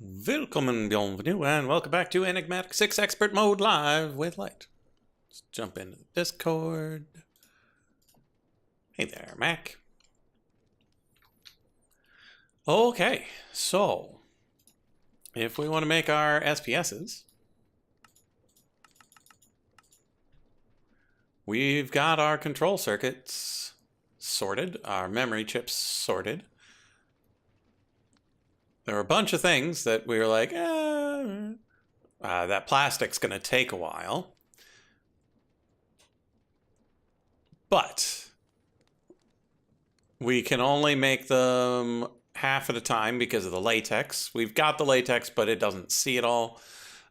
Willkommen, bienvenue, and welcome back to Enigmatic 6 Expert Mode Live with Light. Let's jump into the Discord. Hey there, Mac. Okay, so if we want to make our SPSs, we've got our control circuits sorted, our memory chips sorted. There were a bunch of things that we were like, that plastic's going to take a while. But we can only make them half at a time because of the latex. We've got the latex, but it doesn't see it all.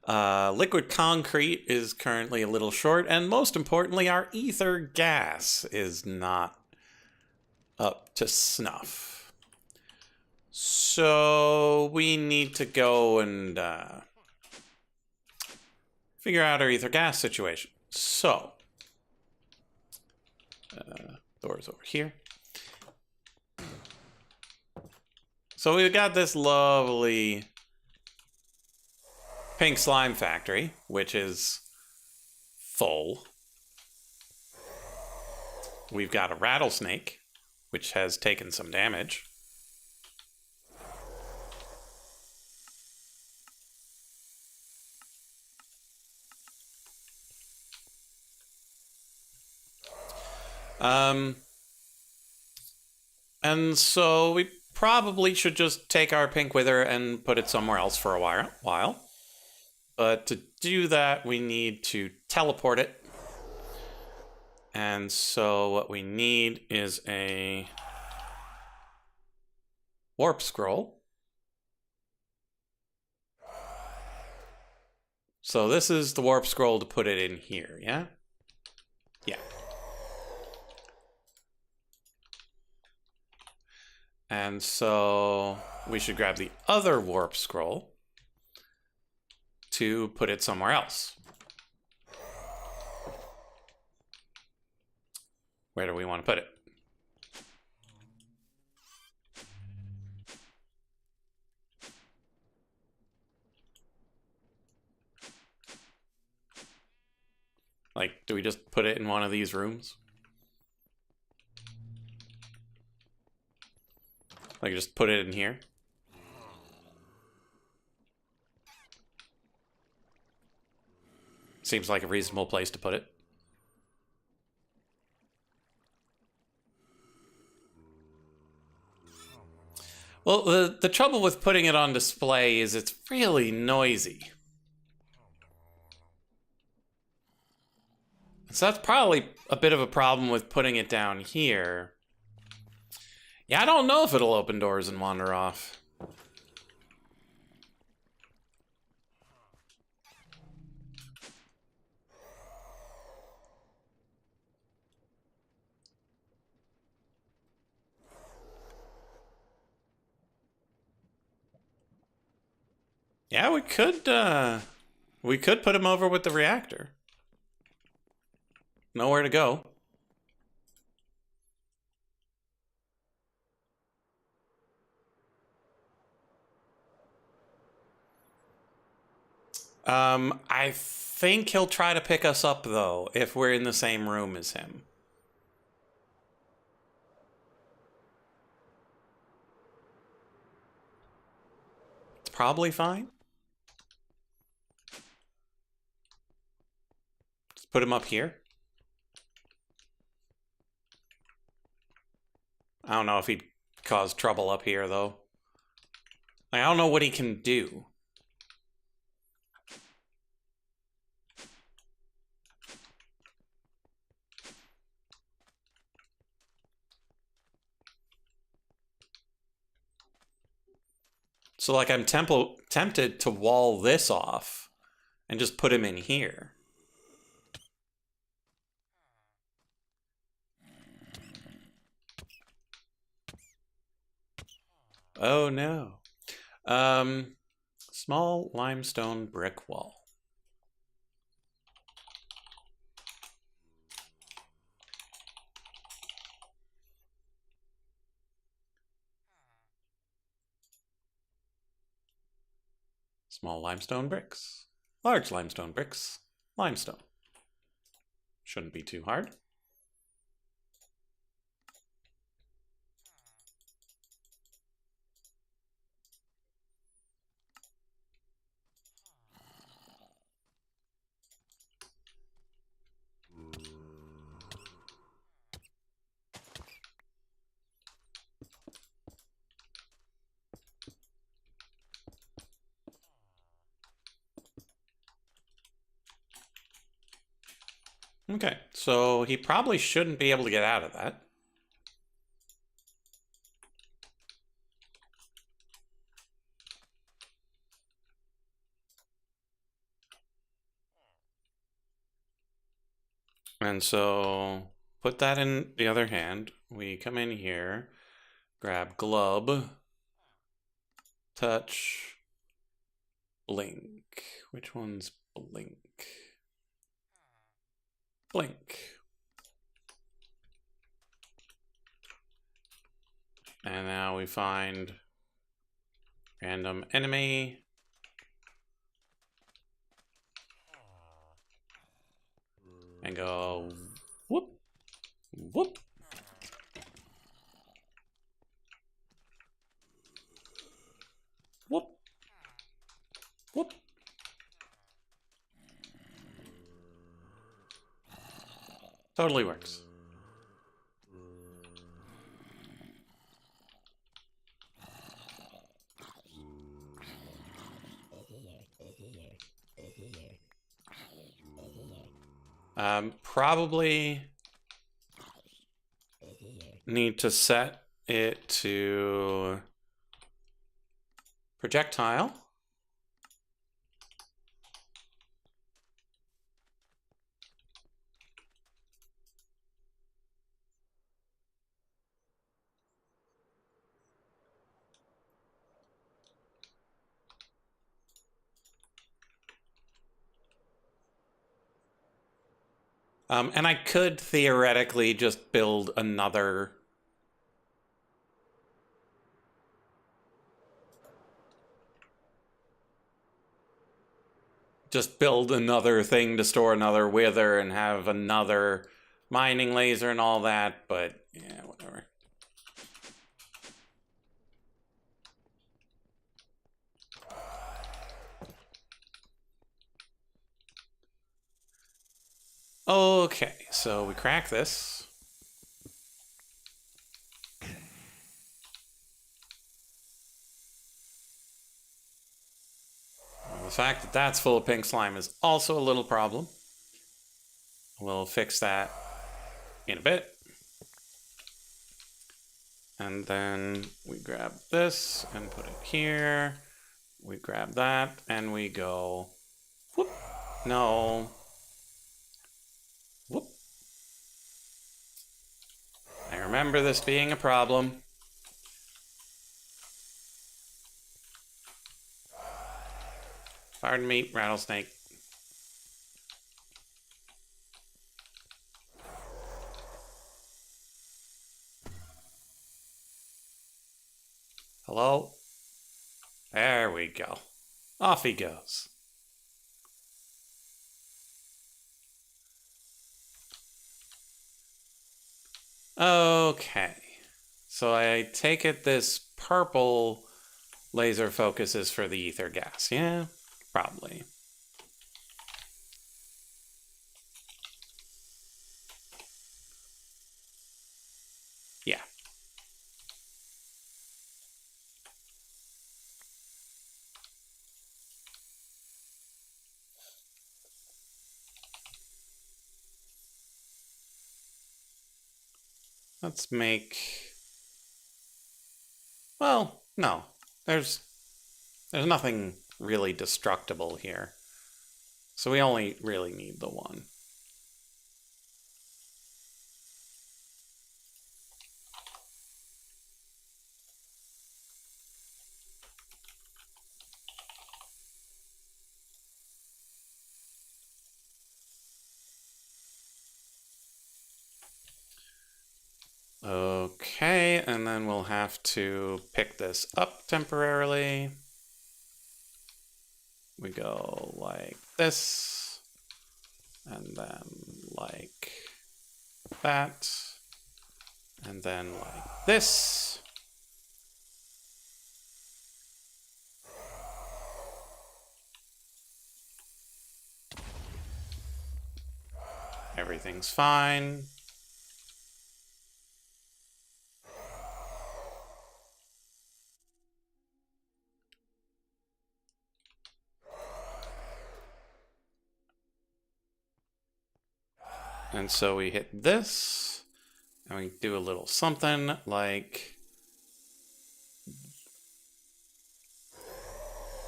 Liquid concrete is currently a little short. And most importantly, our ether gas is not up to snuff. So we need to go and figure out our ether gas situation. So, doors over here. So we've got this lovely pink slime factory, which is full. We've got a rattlesnake, which has taken some damage. And so we probably should just take our pink wither and put it somewhere else for a while. But to do that, we need to teleport it. And so what we need is a warp scroll. So this is the warp scroll to put it in here, yeah? Yeah. And so we should grab the other warp scroll to put it somewhere else. Where do we want to put it? Like, do we just put it in one of these rooms? Like, just put it in here? Seems like a reasonable place to put it. Well, the trouble with putting it on display is it's really noisy. So that's probably a bit of a problem with putting it down here. Yeah, I don't know if it'll open doors and wander off. Yeah, we could put him over with the reactor. Nowhere to go. I think he'll try to pick us up, though, if we're in the same room as him. It's probably fine. Let's put him up here. I don't know if he'd cause trouble up here, though. I don't know what he can do. So, like, I'm tempted to wall this off and just put him in here. Oh, no. Small limestone brick wall. Small limestone bricks. Large limestone bricks. Limestone. Shouldn't be too hard. Okay, so he probably shouldn't be able to get out of that. And so put that in the other hand. We come in here, grab glub, touch, blink. Which one's blink? Blink. And now we find random enemy. And go whoop, whoop. Whoop, whoop. Totally works. Probably need to set it to projectile. And I could theoretically just build another thing to store another wither and have another mining laser and all that, but yeah, whatever. Okay, so we crack this. The fact that that's full of pink slime is also a little problem. We'll fix that in a bit. And then we grab this and put it here. We grab that and we go, whoop, no. Whoop. I remember this being a problem. Pardon me, rattlesnake. Hello? There we go. Off he goes. Okay. So I take it this purple laser focus is for the ether gas. Yeah, probably. Yeah. Let's make... Well, no. There's nothing really destructible here. So we only really need the one. Okay, and then we'll have to pick this up temporarily. we go like this, and then like that, and then like this. Everything's fine. And so we hit this, and we do a little something like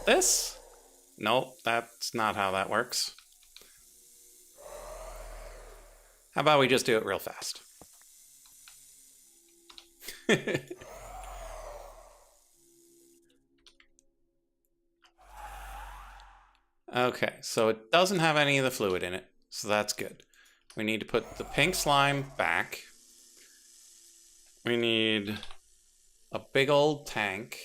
this. Nope, that's not how that works. How about we just do it real fast? Okay, so it doesn't have any of the fluid in it, so that's good. We need to put the pink slime back. We need a big old tank.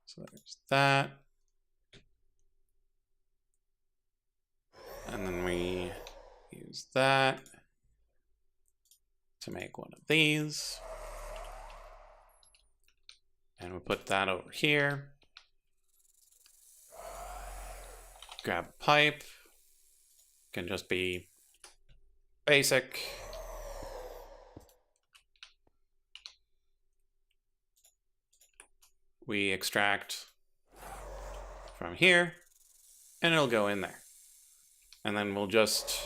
So there's that. And then we use that to make one of these. And we'll put that over here. Grab a pipe. Can just be basic. We extract from here, and it'll go in there. And then we'll just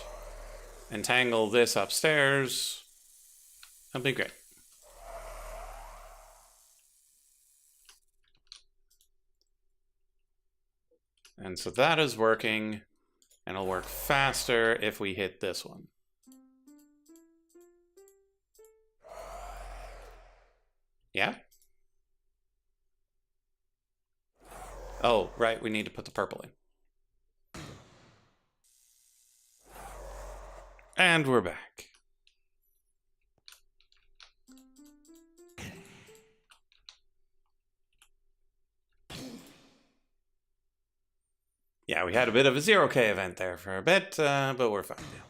entangle this upstairs. That'll be great. And so that is working, and it'll work faster if we hit this one. Yeah? Oh, right, we need to put the purple in. And we're back. Yeah, we had a bit of a 0K event there for a bit, but we're fine now.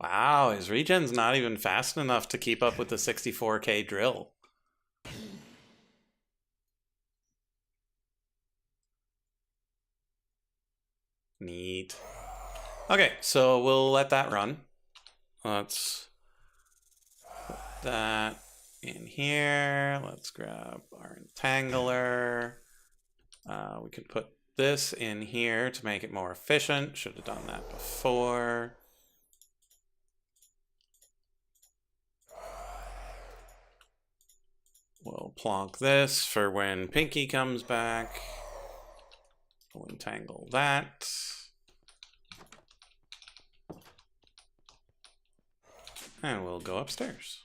Wow, his regen's not even fast enough to keep up with the 64K drill. Neat. Okay, so we'll let that run. Let's put that in here. Let's grab our entangler. We could put this in here to make it more efficient. Should have done that before. We'll plonk this for when Pinky comes back. We'll entangle that. And we'll go upstairs.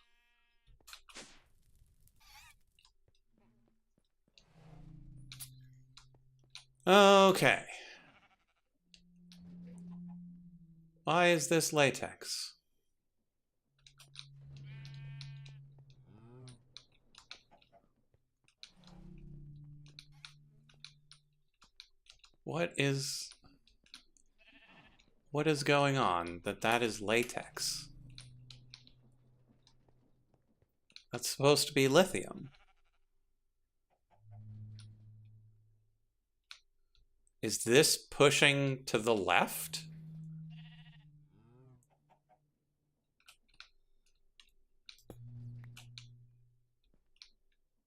Okay. Why is this latex? What is going on that is latex? That's supposed to be lithium. Is this pushing to the left?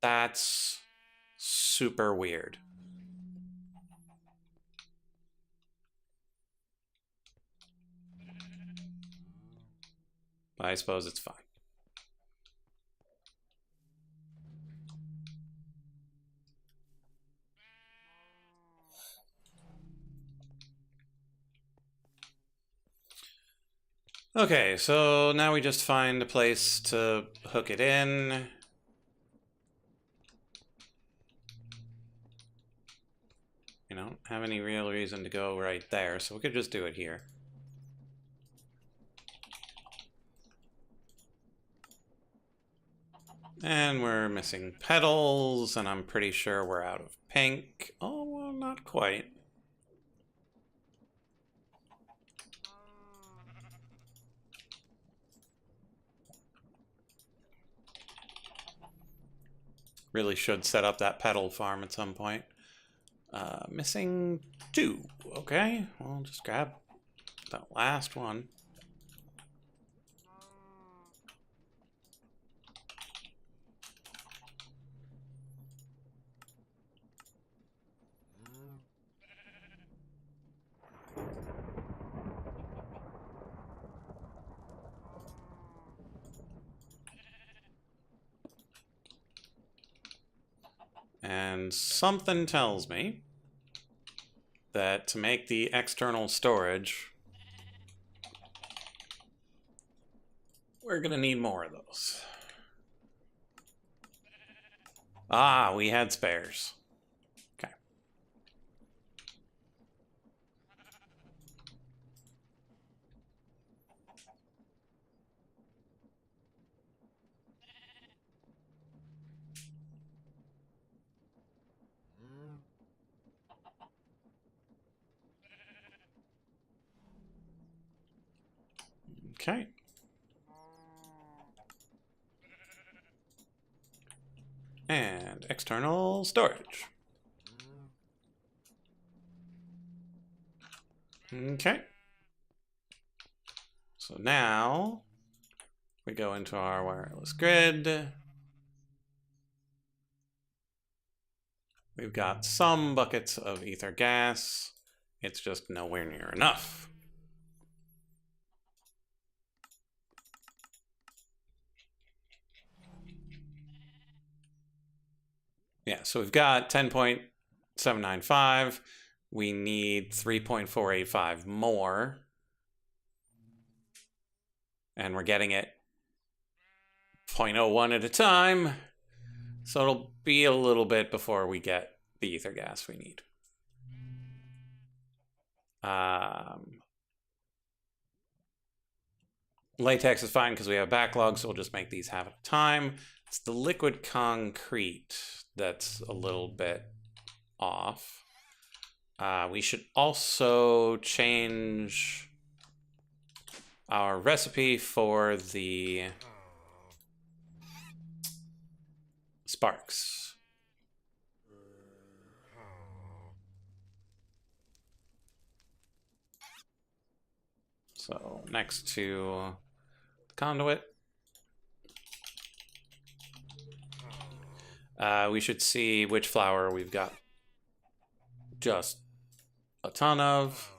That's super weird. But I suppose it's fine. Okay, so now we just find a place to hook it in. You don't have any real reason to go right there, so we could just do it here. And we're missing petals, and I'm pretty sure we're out of pink. Oh, well, not quite. Really should set up that petal farm at some point. Missing 2. Okay, well, just grab that last one. And something tells me that to make the external storage, we're gonna need more of those. Ah, we had spares. Okay. Okay. And external storage. Okay. So now we go into our wireless grid. We've got some buckets of ether gas. It's just nowhere near enough. Yeah, so we've got 10.795. We need 3.485 more. And we're getting it 0.01 at a time. So it'll be a little bit before we get the ether gas we need. Latex is fine because we have backlog, so we'll just make these half at a time. It's the liquid concrete that's a little bit off. We should also change our recipe for the sparks. So next to the conduit, we should see which flour we've got just a ton of,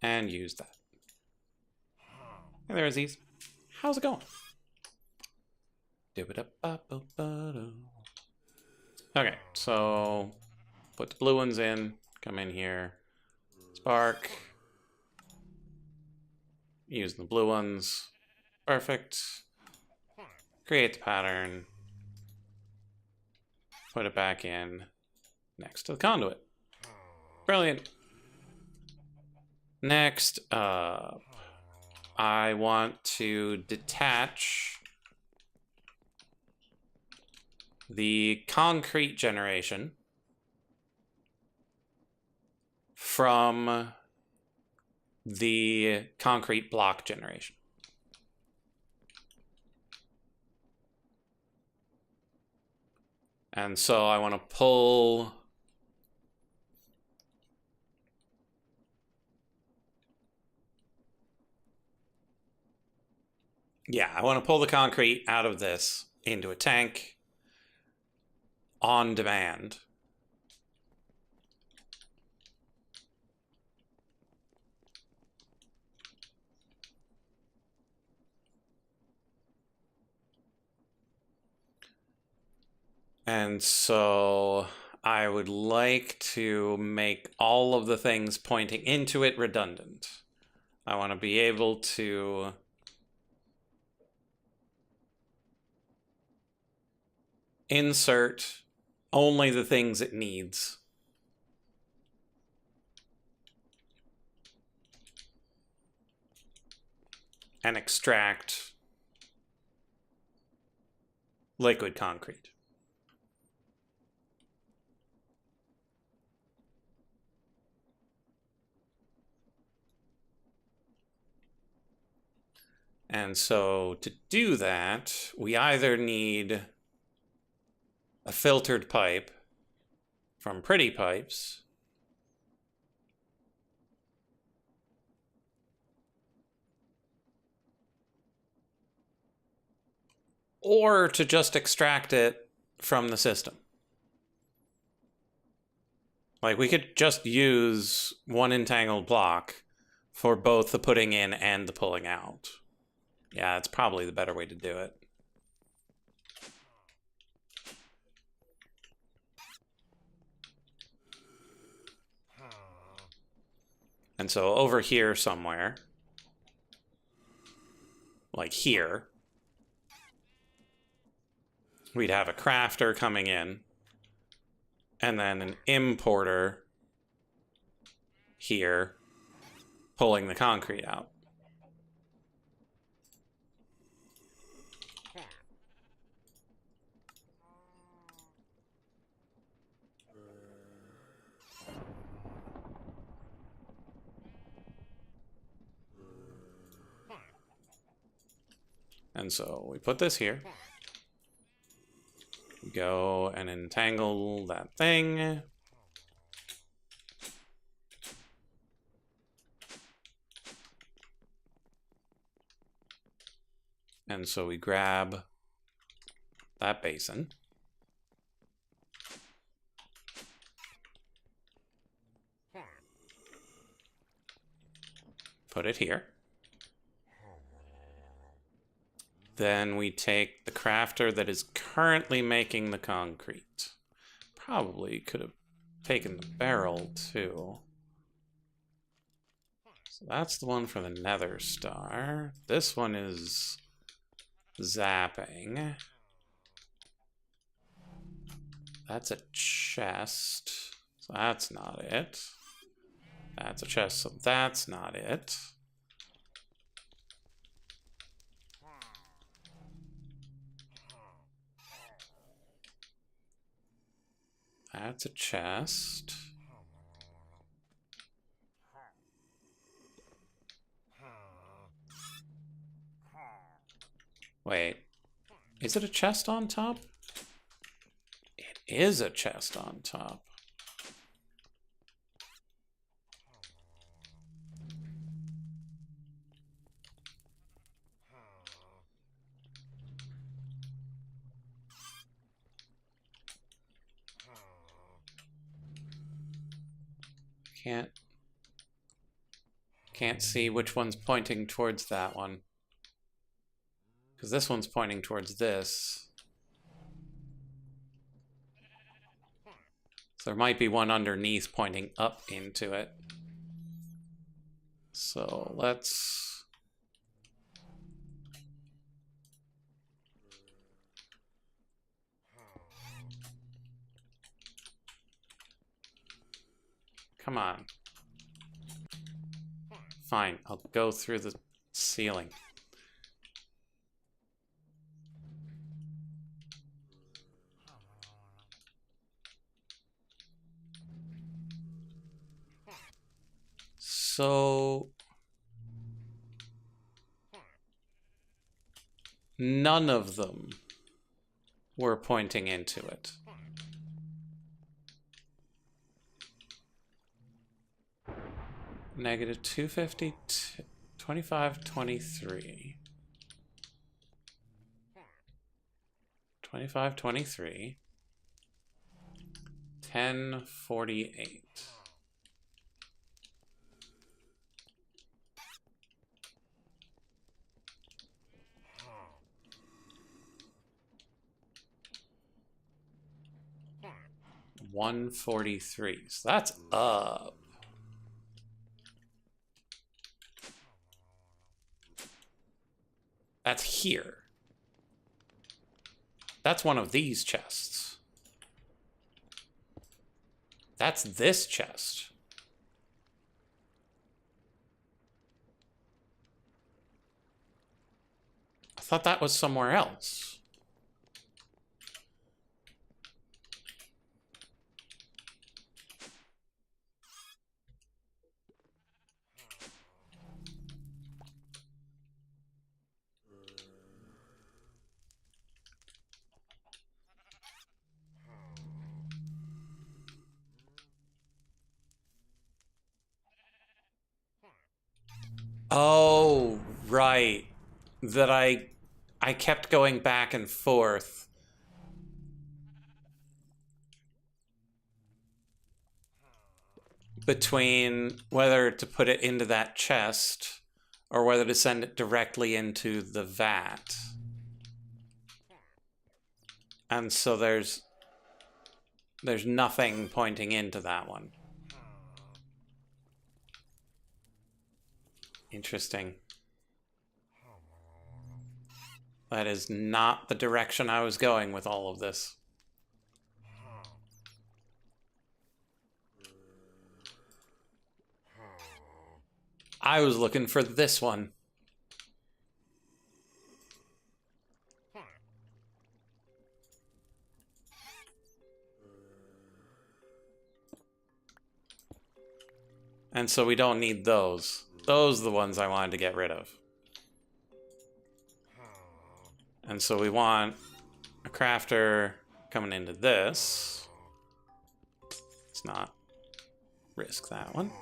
and use that. Hey there, Aziz. How's it going? Okay, so put the blue ones in, come in here, spark, use the blue ones, perfect, create the pattern, put it back in next to the conduit. Brilliant. Next up, I want to detach the concrete generation from the concrete block generation. And so I want to pull I want to pull the concrete out of this into a tank on demand. And so I would like to make all of the things pointing into it redundant. I want to be able to insert only the things it needs. And extract liquid concrete. And so to do that, we either need a filtered pipe from Pretty Pipes, or to just extract it from the system. Like, we could just use one entangled block for both the putting in and the pulling out. Yeah, it's probably the better way to do it. And so over here somewhere, like here, we'd have a crafter coming in, and then an importer here pulling the concrete out. And so we put this here. Go and entangle that thing. And so we grab that basin. Put it here. Then we take the crafter that is currently making the concrete. Probably could have taken the barrel too. So that's the one for the Nether Star. This one is zapping. That's a chest. So that's not it. That's a chest, so that's not it. That's a chest. Wait, is it a chest on top? It is a chest on top. Can't see which one's pointing towards that one. Because this one's pointing towards this. So there might be one underneath pointing up into it. So let's... Come on. Fine, I'll go through the ceiling. So... none of them were pointing into it. Negative 250, 25, 23. 25, 23. 10, 48. $143. So that's up. That's here. That's one of these chests. That's this chest. I thought that was somewhere else. Oh, right. That I kept going back and forth. Between whether to put it into that chest or whether to send it directly into the vat. And so there's nothing pointing into that one. Interesting. That is not the direction I was going with all of this. I was looking for this one. And so we don't need those. Those are the ones I wanted to get rid of. And so we want a crafter coming into this. Let's not risk that one.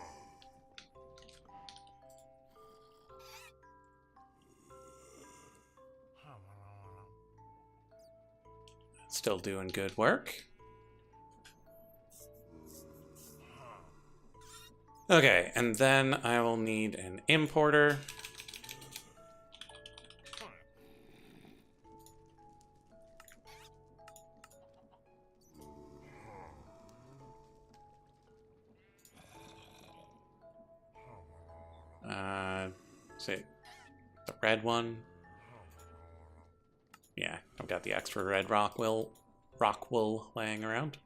Still doing good work. Okay, and then I will need an importer. Say the red one. Yeah, I've got the extra red rock wool laying around.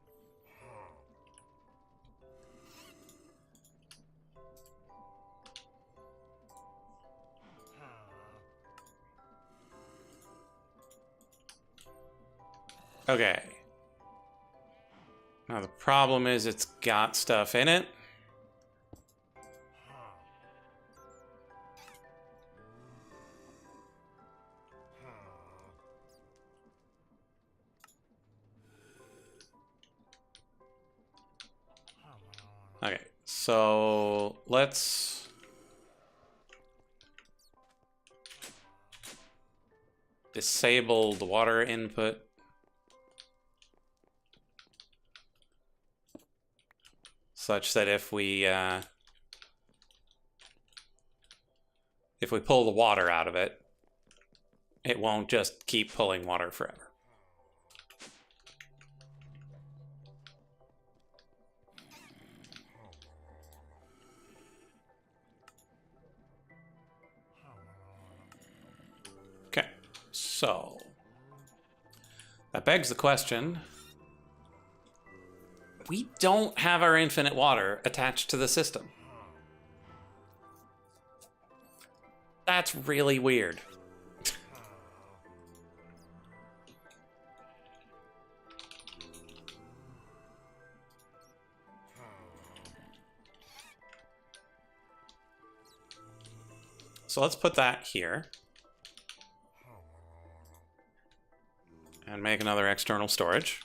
Okay. Now the problem is it's got stuff in it. Okay, so let's disable the water input. Such that if we pull the water out of it, it won't just keep pulling water forever. Okay, so that begs the question. We don't have our infinite water attached to the system. That's really weird. So let's put that here. And make another external storage.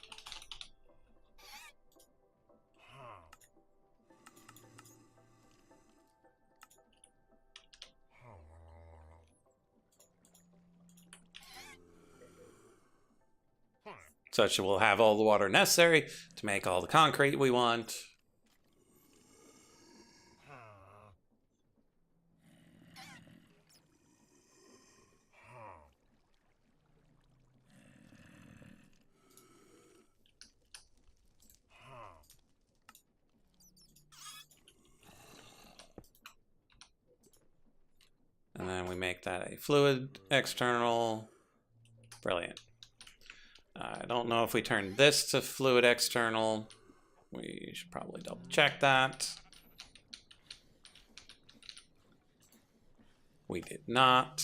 Such that we'll have all the water necessary to make all the concrete we want. And then we make that a fluid external. Brilliant. I don't know if we turn this to fluid external. We should probably double check that. We did not.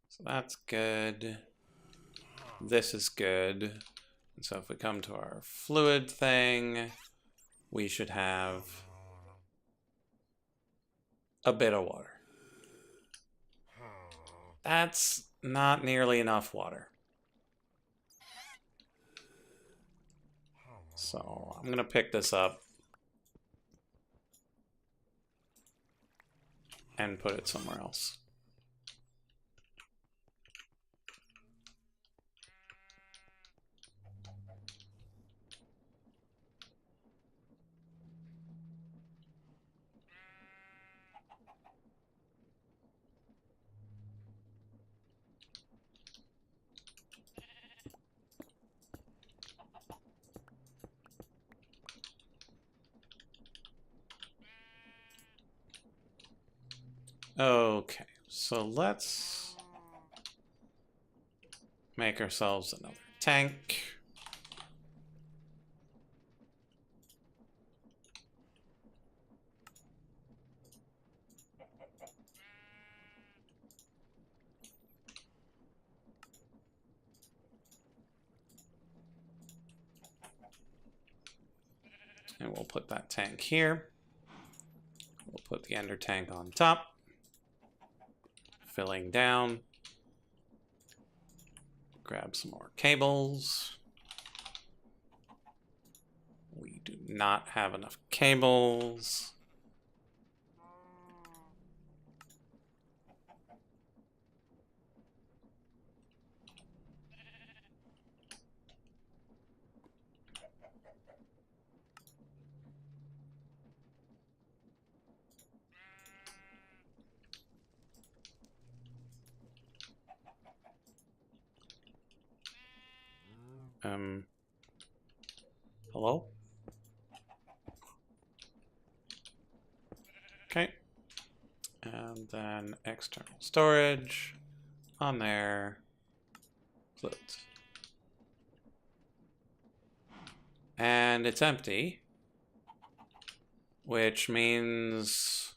So that's good. This is good. And so if we come to our fluid thing, we should have a bit of water. That's not nearly enough water. So I'm gonna pick this up and put it somewhere else. Okay, so let's make ourselves another tank. And we'll put that tank here. We'll put the ender tank on top. Filling down. Grab some more cables. We do not have enough cables. Hello? Okay. And then external storage on there. Fluid. And it's empty, which means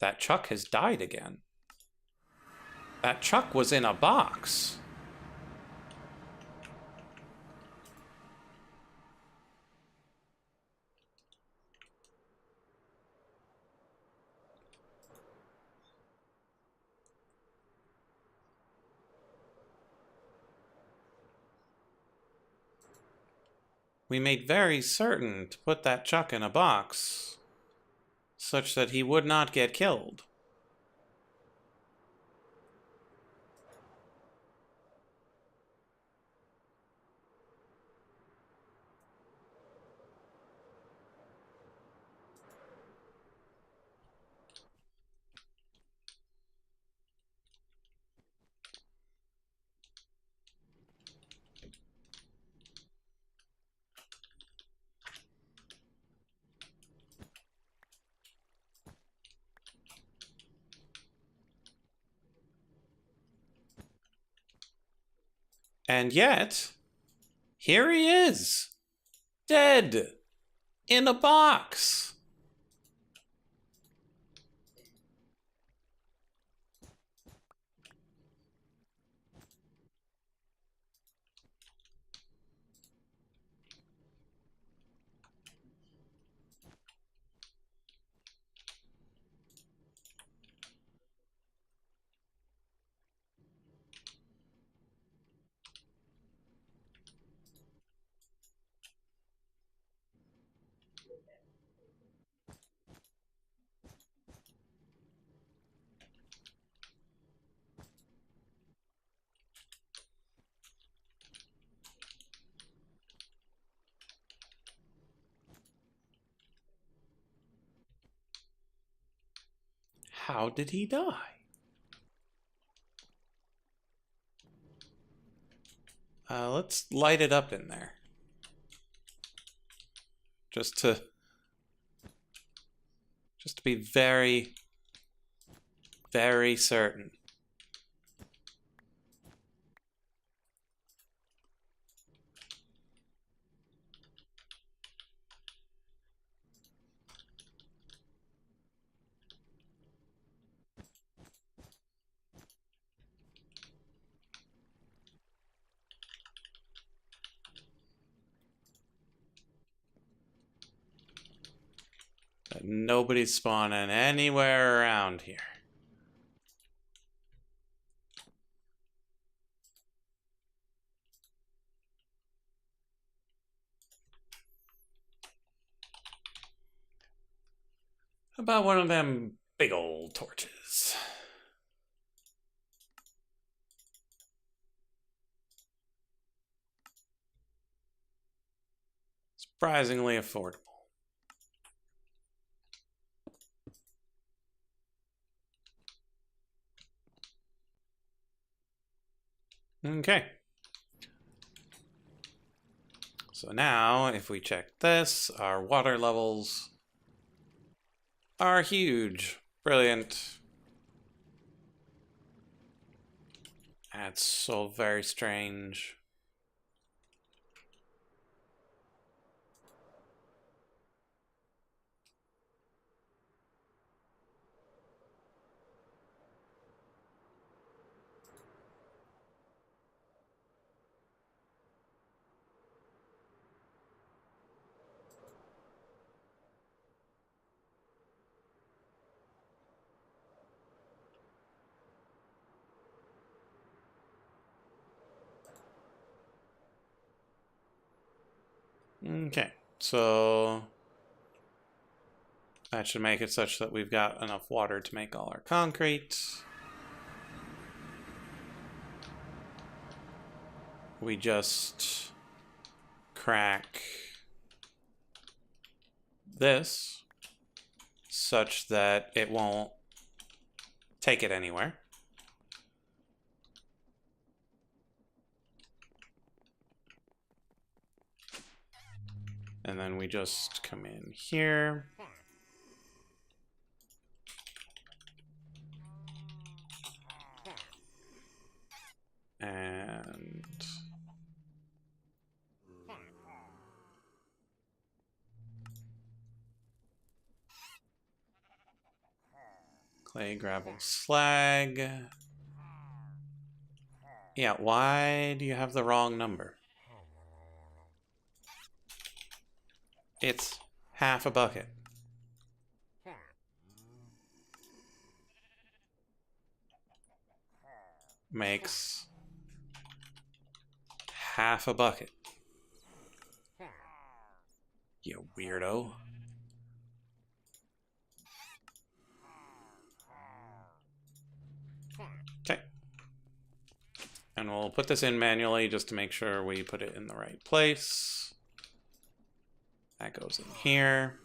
that Chuck has died again. That Chuck was in a box. We made very certain to put that Chuck in a box, such that he would not get killed. And yet, here he is, dead, in a box. How did he die? Let's light it up in there. Just to be very, very certain. That nobody's spawning anywhere around here. How about one of them big old torches? Surprisingly affordable. Okay. So now, if we check this, our water levels are huge. Brilliant. That's so very strange. Okay, so that should make it such that we've got enough water to make all our concrete. We just crack this such that it won't take it anywhere. And then we just come in here. And clay, gravel, slag. Yeah, why do you have the wrong number? It's half a bucket. Makes half a bucket. You weirdo. Okay. And we'll put this in manually just to make sure we put it in the right place. That goes in here.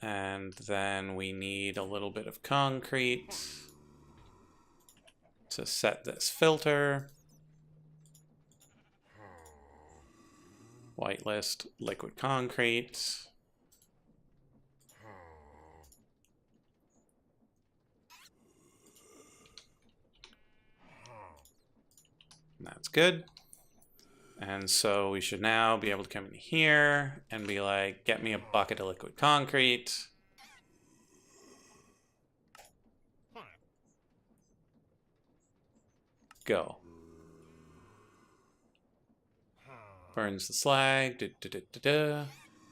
And then we need a little bit of concrete to set this filter. Whitelist, liquid concrete. That's good. And so we should now be able to come in here and be like, get me a bucket of liquid concrete. Go. Burns the slag.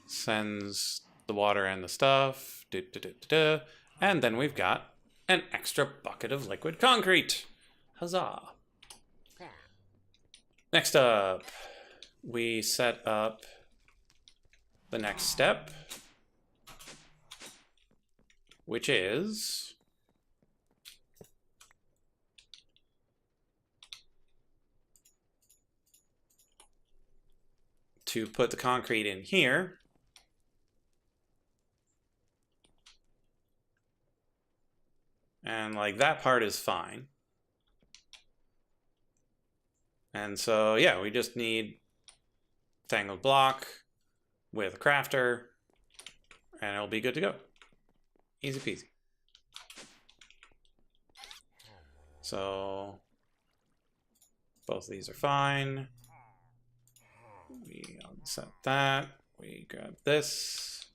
Sends the water and the stuff. And then we've got an extra bucket of liquid concrete. Huzzah. Next up, we set up the next step, which is to put the concrete in here. And like that part is fine. And so, yeah, we just need tangled block with a crafter, and it'll be good to go. Easy peasy. So, both of these are fine. We unset that. We grab this.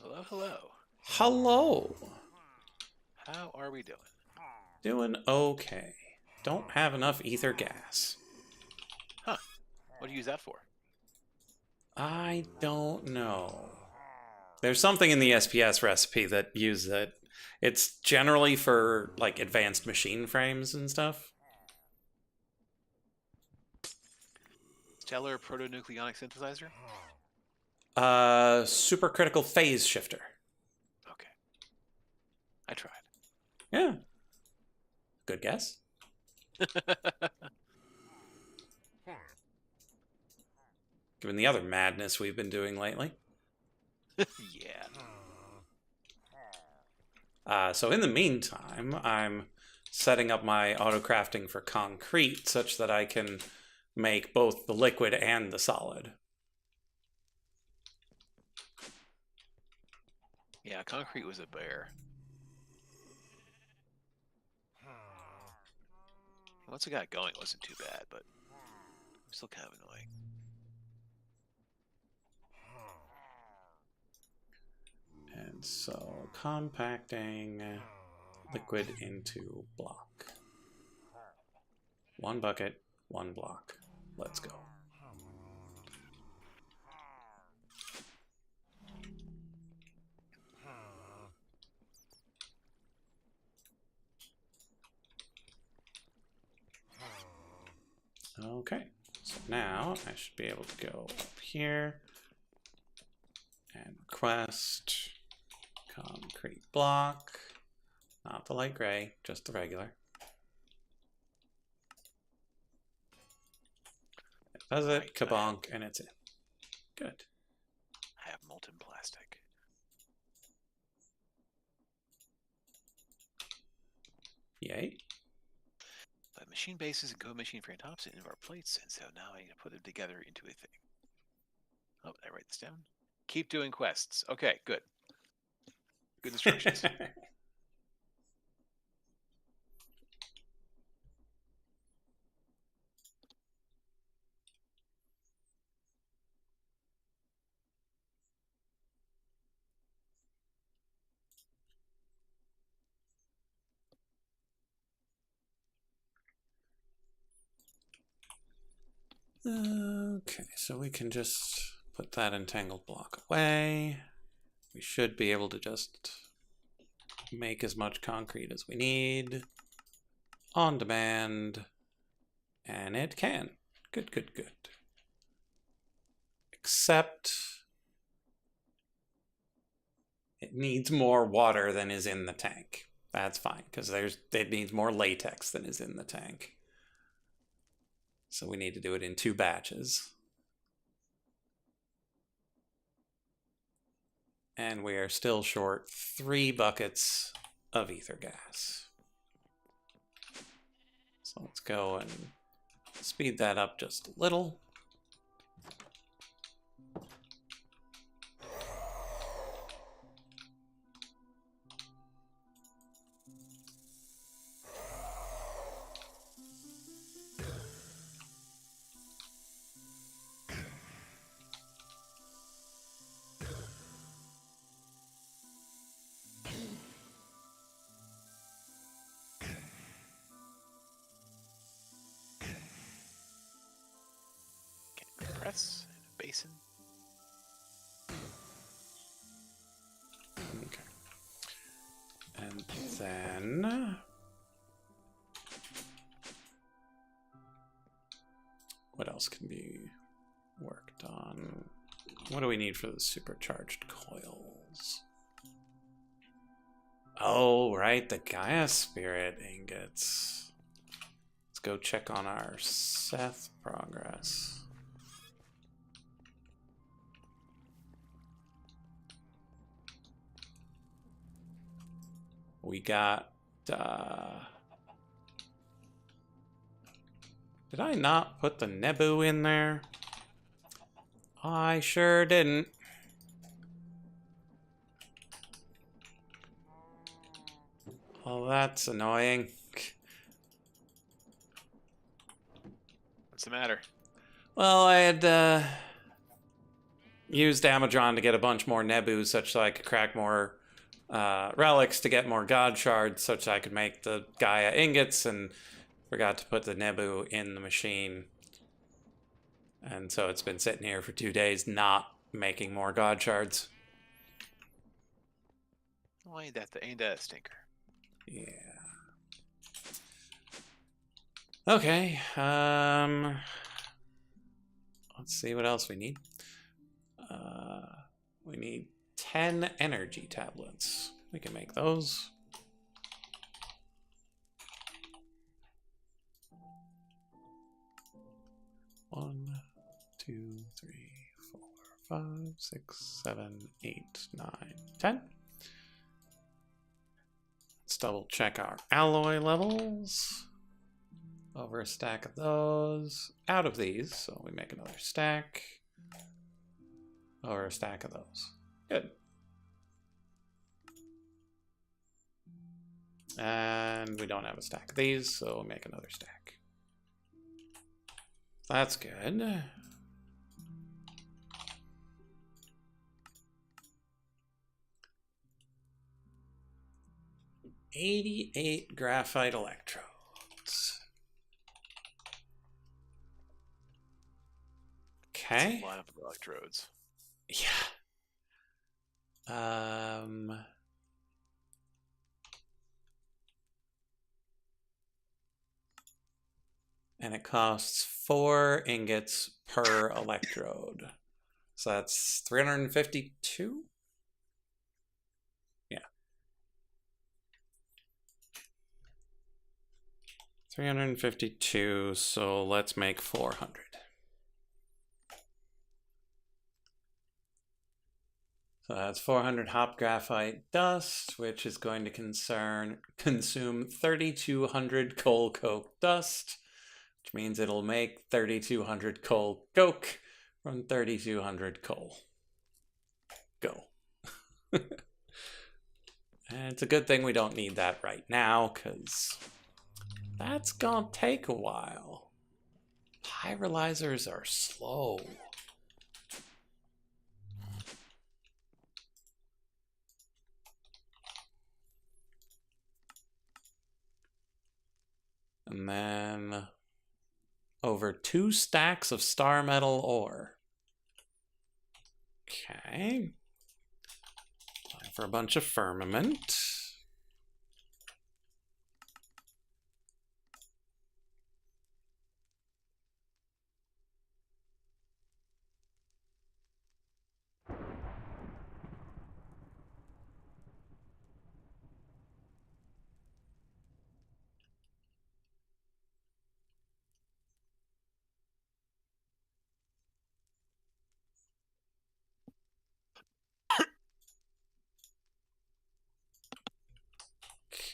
Hello, hello. Hello. How are we doing? Doing okay. Don't have enough ether gas. Huh. What do you use that for? I don't know. There's something in the SPS recipe that uses it. It's generally for like advanced machine frames and stuff. Stellar protonucleonic synthesizer? Supercritical phase shifter. Okay. I tried. Yeah. Good guess. Given the other madness we've been doing lately. Yeah. So in the meantime, I'm setting up my auto crafting for concrete such that I can make both the liquid and the solid. Yeah, concrete was a bear. Once it got going, it wasn't too bad, but still kind of annoying. And so compacting liquid into block. One bucket, one block. Let's go. Okay, so now I should be able to go up here and request concrete block. Not the light gray, just the regular. It does it, Right, kabonk, and it's in. Good. I have molten plastic. Yay. But machine bases and code machine frame tops in our plates, and so now I need to put them together into a thing. Oh, did I write this down? Keep doing quests. Okay, good. Good instructions. Okay, so we can just put that entangled block away. We should be able to just make as much concrete as we need on demand, and it can. Good, good, good. Except it needs more water than is in the tank. That's fine, because it needs more latex than is in the tank. So we need to do it in 2 batches. And we are still short 3 buckets of ether gas. So let's go and speed that up just a little. Press and a basin. Okay. And then what else can be worked on? What do we need for the supercharged coils? Oh, right, the Gaia Spirit ingots. Let's go check on our Seth progress. We got Did I not put the Nebu in there? I sure didn't. Well, that's annoying. What's the matter? Well, I had used Amadron to get a bunch more Nebus such that I could crack more relics to get more God Shards such that I could make the Gaia ingots, and forgot to put the Nebu in the machine. And so it's been sitting here for 2 days not making more God Shards. Well, ain't that a stinker? Yeah. Okay. Let's see what else we need. We need 10 energy tablets. We can make those. One, 2, 3, 4, 5, 6, 7, 8, 9, 10. Let's double check our alloy levels. Over a stack of those. Out of these, so we make another stack. Over a stack of those. Good. And we don't have a stack of these, so we'll make another stack. That's good. $88 graphite electrodes. Okay. That's a lot of electrodes. Yeah. And it costs 4 ingots per electrode. So that's 352? Yeah. 352, so let's make 400. So that's 400 hop graphite dust, which is going to consume 3,200 coal coke dust, which means it'll make 3,200 coal coke from 3,200 coal. Go. And it's a good thing we don't need that right now, because that's gonna take a while. Pyrolyzers are slow. And then over 2 stacks of star metal ore. Okay. Time for a bunch of firmament.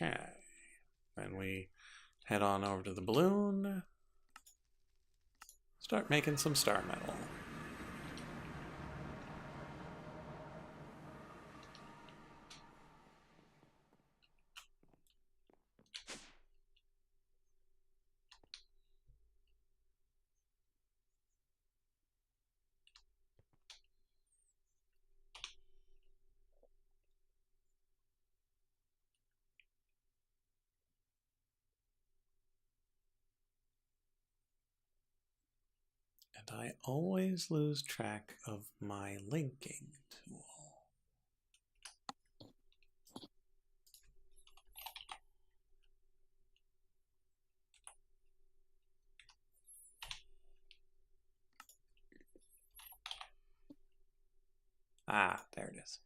Okay. Then we head on over to the balloon. Start making some star metal. And I always lose track of my linking tool. Ah, there it is.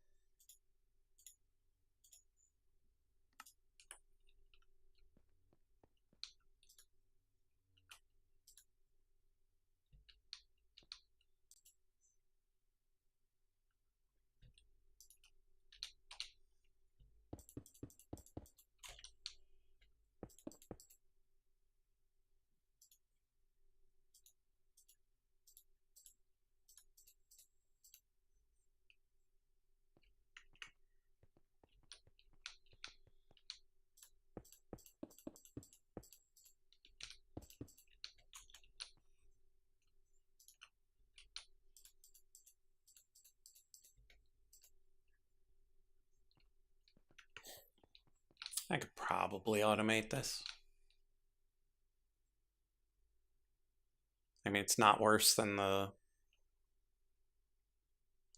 probably automate this. I mean, it's not worse than the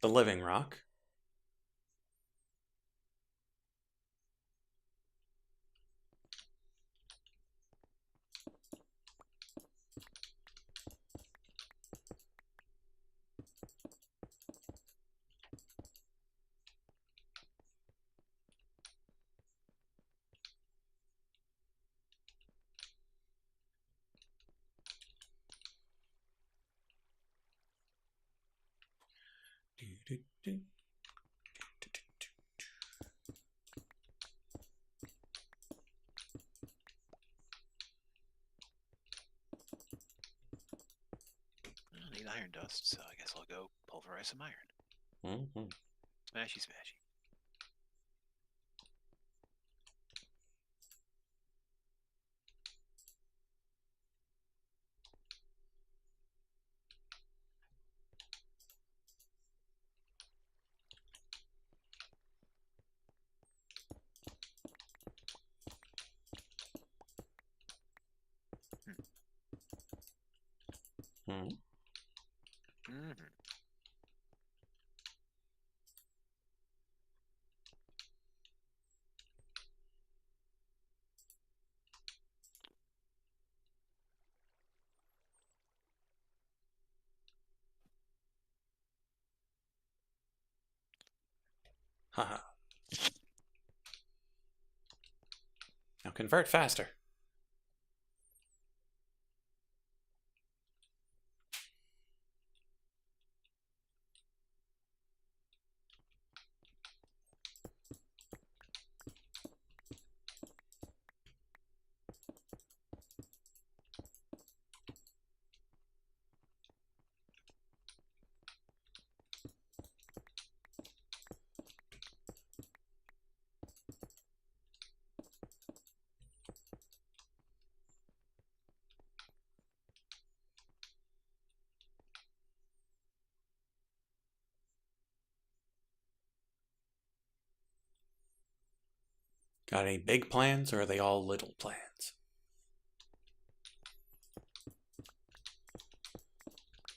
living rock. I need iron dust, so I guess I'll go pulverize some iron. Mm-hmm. Smashy, smashy. Mm-hmm. Mm-hmm. Haha. Now convert faster. Got any big plans, or are they all little plans?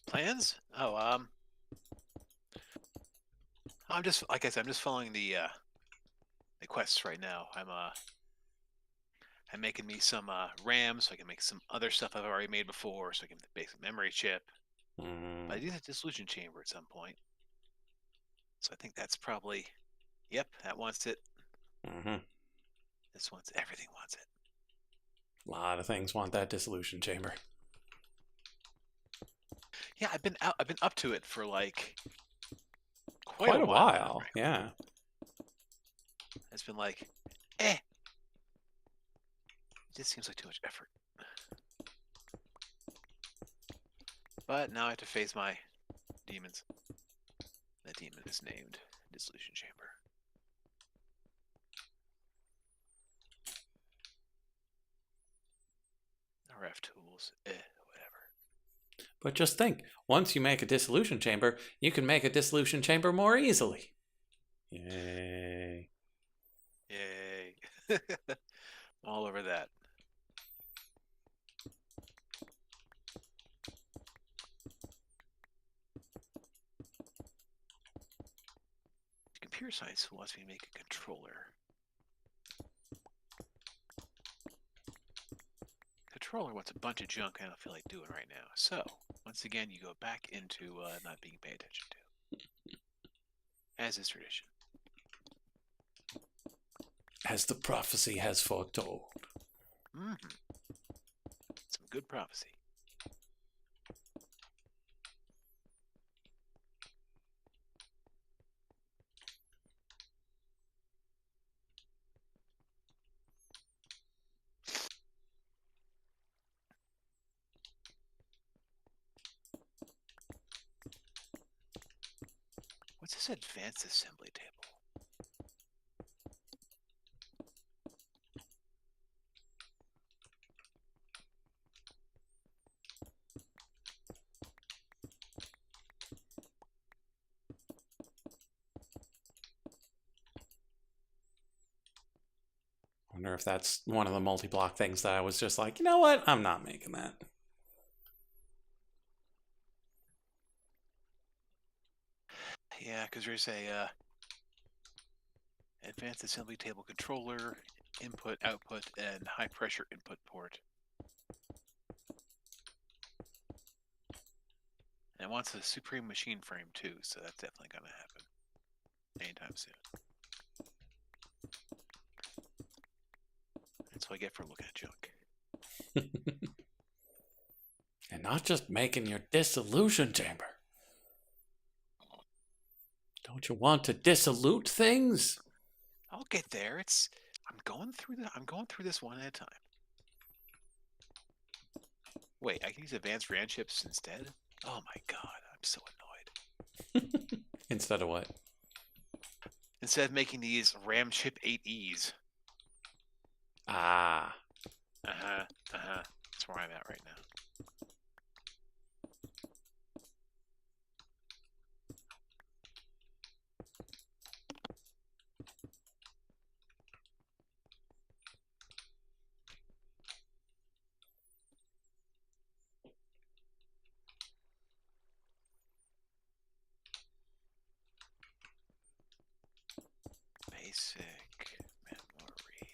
Plans? Oh, I'm just like I said, I'm just following the quests right now. I'm making me some RAM so I can make some other stuff I've already made before, so I can make some memory chip. But I need a dissolution chamber at some point. So I think that's probably, yep, that wants it. Mm-hmm. This wants everything wants it. A lot of things want that dissolution chamber. Yeah, I've been up to it for like Quite a a while now, while, frankly. yeah. It's been like, it just seems like too much effort. But now I have to face my demons. That demon is named Dissolution Chamber. RF tools, whatever. But just think, once you make a dissolution chamber, you can make a dissolution chamber more easily. Yay. Yay. All over that. Computer science wants me to make a controller. Controller wants a bunch of junk I don't feel like doing right now. So, once again, you go back into not being paid attention to. As is tradition. As the prophecy has foretold. Mm-hmm. Some good prophecy. What's this advanced assembly table? wonder if that's one of the multi-block things that I was just like, you know what? I'm not making that. Yeah, because there's a advanced assembly table controller, input, output, and high pressure input port. And it wants a Supreme machine frame too, so that's definitely going to happen anytime soon. That's what I get for looking at junk. And not just making your dissolution chamber. Don't you want to dissolute things? I'll get there. I'm going through this one at a time. Wait, I can use advanced RAM chips instead? Oh my god, I'm so annoyed. Instead of what? Instead of making these RAM chip 8Es. Ah. That's where I'm at right now. Basic memory.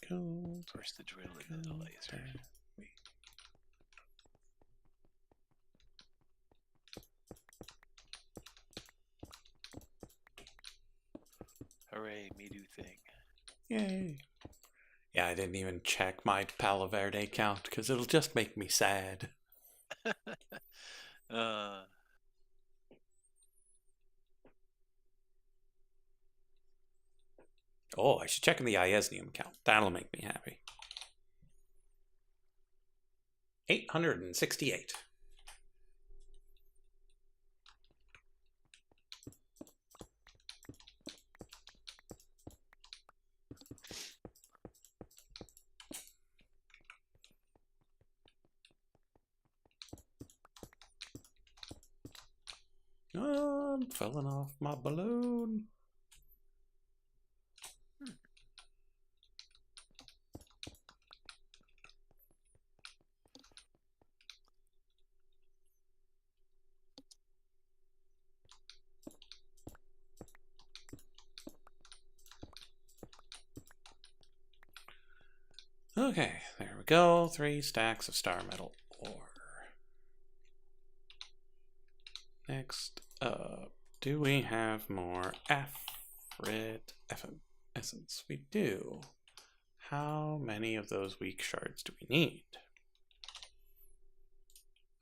Go. First the drill and then the laser. Hooray, me do thing. Yay. Yeah, I didn't even check my Palo Verde count because it'll just make me sad. Oh, I should check in the Iesnium count. That'll make me happy. 868. Oh, I'm falling off my balloon. Okay, there we go. 3 stacks of star metal ore. Next up, do we have more Afrit essence? We do. How many of those weak shards do we need?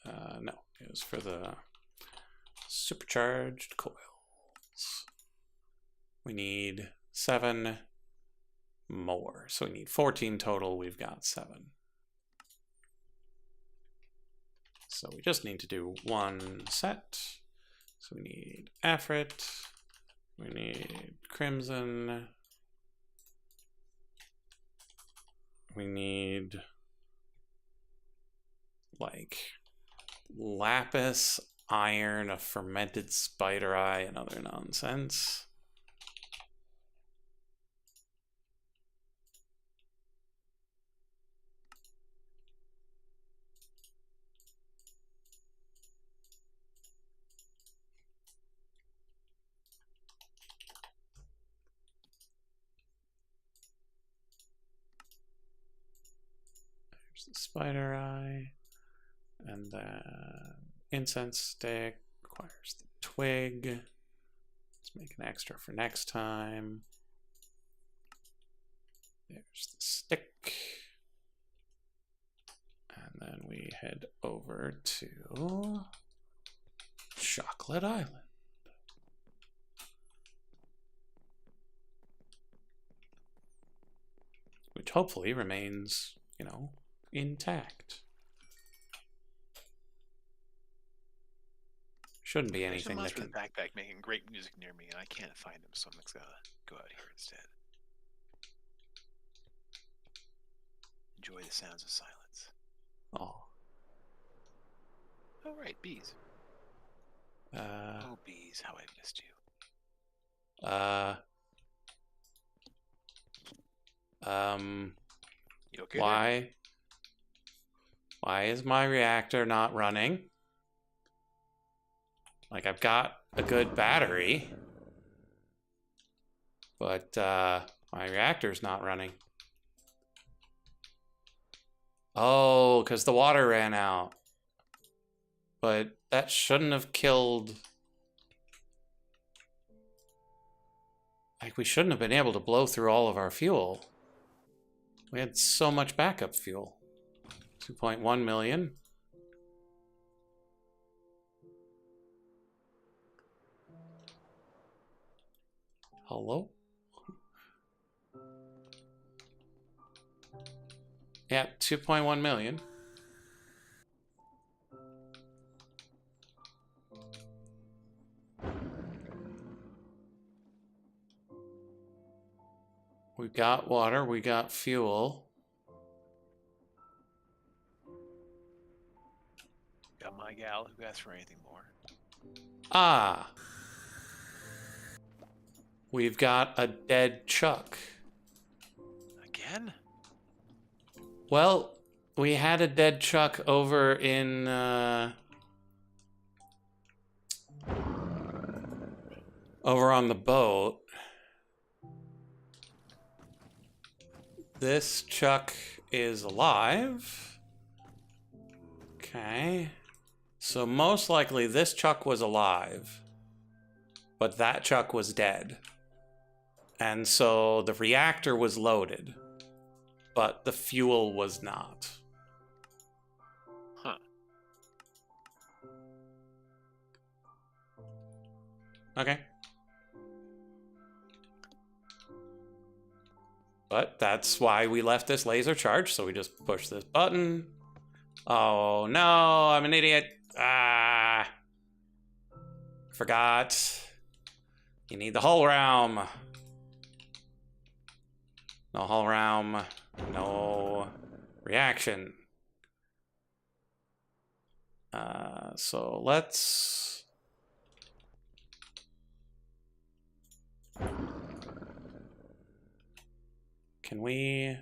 No, it was for the supercharged coils. We need 7 more. So we need 14 total. We've got 7. So we just need to do 1 set. So we need Afrit. We need Crimson. We need like lapis, iron, a fermented spider eye, and other nonsense. There's the spider eye. And then incense stick requires the twig. Let's make an extra for next time. There's the stick. And then we head over to shotgun. Chocolate Island. Which hopefully remains, you know, intact. Shouldn't be There's a anything that monster can... with a backpack making great music near me, and I can't find him, so I'm just gonna go out here instead. Enjoy the sounds of silence. Oh. Oh, right, bees. Oh, bees, how I missed you. You okay there? Why is my reactor not running? Like, I've got a good battery, but my reactor's not running. Oh, because the water ran out. But that shouldn't have killed... Like, we shouldn't have been able to blow through all of our fuel. We had so much backup fuel. 2.1 million. Hello? Yeah, 2.1 million. We got water, we got fuel. Got my gal who asked for anything more. Ah! We've got a dead Chuck. Again? Well, we had a dead Chuck over in, over on the boat. This Chuck is alive. Okay. So most likely this Chuck was alive, but that Chuck was dead. And so the reactor was loaded, but the fuel was not. Huh. Okay. But that's why we left this laser charged, so we just push this button. Oh no, I'm an idiot. Ah. Forgot. You need the hull realm. No hull realm. No reaction. So let's... Can we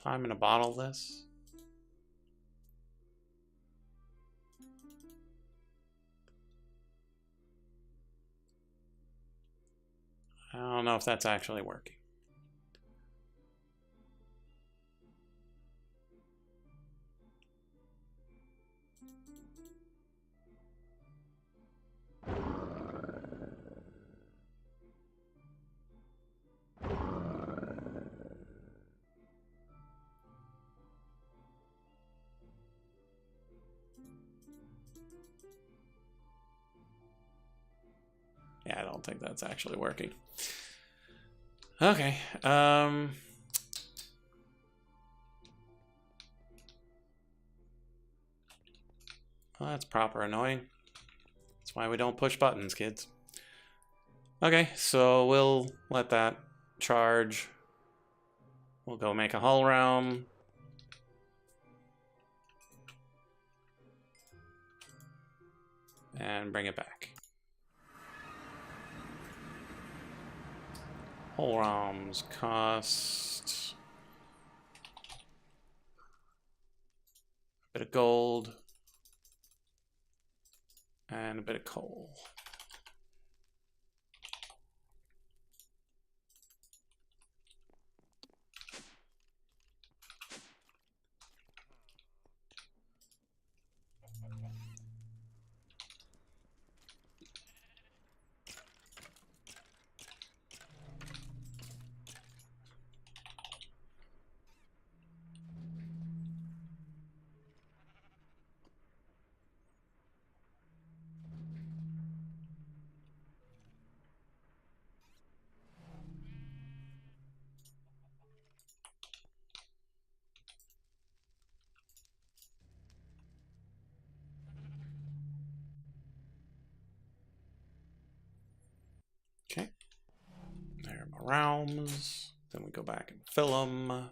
time in a bottle this? I don't know if that's actually working. Yeah, I don't think that's actually working. Okay. Well, that's proper annoying. That's why we don't push buttons, kids. Okay, so we'll let that charge. We'll go make a hull realm. And bring it back. Hull realms cost a bit of gold and a bit of coal. realms. Then we go back and fill them.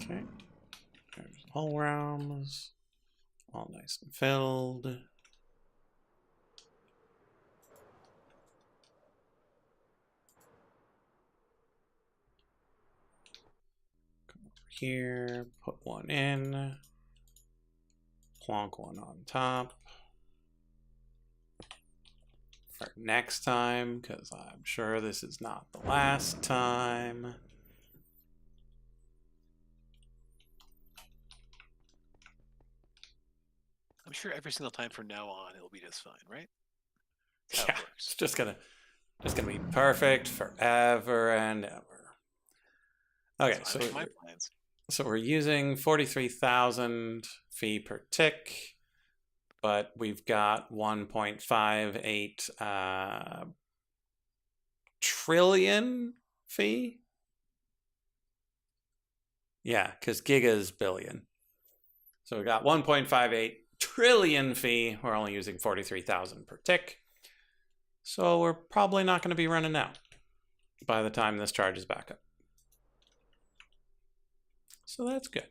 Okay. There's all realms. All nice and filled. Come over here, put one in. Plonk one on top. For next time, because I'm sure this is not the last time. I'm sure every single time from now on it'll be just fine, right? That's how Yeah, it works. it's just gonna be perfect forever and ever. Okay, So my plans. So we're using 43,000 fee per tick, but we've got 1.58 trillion fee. Yeah, because giga is billion. So we got 1.58 trillion fee. We're only using 43,000 per tick. So we're probably not going to be running out by the time this charges back up. So that's good.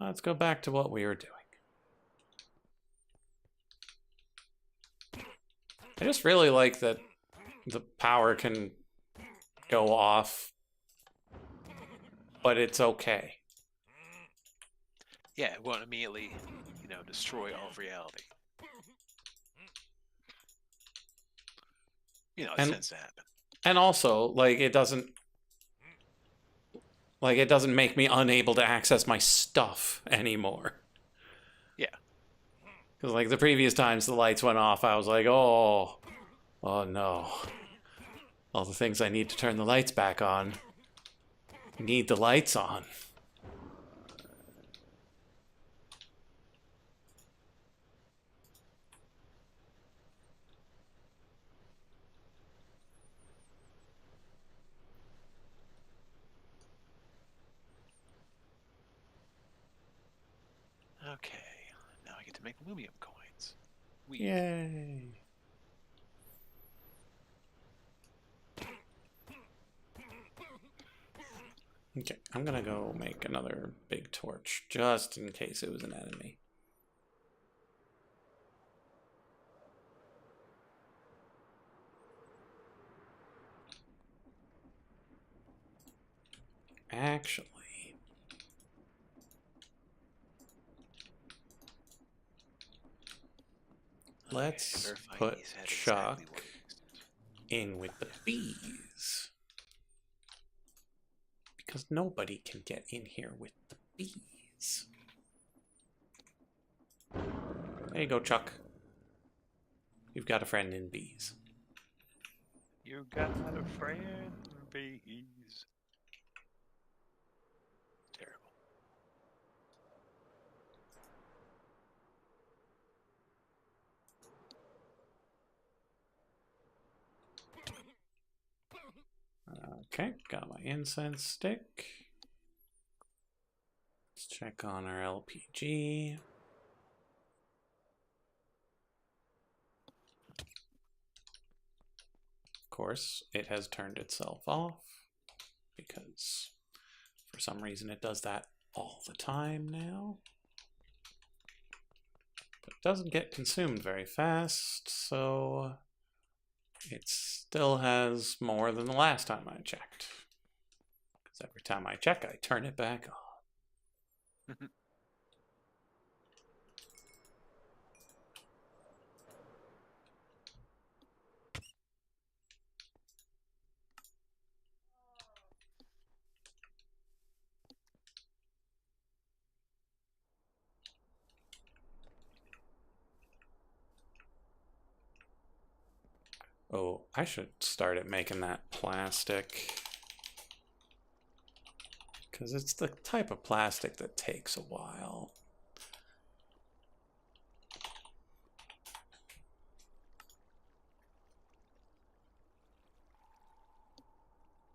Let's go back to what we were doing. I just really like that the power can go off, but it's okay. Yeah, it won't immediately, destroy all of reality. It tends to happen. And also, like, it doesn't make me unable to access my stuff anymore. Yeah. Because, like, the previous times the lights went off, I was like, oh no. All the things I need to turn the lights back on. Need the lights on. Okay. Now I get to make Lumium coins. Yay. Okay, I'm gonna go make another big torch, just in case it was an enemy. Actually, let's put Chuck in with the bees. Because nobody can get in here with the bees. There you go, Chuck. You've got a friend in bees. You got a friend in bees. Terrible. Okay, got my incense stick. Let's check on our LPG. Of course, it has turned itself off because for some reason it does that all the time now. But it doesn't get consumed very fast, so it still has more than the last time I checked. Because every time I check, I turn it back on. Oh, I should start at making that plastic. Because it's the type of plastic that takes a while.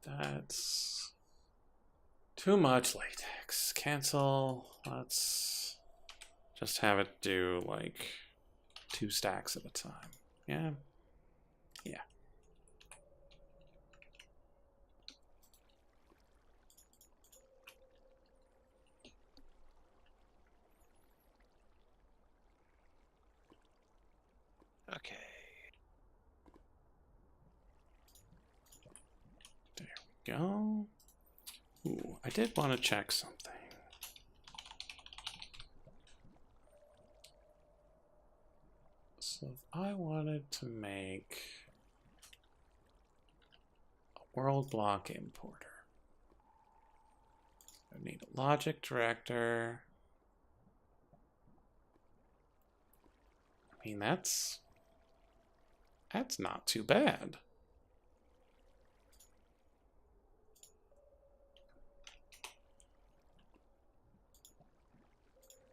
That's too much latex. Cancel. Let's just have it do like 2 stacks at a time. Yeah. Yeah. Okay. There we go. Ooh, I did want to check something. So if I wanted to make a world block importer, I need a logic director. I mean, that's not too bad.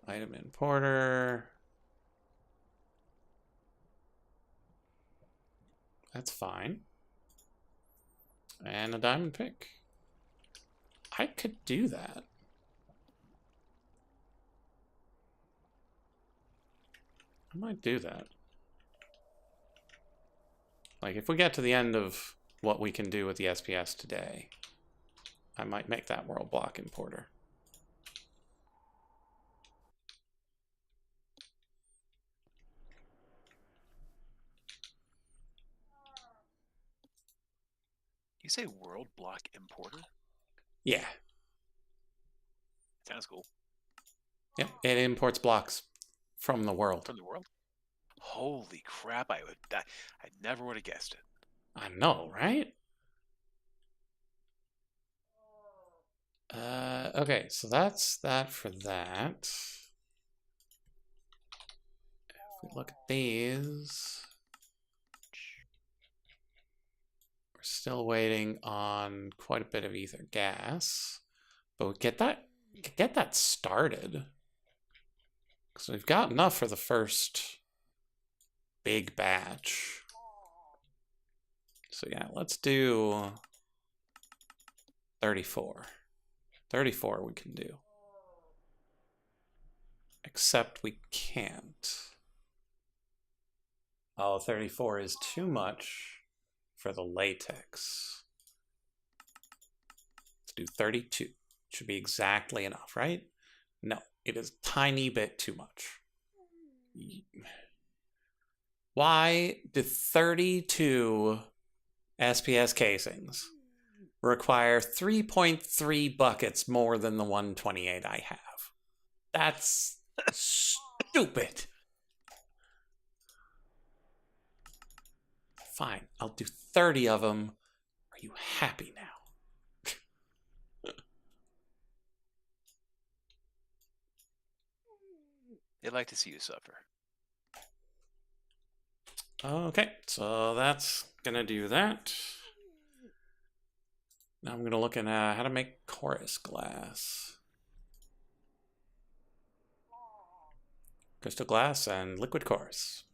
Item importer. That's fine. And a diamond pick. I could do that. I might do that. Like, if we get to the end of what we can do with the SPS today, I might make that world block importer. You say world block importer? Yeah. Sounds cool. Yeah, it imports blocks from the world. From the world? Holy crap! I never would have guessed it. I know, right? Okay, so that's that for that. If we look at these, we're still waiting on quite a bit of ether gas, but we get that started. So we've got enough for the first big batch. So yeah, let's do 34. 34 we can do. Except we can't. Oh, 34 is too much for the latex. Let's do 32. Should be exactly enough, right? No, it is a tiny bit too much. Why do 32 SPS casings require 3.3 buckets more than the 128 I have? That's stupid. Fine, I'll do 30 of them. Are you happy now? They'd like to see you suffer. Okay, so that's gonna do that. Now I'm gonna look at how to make chorus glass. Crystal glass and liquid chorus.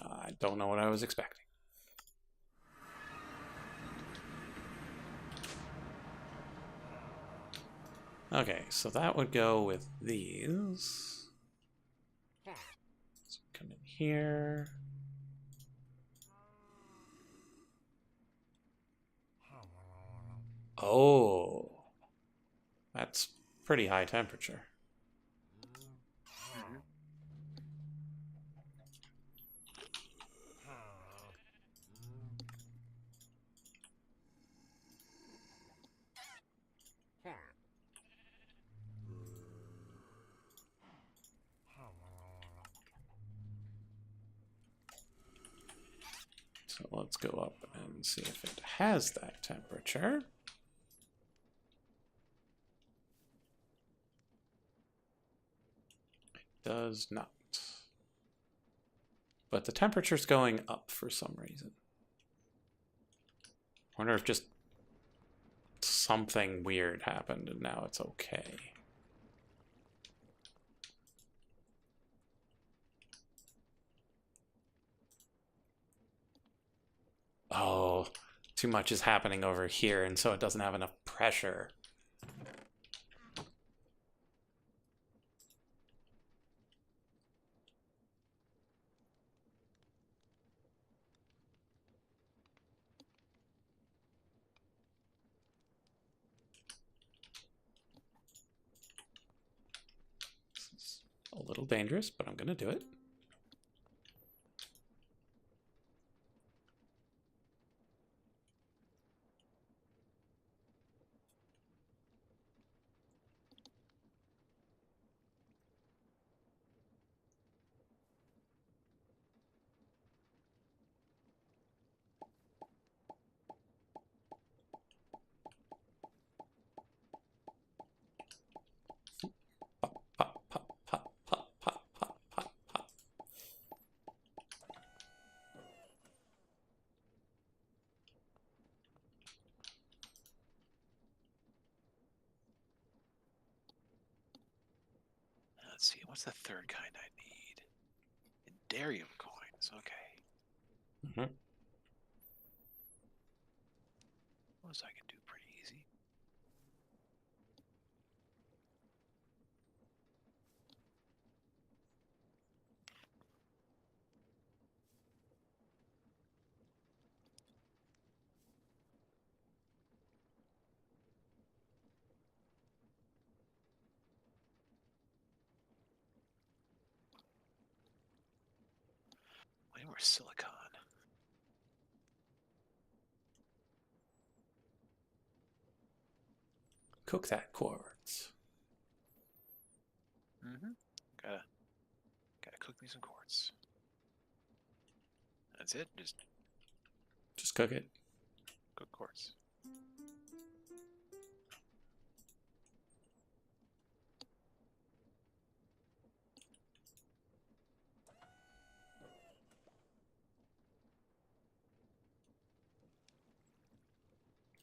I don't know what I was expecting. Okay, so that would go with these. So come in here. Oh, that's pretty high temperature. Mm-hmm. So let's go up and see if it has that temperature. It does not. but the temperature's going up for some reason. I wonder if just something weird happened and now it's okay. Oh, too much is happening over here, and so it doesn't have enough pressure. This is a little dangerous, but I'm gonna do it. Pop, pop, pop, pop, pop, pop, pop, pop, pop. Let's see, what's the third kind I need? Indarium coins, okay. Mm-hmm. Those I can do pretty easy. Way more silicon. Cook that quartz. Mm-hmm. Gotta cook me some quartz. That's it. Just cook it. Cook quartz.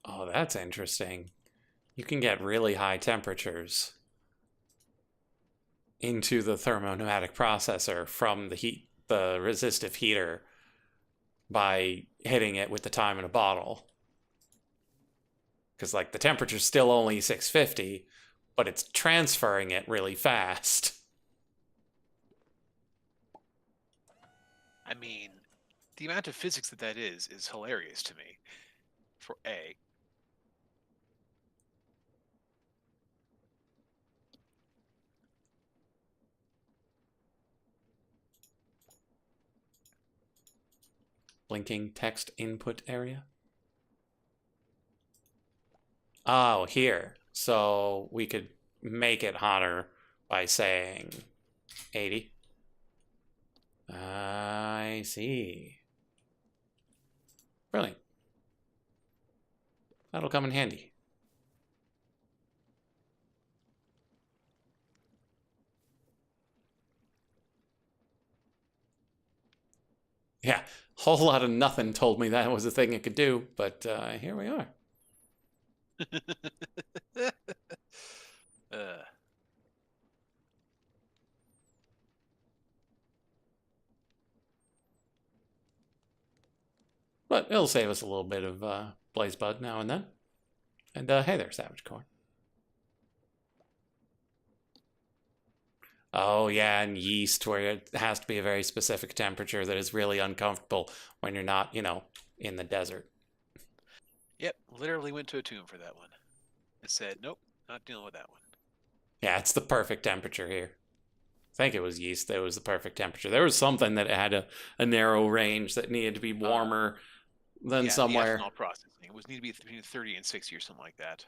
Oh, that's interesting. You can get really high temperatures into the thermopneumatic processor from the resistive heater by hitting it with the time in a bottle. Because like the temperature's still only 650, but it's transferring it really fast. I mean, the amount of physics that is hilarious to me. For A. Blinking text input area. Oh, here. So we could make it hotter by saying 80. I see. Brilliant. That'll come in handy. Yeah, whole lot of nothing told me that was a thing it could do, but here we are. uh, But it'll save us a little bit of blaze bud now and then. And hey there, Savage Corn. Oh yeah, and yeast, where it has to be a very specific temperature that is really uncomfortable when you're not, in the desert. yep, literally went to a tomb for that one. It said, nope, not dealing with that one. Yeah, it's the perfect temperature here. I think it was yeast that was the perfect temperature. There was something that had a narrow range that needed to be warmer than Yeah, somewhere. the ethanol processing. It was need to be between 30 and 60 or something like that.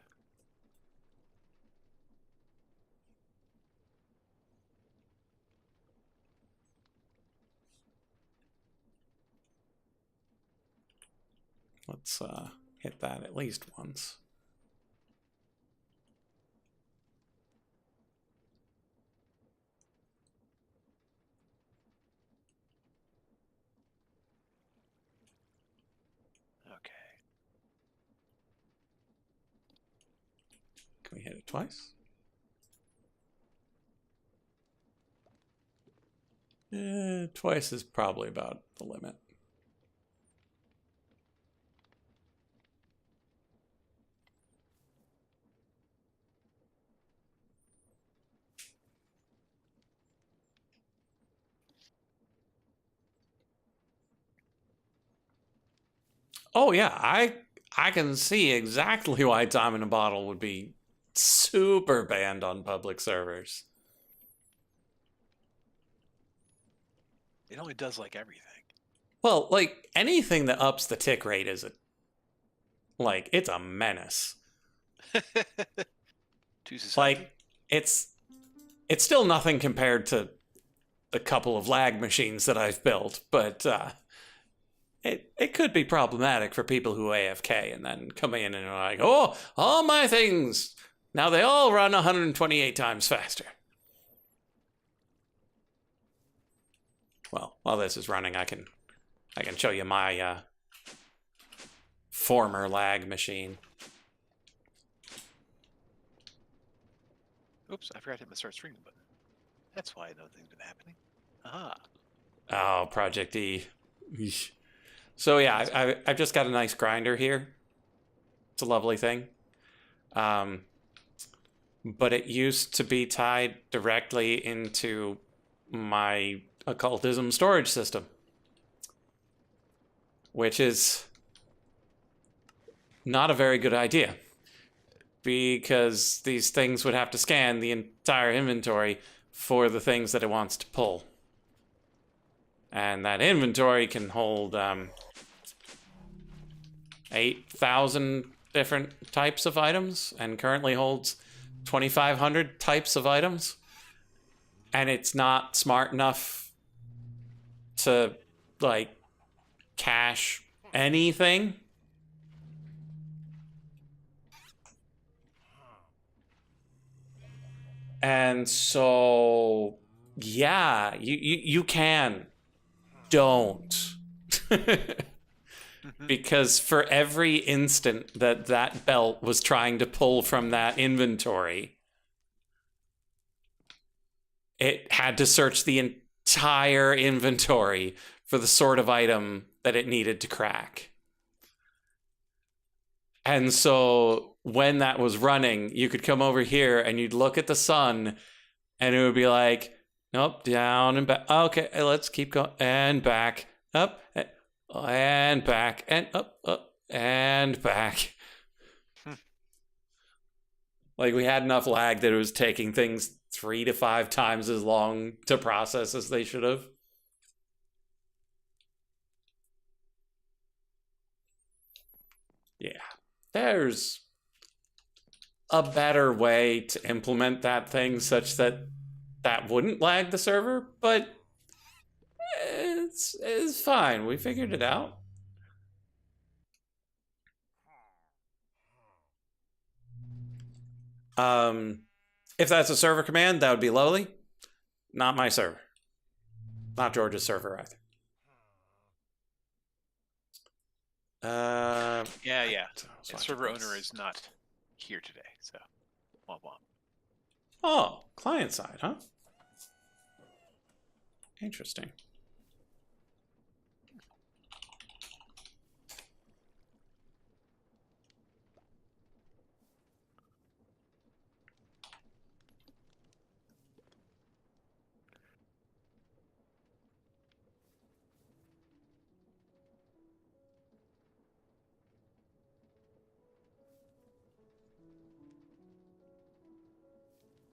Let's hit that at least once. we hit it twice. Twice is probably about the limit. Oh yeah, I can see exactly why time in a bottle would be super banned on public servers. It only does like everything. Well, like anything that ups the tick rate is it's a menace. To society. Like it's still nothing compared to the couple of lag machines that I've built, but it could be problematic for people who AFK and then come in and are like, oh, all my things now they all run 128 times faster. Well, while this is running, I can show you my former lag machine. Oops, I forgot to hit the start streaming button. That's why nothing's been happening. Aha. Oh, Project E. Eesh. So yeah, I've just got a nice grinder here. It's a lovely thing. But it used to be tied directly into my occultism storage system, which is not a very good idea, because these things would have to scan the entire inventory for the things that it wants to pull. And that inventory can hold 8,000 different types of items and currently holds 2,500 types of items. And it's not smart enough to, like, cache anything. And so, yeah, you can. Don't. Because for every instant that belt was trying to pull from that inventory, it had to search the entire inventory for the sort of item that it needed to crack. And so when that was running, you could come over here and you'd look at the sun and it would be like, nope, down and back. Okay, let's keep going. And back, up, and back, and up, and back. Like, we had enough lag that it was taking things 3 to 5 times as long to process as they should have. Yeah. There's a better way to implement that thing such that that wouldn't lag the server, but it's fine. We figured it out. If that's a server command, that would be lovely. Not my server. Not George's server either. Yeah. The server owner is not here today, so womp womp. Oh, client side, huh? Interesting.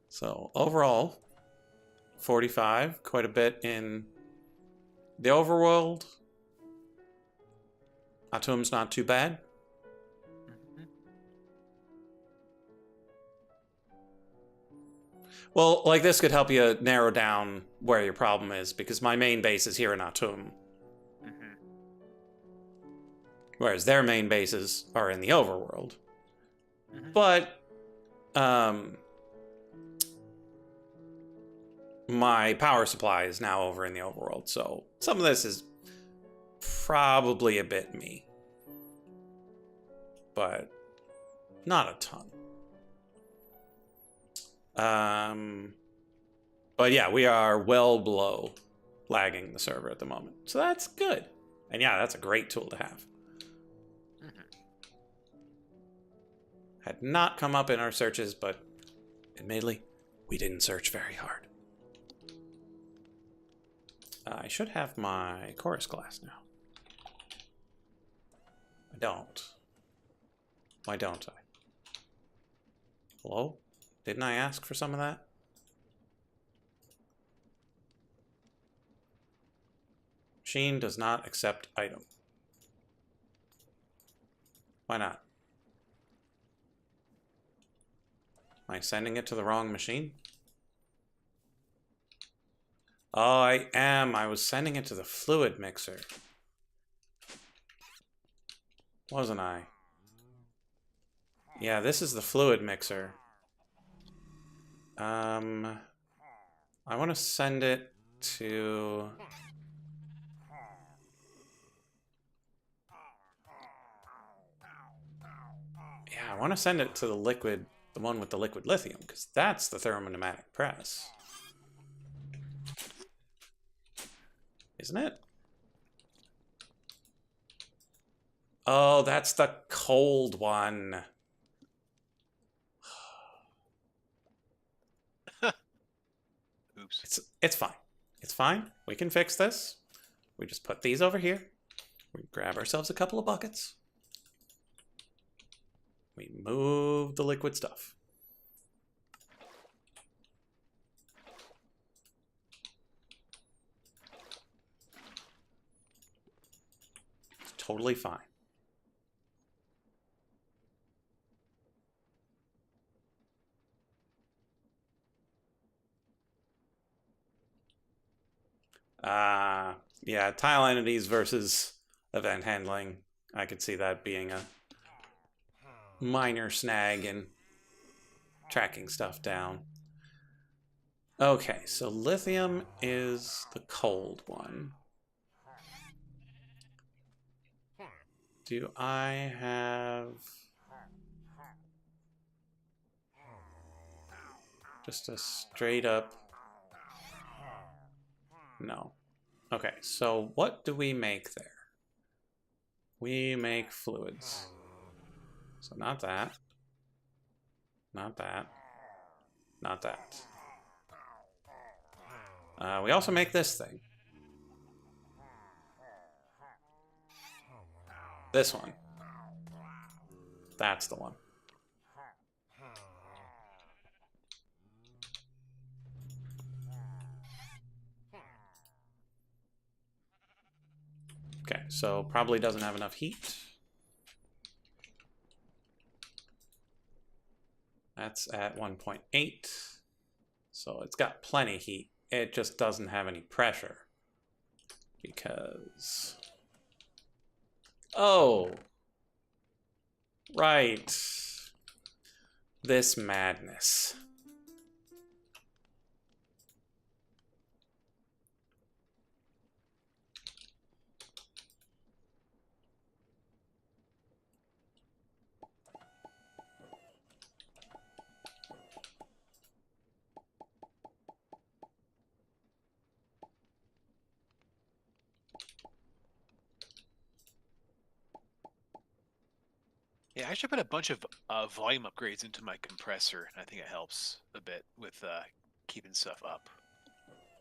So overall, 45, quite a bit in the overworld. Atom's not too bad. Well, like, this could help you narrow down where your problem is, because my main base is here in Atom. Whereas their main bases are in the overworld. But, my power supply is now over in the overworld, so some of this is probably a bit me. But not a ton. But yeah, we are well below lagging the server at the moment. So that's good. And yeah, that's a great tool to have. Had not come up in our searches, but admittedly, we didn't search very hard. I should have my chorus glass now. I don't. Why don't I? Hello? Didn't I ask for some of that? Machine does not accept item. Why not? Am I sending it to the wrong machine? Oh, I am. I was sending it to the fluid mixer. Wasn't I? Yeah, this is the fluid mixer. I want to send it to... Yeah, I want to send it to the liquid, the one with the liquid lithium, because that's the thermopneumatic press. Isn't it? Oh, that's the cold one. Oops. It's fine. It's fine. We can fix this. We just put these over here. We grab ourselves a couple of buckets. We move the liquid stuff. It's totally fine. Yeah, tile entities versus event handling. I could see that being a minor snag in tracking stuff down. Okay, so lithium is the cold one. Do I have just a straight up? No. Okay, so what do we make there? We make fluids. So not that. Not that. Not that. We also make this thing. This one. That's the one. Okay, so probably doesn't have enough heat. That's at 1.8. So it's got plenty of heat. It just doesn't have any pressure. Because... Oh! Right. This madness. Yeah, I should put a bunch of volume upgrades into my compressor. I think it helps a bit with keeping stuff up.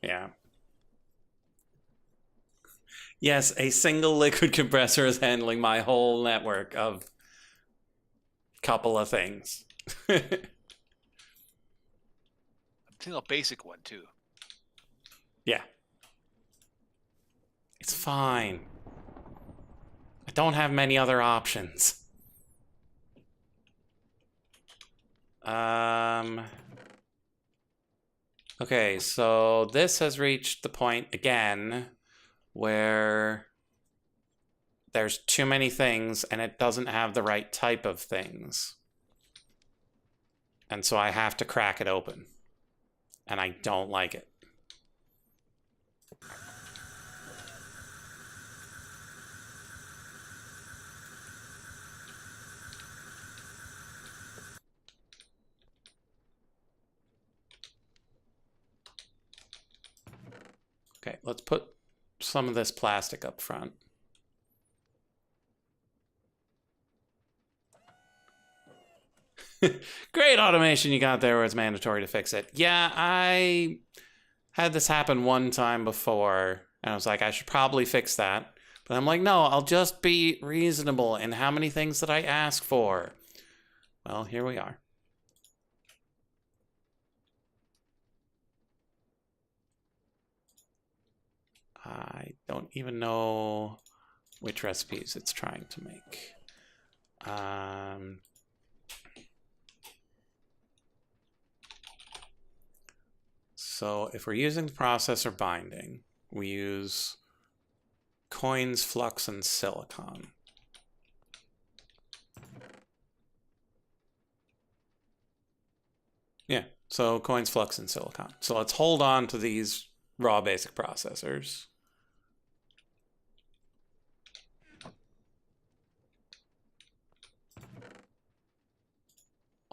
Yeah. Yes, a single liquid compressor is handling my whole network of couple of things. I'm thinking a basic one too. Yeah. It's fine. I don't have many other options. Okay, so this has reached the point again where there's too many things and it doesn't have the right type of things. And so I have to crack it open. And I don't like it. Okay, let's put some of this plastic up front. Great automation you got there where it's mandatory to fix it. Yeah, I had this happen one time before, and I was like, I should probably fix that. But I'm like, no, I'll just be reasonable in how many things that I ask for. Well, here we are. I don't even know which recipes it's trying to make. So if we're using the processor binding, we use coins, flux, and silicon. Yeah, so coins, flux, and silicon. So let's hold on to these raw basic processors.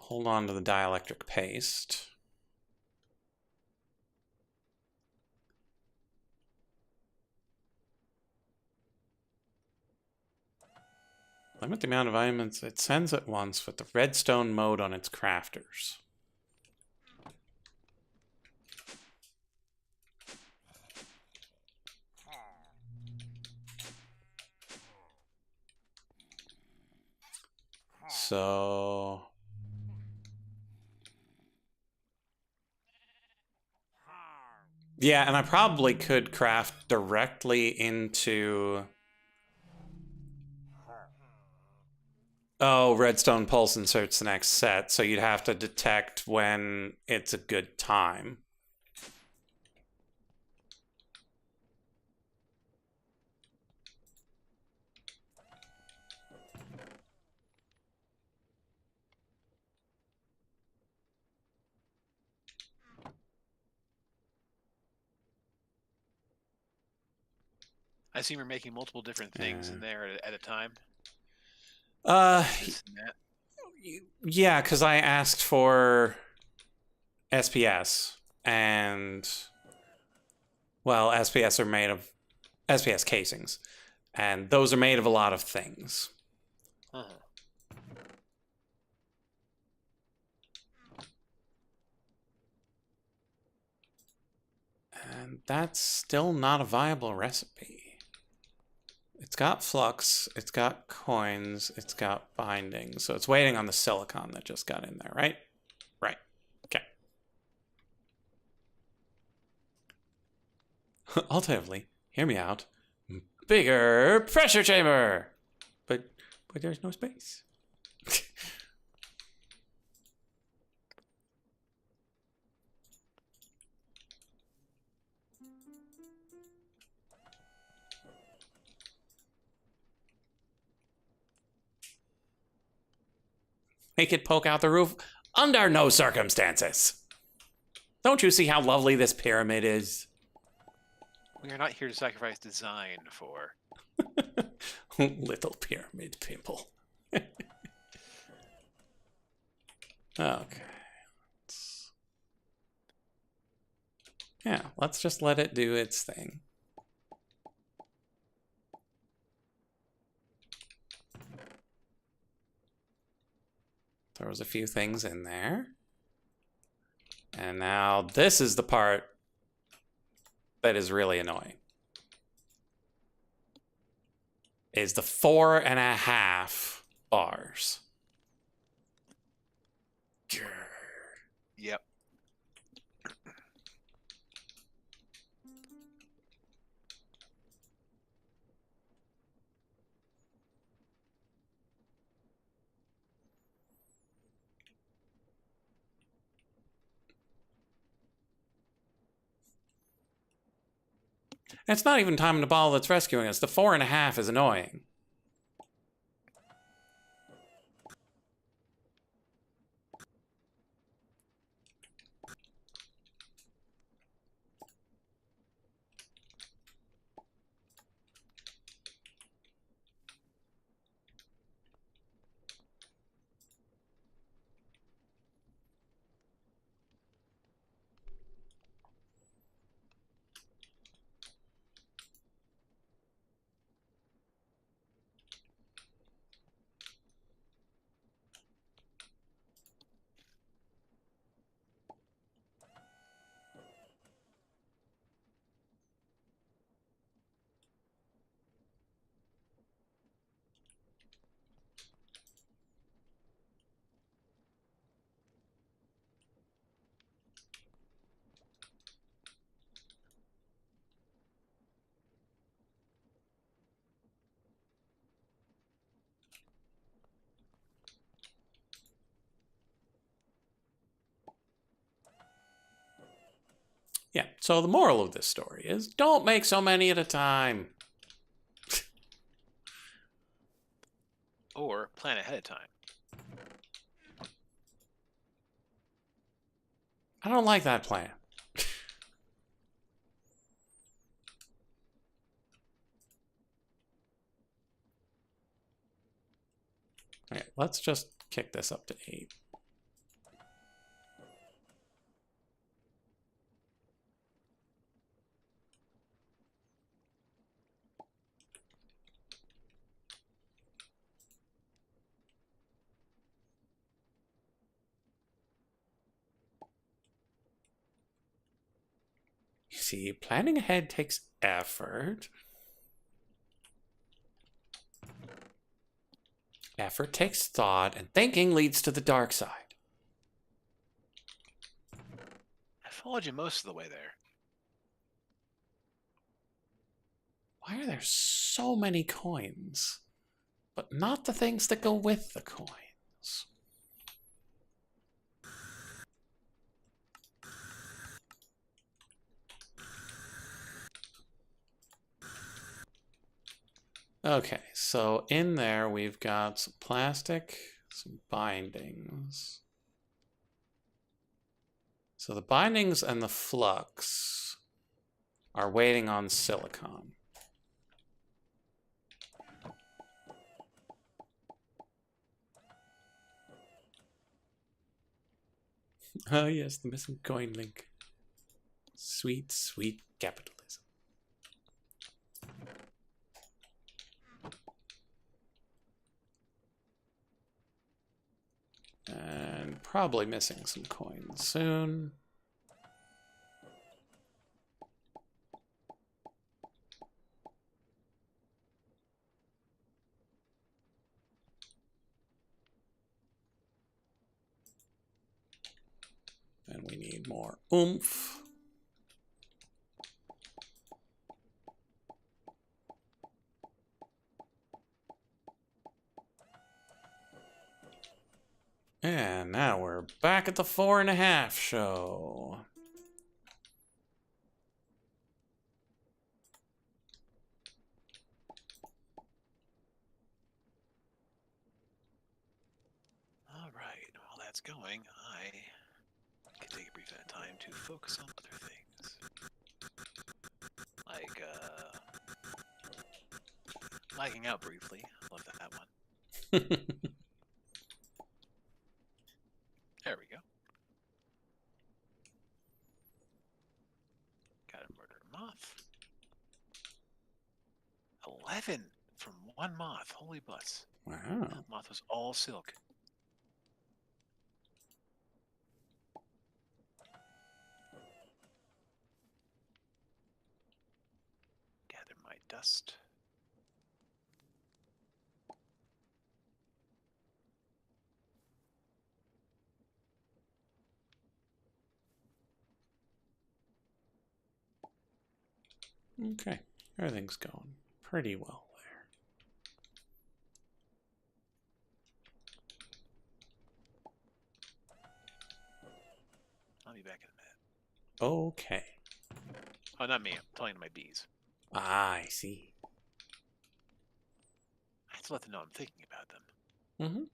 Hold on to the dielectric paste. Limit the amount of items it sends at once with the redstone mode on its crafters. So yeah, and I probably could craft directly into... Oh, redstone pulse inserts the next set, so you'd have to detect when it's a good time. I assume you're making multiple different things in there at a time. This and that. Yeah, because I asked for SPS, and well, SPS are made of SPS casings, and those are made of a lot of things. Uh-huh. And that's still not a viable recipe. It's got flux, it's got coins, it's got binding, so it's waiting on the silicon that just got in there, right? Right. Okay. Alternatively, hear me out. Bigger pressure chamber! But there's no space. Make it poke out the roof? Under no circumstances. Don't you see how lovely this pyramid is? We are not here to sacrifice design for... Little pyramid people. Okay. Yeah, let's just let it do its thing. Throws a few things in there. And now this is the part that is really annoying. Is the 4.5 bars. Yep. It's not even time to ball that's rescuing us. The 4.5 is annoying. So the moral of this story is don't make so many at a time. Or plan ahead of time. I don't like that plan. Okay, let's just kick this up to 8. You see, planning ahead takes effort. Effort takes thought, and thinking leads to the dark side. I followed you most of the way there. Why are there so many coins, but not the things that go with the coins? Okay, so in there we've got some plastic, some bindings. So the bindings and the flux are waiting on silicon. Oh yes, the missing coin link. Sweet, sweet capitalism. And probably missing some coins soon. And we need more oomph. And now we're back at the 4.5 show. All right, while that's going, I can take a brief amount of time to focus on other things. Like, lagging out briefly. Love that one. There we go. Got a murder moth. 11 from one moth. Holy butts. Wow. That moth was all silk. Gather my dust. Okay, everything's going pretty well there. I'll be back in a minute. Okay. Oh, not me. I'm talking to my bees. I see. I have to let them know I'm thinking about them. Mm-hmm.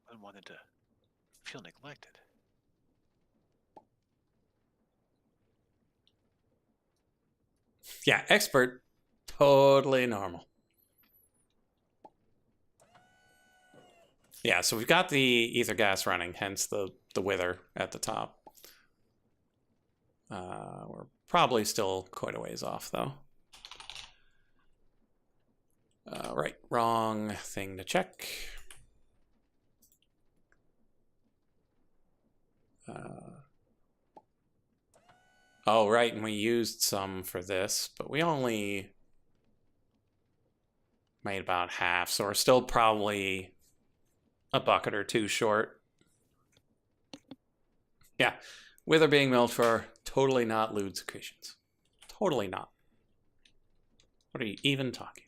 I don't want them to feel neglected. Yeah, expert. Totally normal. Yeah, so we've got the ether gas running, hence the wither at the top. We're probably still quite a ways off, though. Right, wrong thing to check. Oh, right, and we used some for this, but we only made about half, so we're still probably a bucket or two short. Yeah, wither being milled for totally not lewd secretions. Totally not. What are you even talking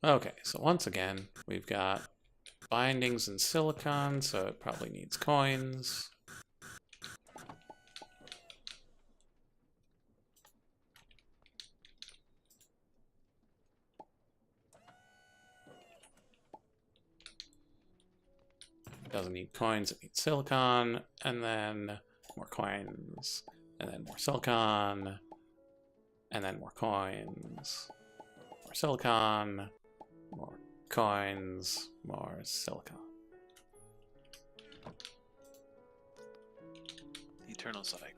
about? Okay, so once again, we've got bindings and silicon, so it probably needs coins. Doesn't need coins, it needs silicon, and then more coins, and then more silicon, and then more coins, more silicon, more coins, more silicon. The eternal cycle.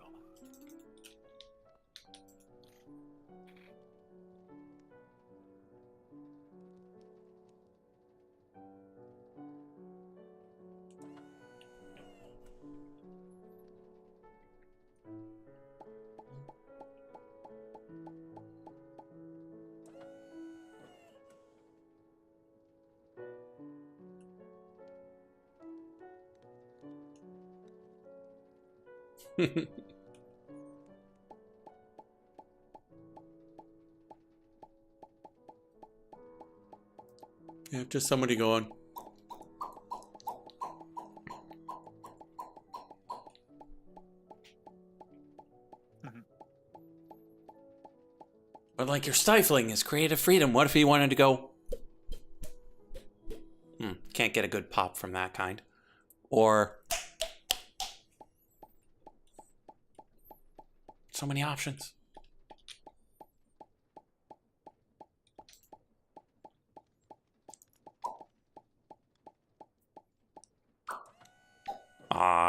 Yeah, just somebody going. But like, you're stifling his creative freedom. What if he wanted to go? Can't get a good pop from that kind. Or so many options.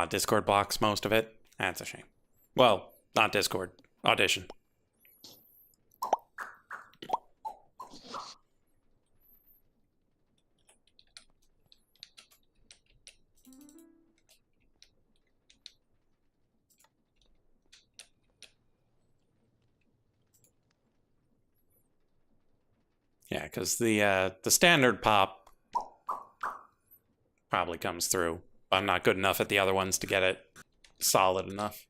Discord blocks most of it. That's a shame. Well, not Discord. Audition. Yeah, because the standard pop probably comes through. I'm not good enough at the other ones to get it solid enough.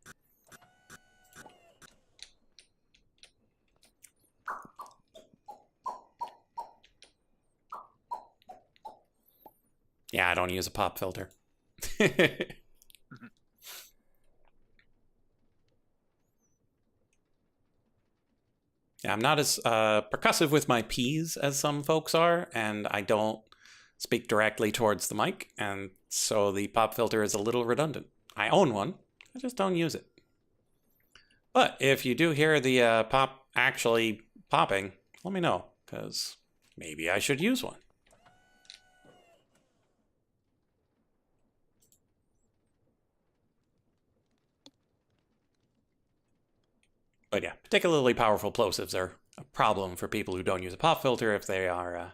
Yeah, I don't use a pop filter. Yeah, I'm not as percussive with my P's as some folks are, and I don't speak directly towards the mic, and so the pop filter is a little redundant. I own one, I just don't use it. But if you do hear the pop actually popping, let me know, because maybe I should use one. But yeah, particularly powerful plosives are a problem for people who don't use a pop filter if they are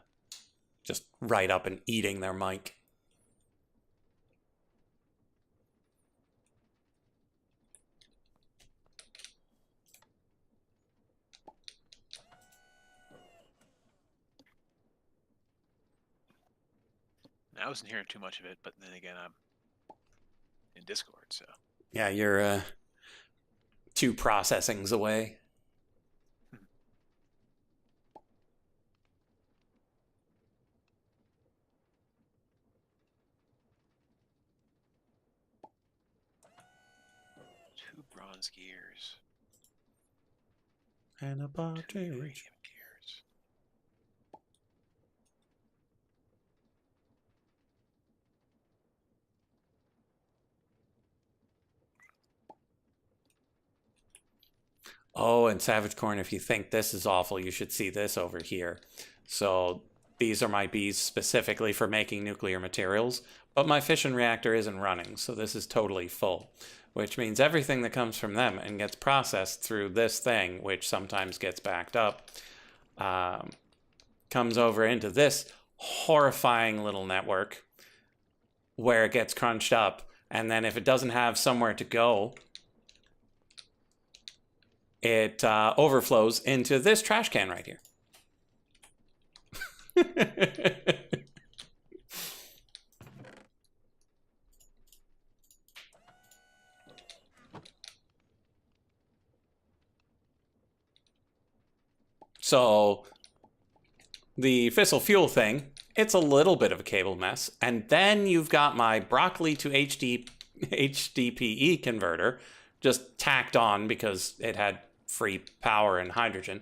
just right up and eating their mic. I wasn't hearing too much of it, but then again, I'm in Discord, so. Yeah, you're 2 processings away. Two bronze gears. And a Two partridge. uranium gears. Oh, and Savage Corn, if you think this is awful, you should see this over here. So these are my bees specifically for making nuclear materials, but my fission reactor isn't running, so this is totally full, which means everything that comes from them and gets processed through this thing, which sometimes gets backed up, comes over into this horrifying little network where it gets crunched up, and then if it doesn't have somewhere to go, it overflows into this trash can right here. So the fissile fuel thing, it's a little bit of a cable mess. And then you've got my broccoli to HDPE converter just tacked on because it had free power and hydrogen.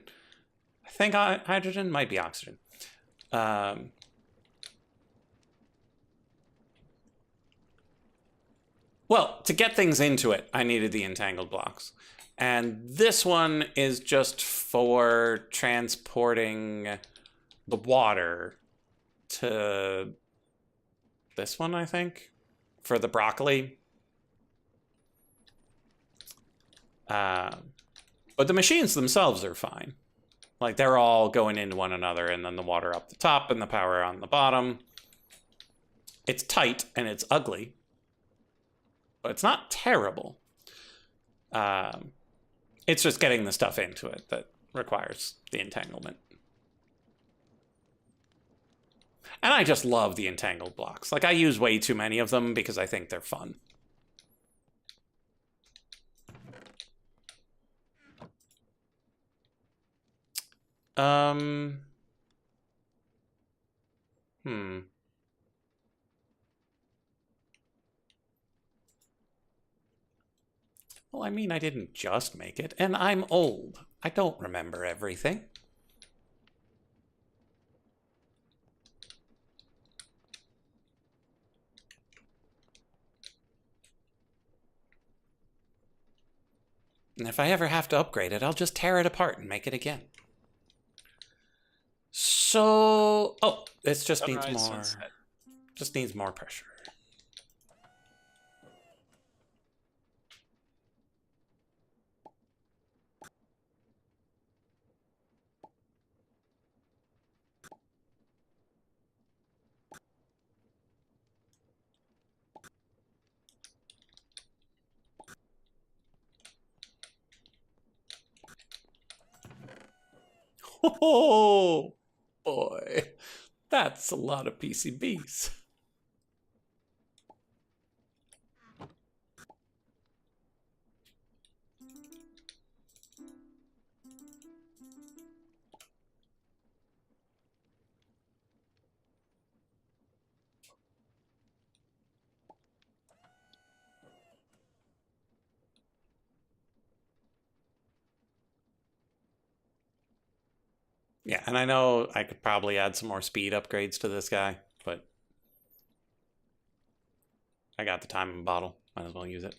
I think hydrogen might be oxygen. Well, to get things into it, I needed the entangled blocks. And this one is just for transporting the water to this one, I think, for the broccoli. But the machines themselves are fine. Like, they're all going into one another, and then the water up the top and the power on the bottom. It's tight and it's ugly, but it's not terrible. It's just getting the stuff into it that requires the entanglement. And I just love the entangled blocks. Like, I use way too many of them because I think they're fun. Well, I mean, I didn't just make it, and I'm old. I don't remember everything. And if I ever have to upgrade it, I'll just tear it apart and make it again. So, oh, this just needs more. Sunset. Just needs more pressure. Oh boy, that's a lot of PCBs. Yeah, and I know I could probably add some more speed upgrades to this guy, but I got the time in a bottle. Might as well use it.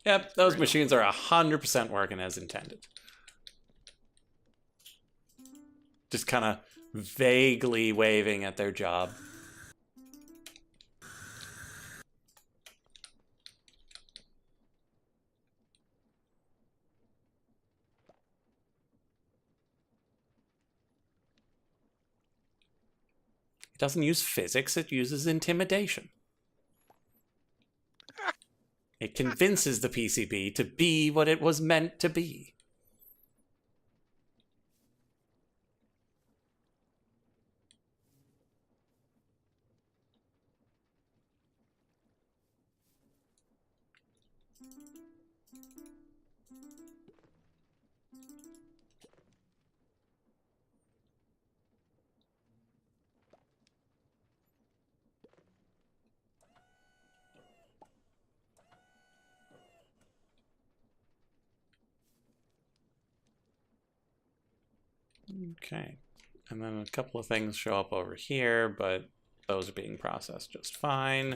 Yep, those machines are 100% working as intended. Just kind of vaguely waving at their job. It doesn't use physics, it uses intimidation. It convinces the PCB to be what it was meant to be. Okay, and then a couple of things show up over here, but those are being processed just fine.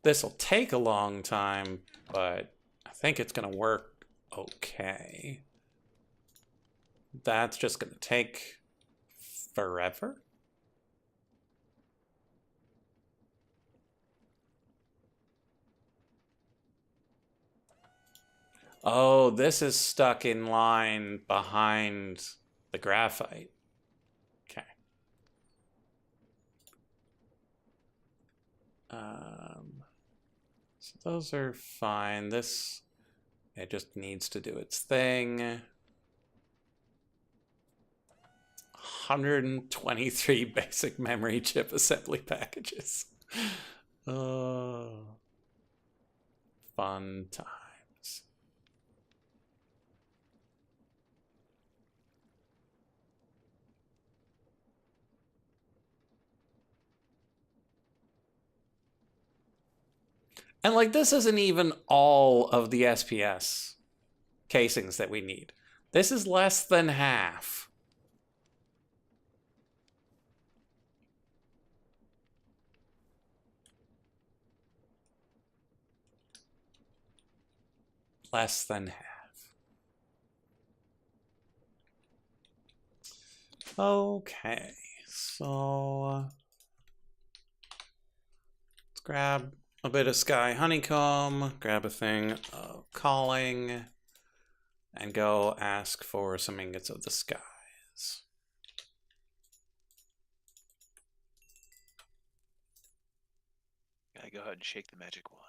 This will take a long time, but I think it's going to work okay. That's just going to take forever. Oh, this is stuck in line behind the graphite. Okay. So those are fine. This, it just needs to do its thing. 123 basic memory chip assembly packages. Oh, fun times. And like, this isn't even all of the SPS casings that we need. This is less than half. Less than half. Okay, so let's grab a bit of sky honeycomb, grab a thing of calling, and go ask for some ingots of the skies. Gotta go ahead and shake the magic wand.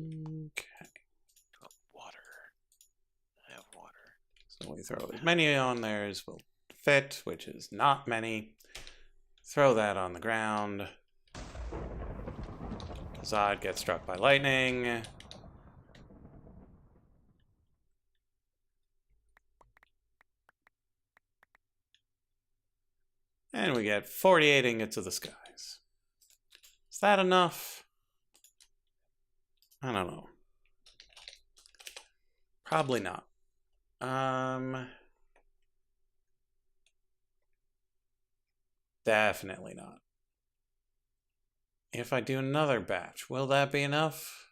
Okay. Oh, water. I have water. So we throw as many on there as will fit, which is not many. Throw that on the ground. Zod gets struck by lightning. And we get 48 ingots of the skies. Is that enough? I don't know. Probably not. Definitely not. If I do another batch, will that be enough?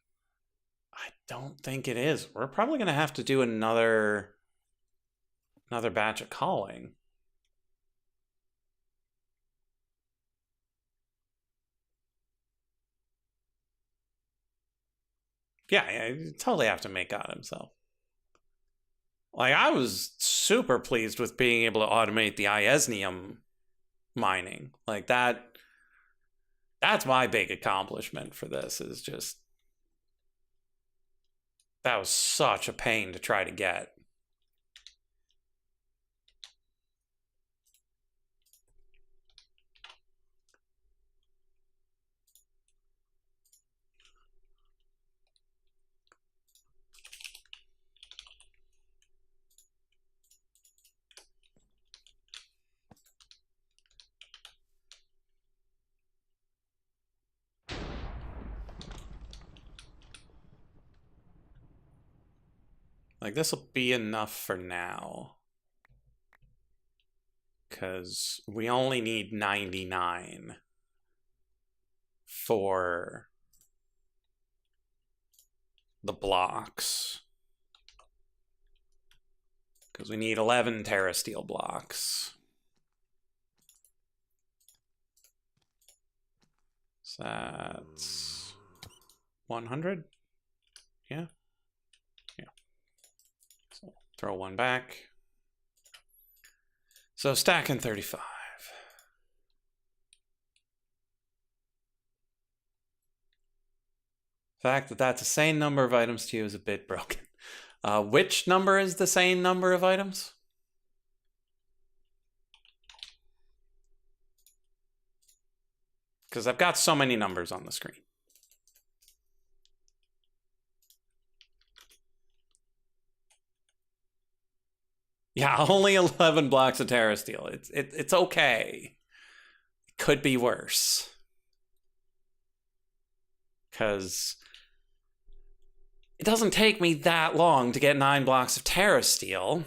I don't think it is. We're probably going to have to do another batch of calling. Yeah, you totally have to make God himself. Like, I was super pleased with being able to automate the iesnium mining. Like, that's my big accomplishment for this, is just, that was such a pain to try to get. Like, this will be enough for now. Because we only need 99 for the blocks. Because we need 11 terrasteel blocks. So that's 100? Yeah? Yeah. So throw one back. So stacking 35. The fact that that's the same number of items to you is a bit broken. Which number is the same number of items? Because I've got so many numbers on the screen. Yeah, only 11 blocks of terrasteel. It's okay. It could be worse. Because it doesn't take me that long to get 9 blocks of terrasteel.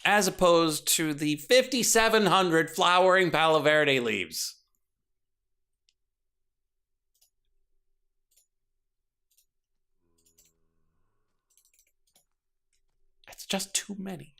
As opposed to the 5,700 flowering Palo Verde leaves. It's just too many.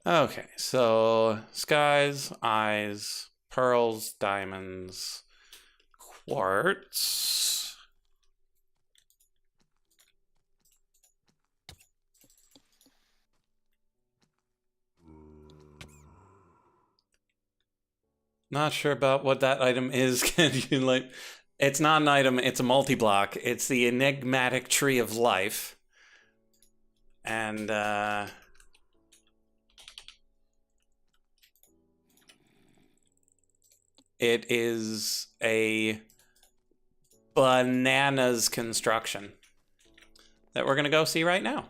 Okay, so skies, eyes, pearls, diamonds, quartz. Not sure about what that item is. Can you like It's not an item, it's a multi-block. It's the enigmatic tree of life. And, it is a bananas construction that we're going to go see right now.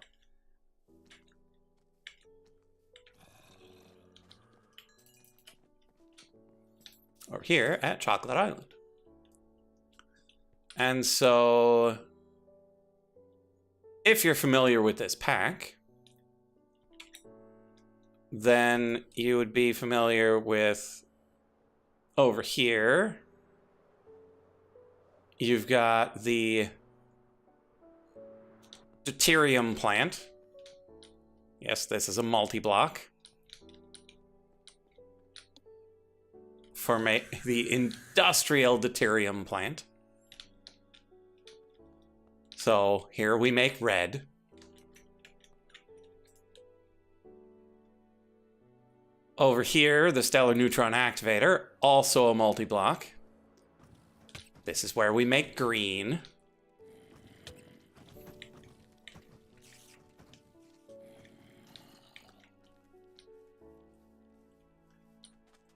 Over here at Chocolate Island. And so, if you're familiar with this pack, then you would be familiar with over here. You've got the deuterium plant. Yes, this is a multi-block. For the industrial deuterium plant. So here we make red. Over here, the stellar neutron activator, also a multi-block. This is where we make green.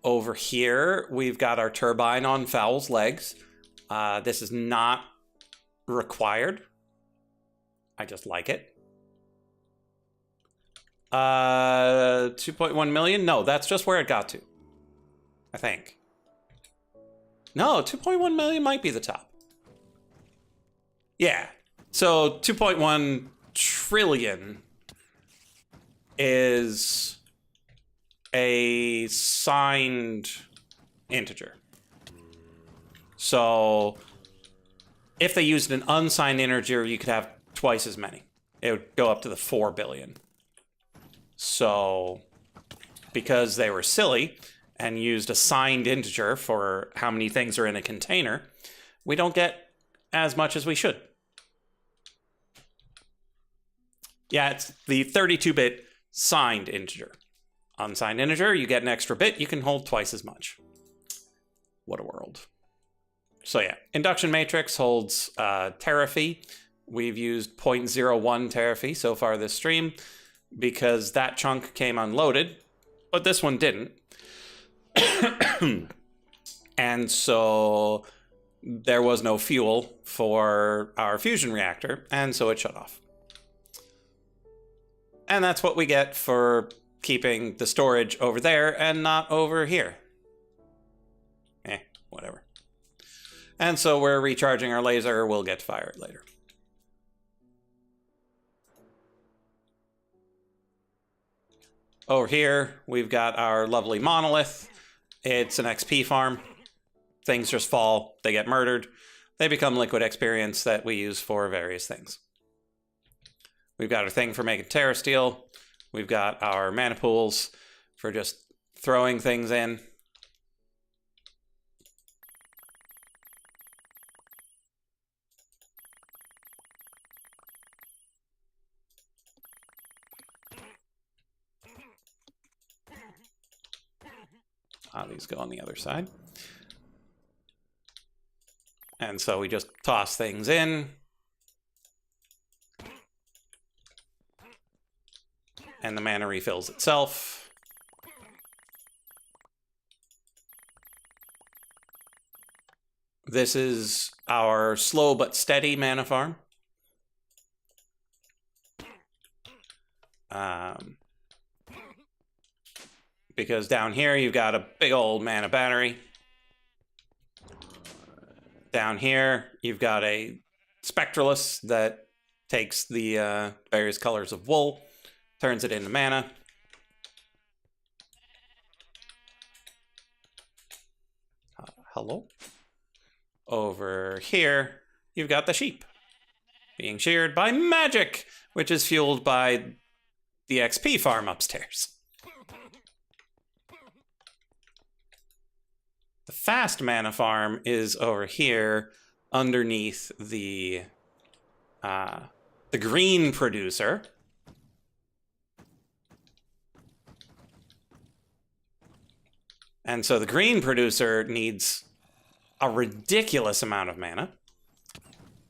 Over here, we've got our turbine on Fowl's legs. This is not required. I just like it. 2.1 million? No, that's just where it got to. I think. No, 2.1 million might be the top. Yeah. So 2.1 trillion is a signed integer. So if they used an unsigned integer, you could have twice as many. It would go up to the 4 billion. So because they were silly and used a signed integer for how many things are in a container, we don't get as much as we should. Yeah, it's the 32-bit signed integer. Unsigned integer, you get an extra bit, you can hold twice as much. What a world. So yeah, induction matrix holds terafee. We've used 0.01 terafee so far this stream because that chunk came unloaded, but this one didn't. And so there was no fuel for our fusion reactor, and so it shut off. And that's what we get for keeping the storage over there and not over here. Whatever. And so we're recharging our laser. We'll get to fire it later. Over here, we've got our lovely monolith. It's an XP farm. Things just fall. They get murdered. They become liquid experience that we use for various things. We've got our thing for making terra steel. We've got our mana pools for just throwing things in. These go on the other side. And so we just toss things in. And the mana refills itself. This is our slow but steady mana farm. Because down here you've got a big old mana battery. Down here you've got a spectralist that takes the various colors of wool, turns it into mana. Hello? Over here, you've got the sheep being sheared by magic, which is fueled by the XP farm upstairs. The fast mana farm is over here underneath the green producer. And so the green producer needs a ridiculous amount of mana.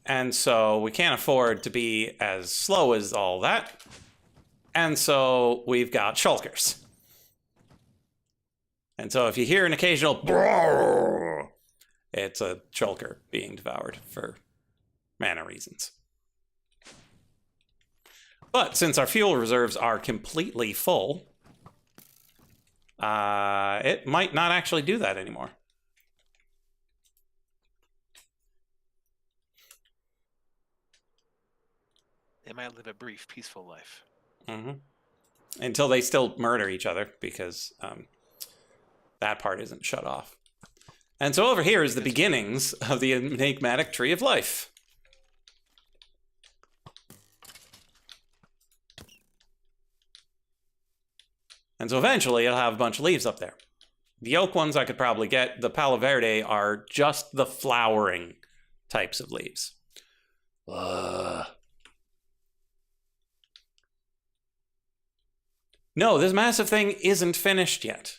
And so we can't afford to be as slow as all that. And so we've got shulkers. And so if you hear an occasional brrr, it's a shulker being devoured for mana reasons. But since our fuel reserves are completely full, it might not actually do that anymore. They might live a brief, peaceful life. Mm-hmm. Until they still murder each other, because that part isn't shut off. And so over here is the beginnings of the enigmatic tree of life. And so eventually it'll have a bunch of leaves up there. The oak ones I could probably get. The Palo Verde are just the flowering types of leaves. No, this massive thing isn't finished yet.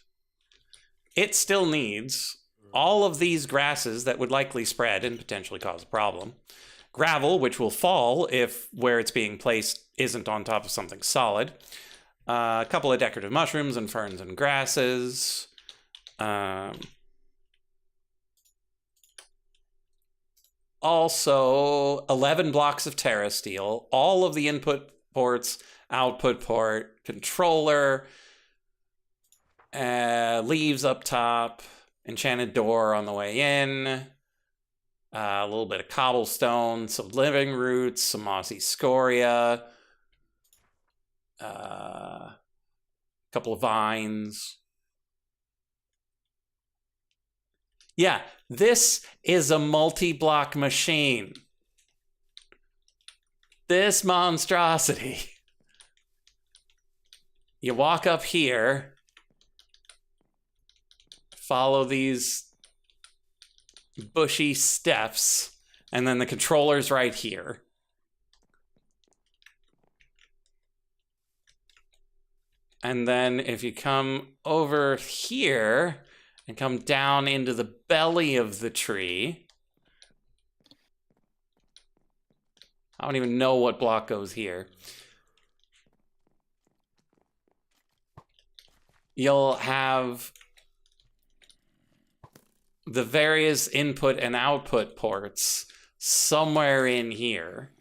It still needs all of these grasses that would likely spread and potentially cause a problem. Gravel, which will fall if where it's being placed isn't on top of something solid. A couple of decorative mushrooms and ferns and grasses. Also, 11 blocks of Terra steel. All of the input ports, output port, controller, leaves up top, enchanted door on the way in, a little bit of cobblestone, some living roots, some mossy scoria, a couple of vines. Yeah, this is a multi-block machine. This monstrosity. You walk up here, follow these bushy steps, and then the controller's right here. And then if you come over here and come down into the belly of the tree, I don't even know what block goes here. You'll have the various input and output ports somewhere in here.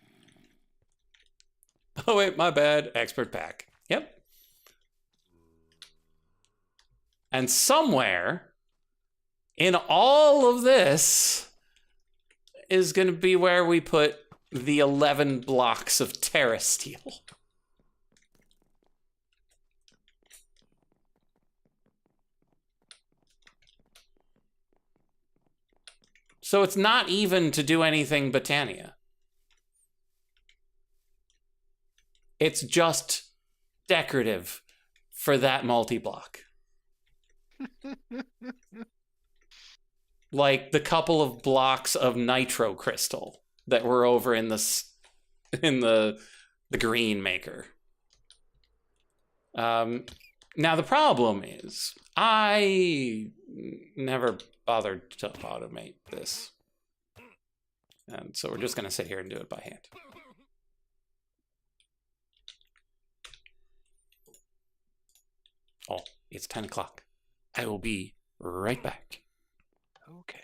Oh wait, my bad. Expert pack. Yep. And somewhere in all of this is going to be where we put the 11 blocks of Terra steel. So it's not even to do anything Botania. It's just decorative for that multi-block. Like the couple of blocks of nitro crystal that were over in the green maker. Now the problem is I never bothered to automate this. And so we're just going to sit here and do it by hand. Oh, it's 10 o'clock. I will be right back. Okay.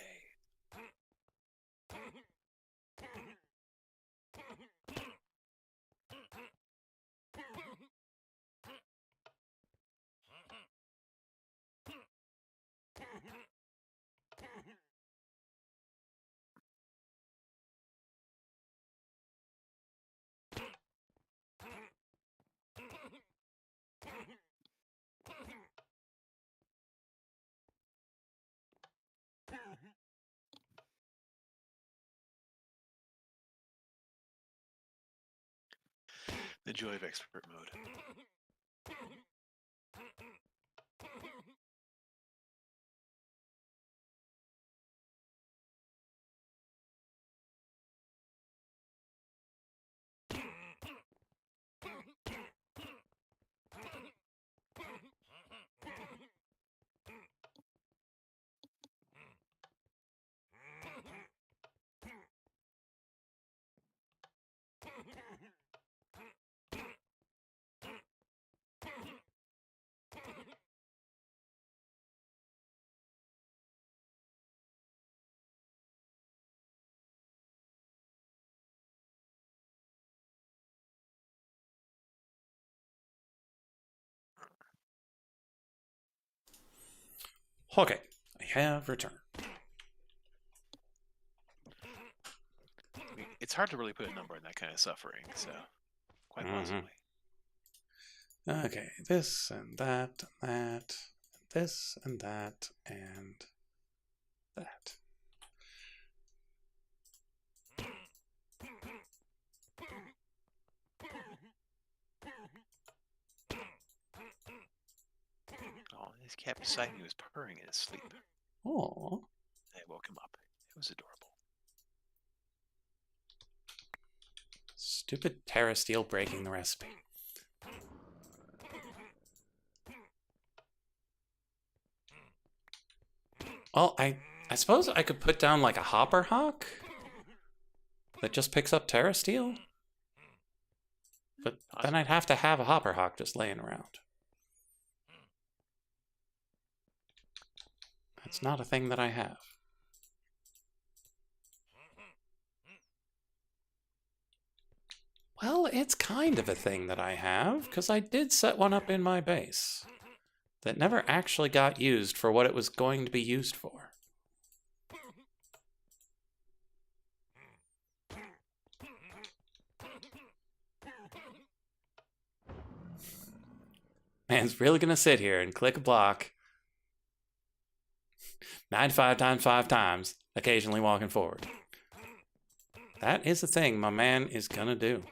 The joy of expert mode. Okay, I have returned. I mean, it's hard to really put a number on that kind of suffering, so quite possibly. Okay, this and that and that, this and that and that. Oh, his cat beside me was purring in his sleep. Oh. I woke him up. It was adorable. Stupid Terra Steel breaking the recipe. Well, I suppose I could put down like a hopper hawk that just picks up Terra Steel. But then I'd have to have a hopper hawk just laying around. That's not a thing that I have. Well, it's kind of a thing that I have, because I did set one up in my base that never actually got used for what it was going to be used for. Man's really going to sit here and click a block 95 times 5 times, occasionally walking forward. That is the thing my man is going to do.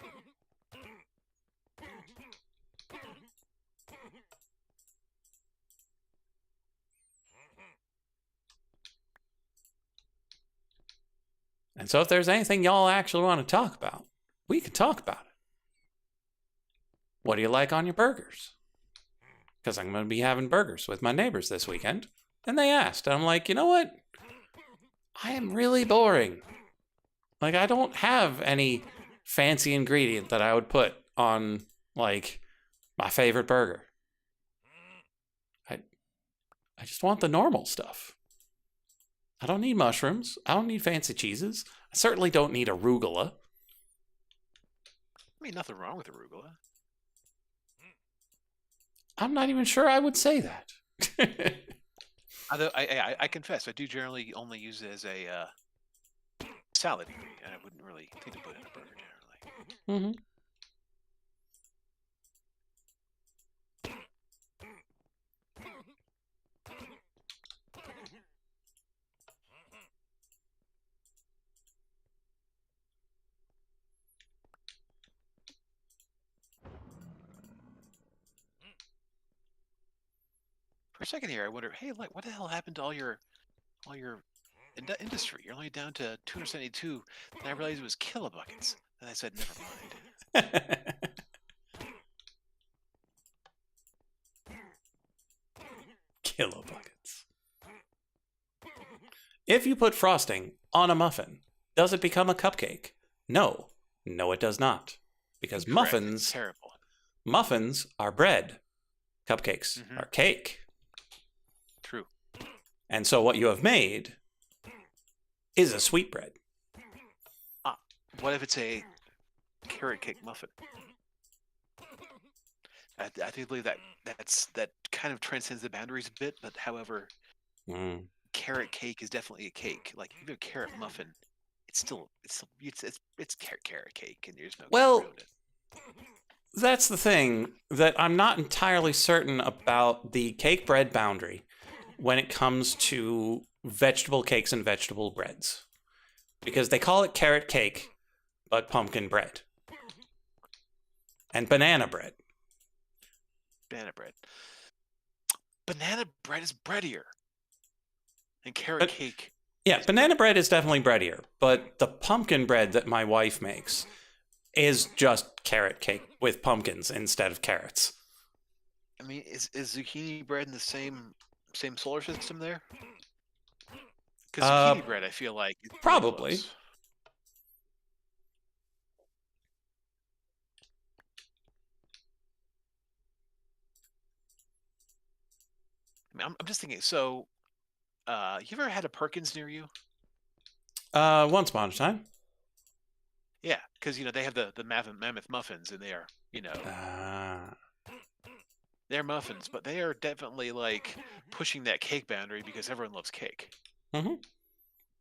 And so if there's anything y'all actually want to talk about, we can talk about it. What do you like on your burgers? Because I'm going to be having burgers with my neighbors this weekend. And they asked. And I'm like, you know what? I am really boring. Like, I don't have any fancy ingredient that I would put on, like, my favorite burger. I just want the normal stuff. I don't need mushrooms. I don't need fancy cheeses. I certainly don't need arugula. I mean, nothing wrong with arugula. I'm not even sure I would say that. Although I confess, I do generally only use it as a salad ingredient. I wouldn't really think to put it in a burger generally. Mm-hmm. For a second here, I wonder, hey, like, what the hell happened to all your industry? You're only down to 272. And I realized it was kilobuckets. And I said, never mind. Kilobuckets. If you put frosting on a muffin, does it become a cupcake? No. No, it does not. Because Incorrect. It's terrible. Muffins are bread. Cupcakes are cake. True. And so what you have made is a sweetbread. What if it's a carrot cake muffin? I do believe that kind of transcends the boundaries a bit, but however, carrot cake is definitely a cake. Like if you have a carrot muffin, it's carrot cake, and there's no well, around it. That's the thing that I'm not entirely certain about the cake bread boundary when it comes to vegetable cakes and vegetable breads, because they call it carrot cake, but pumpkin bread and banana bread. Banana bread is breadier. And carrot cake. Yeah, banana bread is definitely breadier, but the pumpkin bread that my wife makes is just carrot cake with pumpkins instead of carrots. I mean, is zucchini bread in the same solar system there? Because zucchini bread, I feel like probably. Close. I mean, I'm just thinking. So, you ever had a Perkins near you? Once upon a time. Yeah, because they have the mammoth muffins, and they are They're muffins, but they are definitely like pushing that cake boundary because everyone loves cake. Mm-hmm.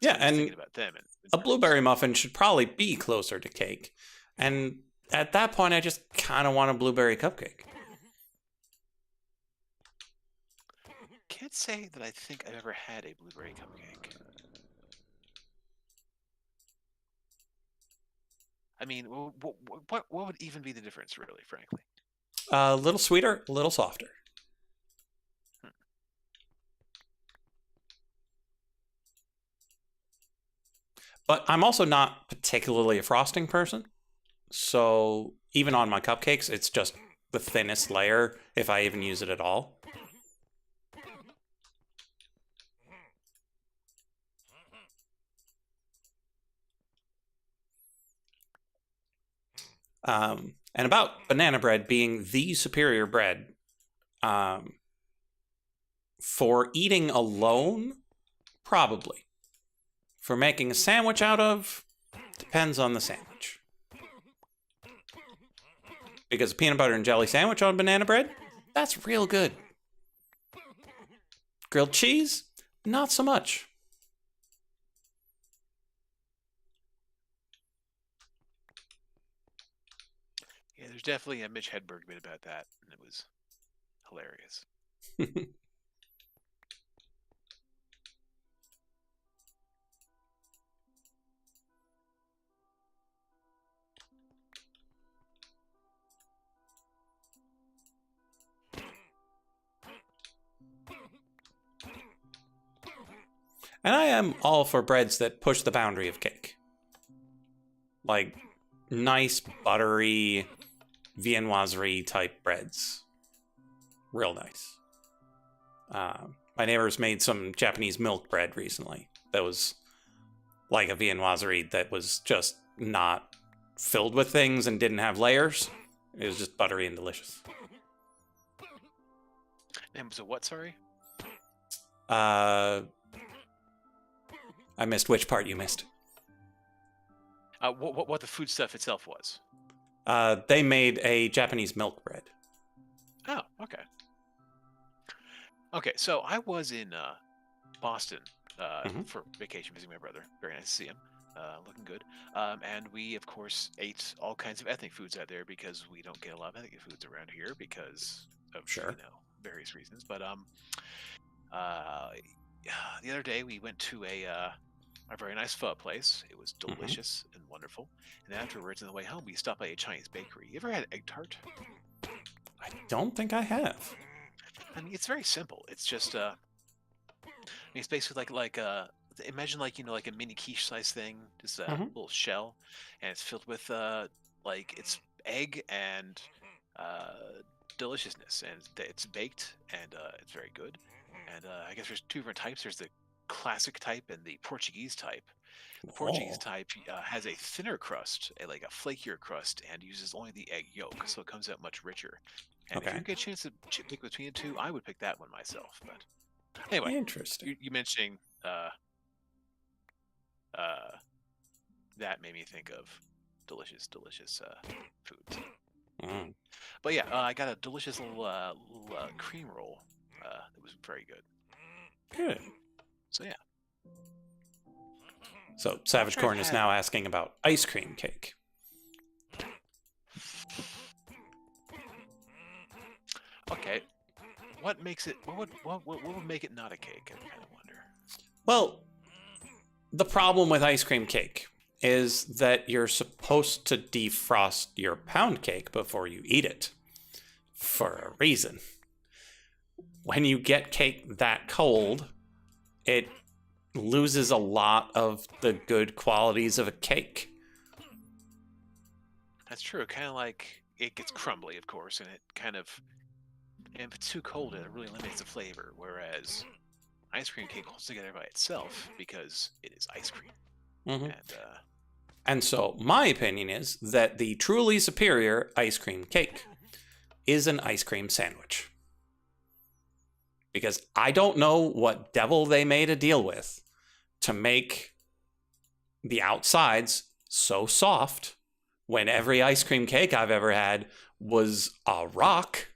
So Yeah, I'm just and thinking about them in a terms. blueberry muffin should probably be closer to cake. And at that point, I just kind of want a blueberry cupcake. Can't say that I think I've ever had a blueberry cupcake. I mean, what would even be the difference, really, frankly? A little sweeter, a little softer. Hmm. But I'm also not particularly a frosting person. So even on my cupcakes, it's just the thinnest layer, if I even use it at all. And about banana bread being the superior bread, um, for eating alone, probably. For making a sandwich out of, depends on the sandwich. Because a peanut butter and jelly sandwich on banana bread, that's real good. Grilled cheese, not so much. Yeah, there's definitely a Mitch Hedberg bit about that, and it was hilarious. And I am all for breads that push the boundary of cake. Like nice, buttery, viennoiserie type breads. Real nice. My neighbors made some Japanese milk bread recently that was like a viennoiserie that was just not filled with things and didn't have layers. It was just buttery and delicious. And so what? Sorry. I missed which part you missed. What the food stuff itself was? They made a Japanese milk bread. Oh, okay. Okay, so I was in Boston for vacation visiting my brother. Very nice to see him. Looking good. And we, of course, ate all kinds of ethnic foods out there because we don't get a lot of ethnic foods around here because of various reasons. But the other day we went to a very nice pho place. It was delicious and wonderful. And afterwards, on the way home, we stopped by a Chinese bakery. You ever had egg tart? I don't think I have. I mean, it's very simple. It's just it's basically like imagine like a mini quiche size thing, just a little shell, and it's filled with like it's egg and deliciousness, and it's baked and it's very good. And I guess there's two different types. There's the classic type and the Portuguese type. The Portuguese type has a thinner crust, like a flakier crust, and uses only the egg yolk, so it comes out much richer. And if you get a chance to pick between the two, I would pick that one myself. But anyway, interesting. you mentioning that made me think of delicious foods. But yeah, I got a delicious little cream roll that was very good. Good. So yeah. So Savage Corn is now asking about ice cream cake. Okay. What makes it? What would make it not a cake? I kind of wonder. Well, the problem with ice cream cake is that you're supposed to defrost your pound cake before you eat it. For a reason. When you get cake that cold, it loses a lot of the good qualities of a cake. That's true. Kind of like it gets crumbly, of course, and if it's too cold, it really eliminates the flavor. Whereas ice cream cake holds together by itself because it is ice cream. And so my opinion is that the truly superior ice cream cake is an ice cream sandwich. Because I don't know what devil they made a deal with to make the outsides so soft when every ice cream cake I've ever had was a rock.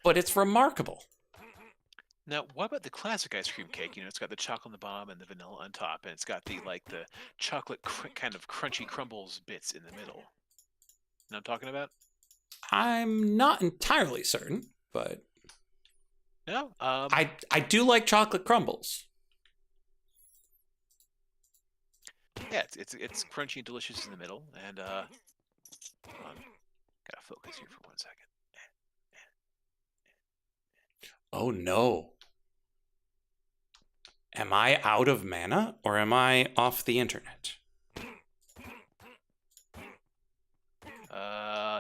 but it's remarkable. Now, what about the classic ice cream cake? You know, it's got the chocolate on the bottom and the vanilla on top, and it's got the chocolate kind of crunchy crumbles bits in the middle. You know what I'm talking about? I'm not entirely certain, but No. I do like chocolate crumbles. Yeah, it's crunchy and delicious in the middle, and hold on, gotta focus here for 1 second. Oh no. Am I out of mana or am I off the internet?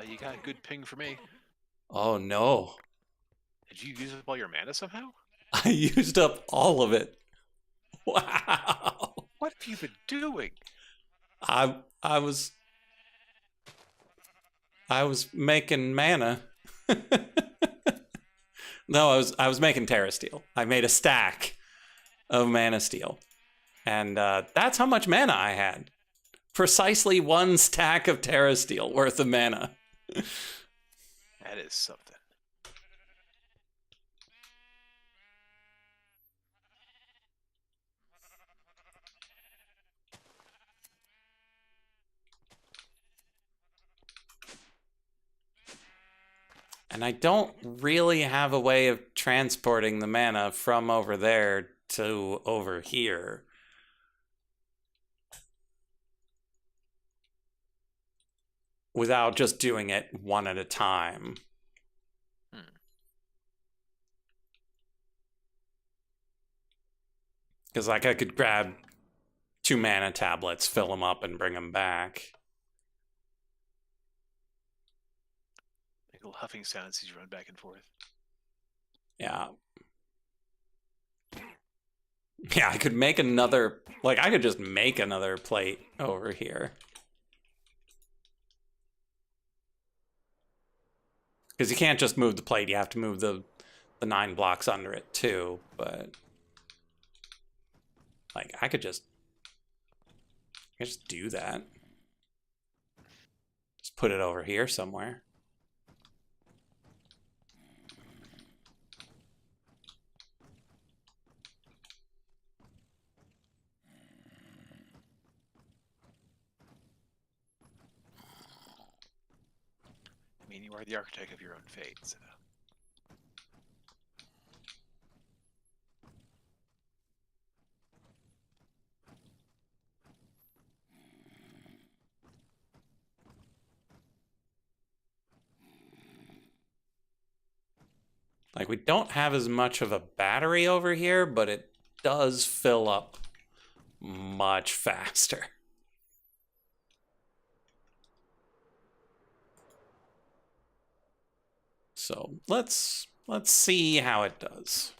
You got a good ping for me. Oh no. Did you use up all your mana somehow? I used up all of it. Wow. What have you been doing? I was making mana. No, I was making Terra Steel. I made a stack of Mana Steel. And that's how much mana I had. Precisely 1 stack of Terra Steel worth of mana. That is something. And I don't really have a way of transporting the mana from over there to over here. Without just doing it one at a time. Because like I could grab 2 mana tablets, fill them up, and bring them back. Make little huffing sounds as you run back and forth. Yeah. Yeah, I could make another... Like, I could just make another plate over here. Because you can't just move the plate, you have to move the 9 blocks under it too, but... Like, I could just do that. Just put it over here somewhere. I mean, you are the architect of your own fate, so... Like, we don't have as much of a battery over here, but it does fill up much faster. So let's see how it does.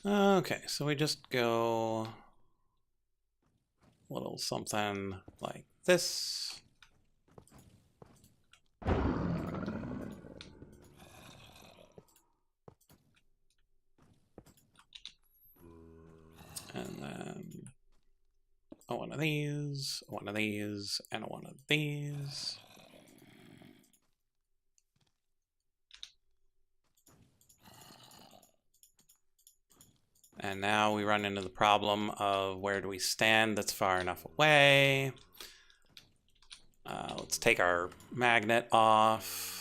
Okay, so we just go a little something like this. And then one of these, one of these, and one of these. And now we run into the problem of where do we stand that's far enough away. Let's take our magnet off.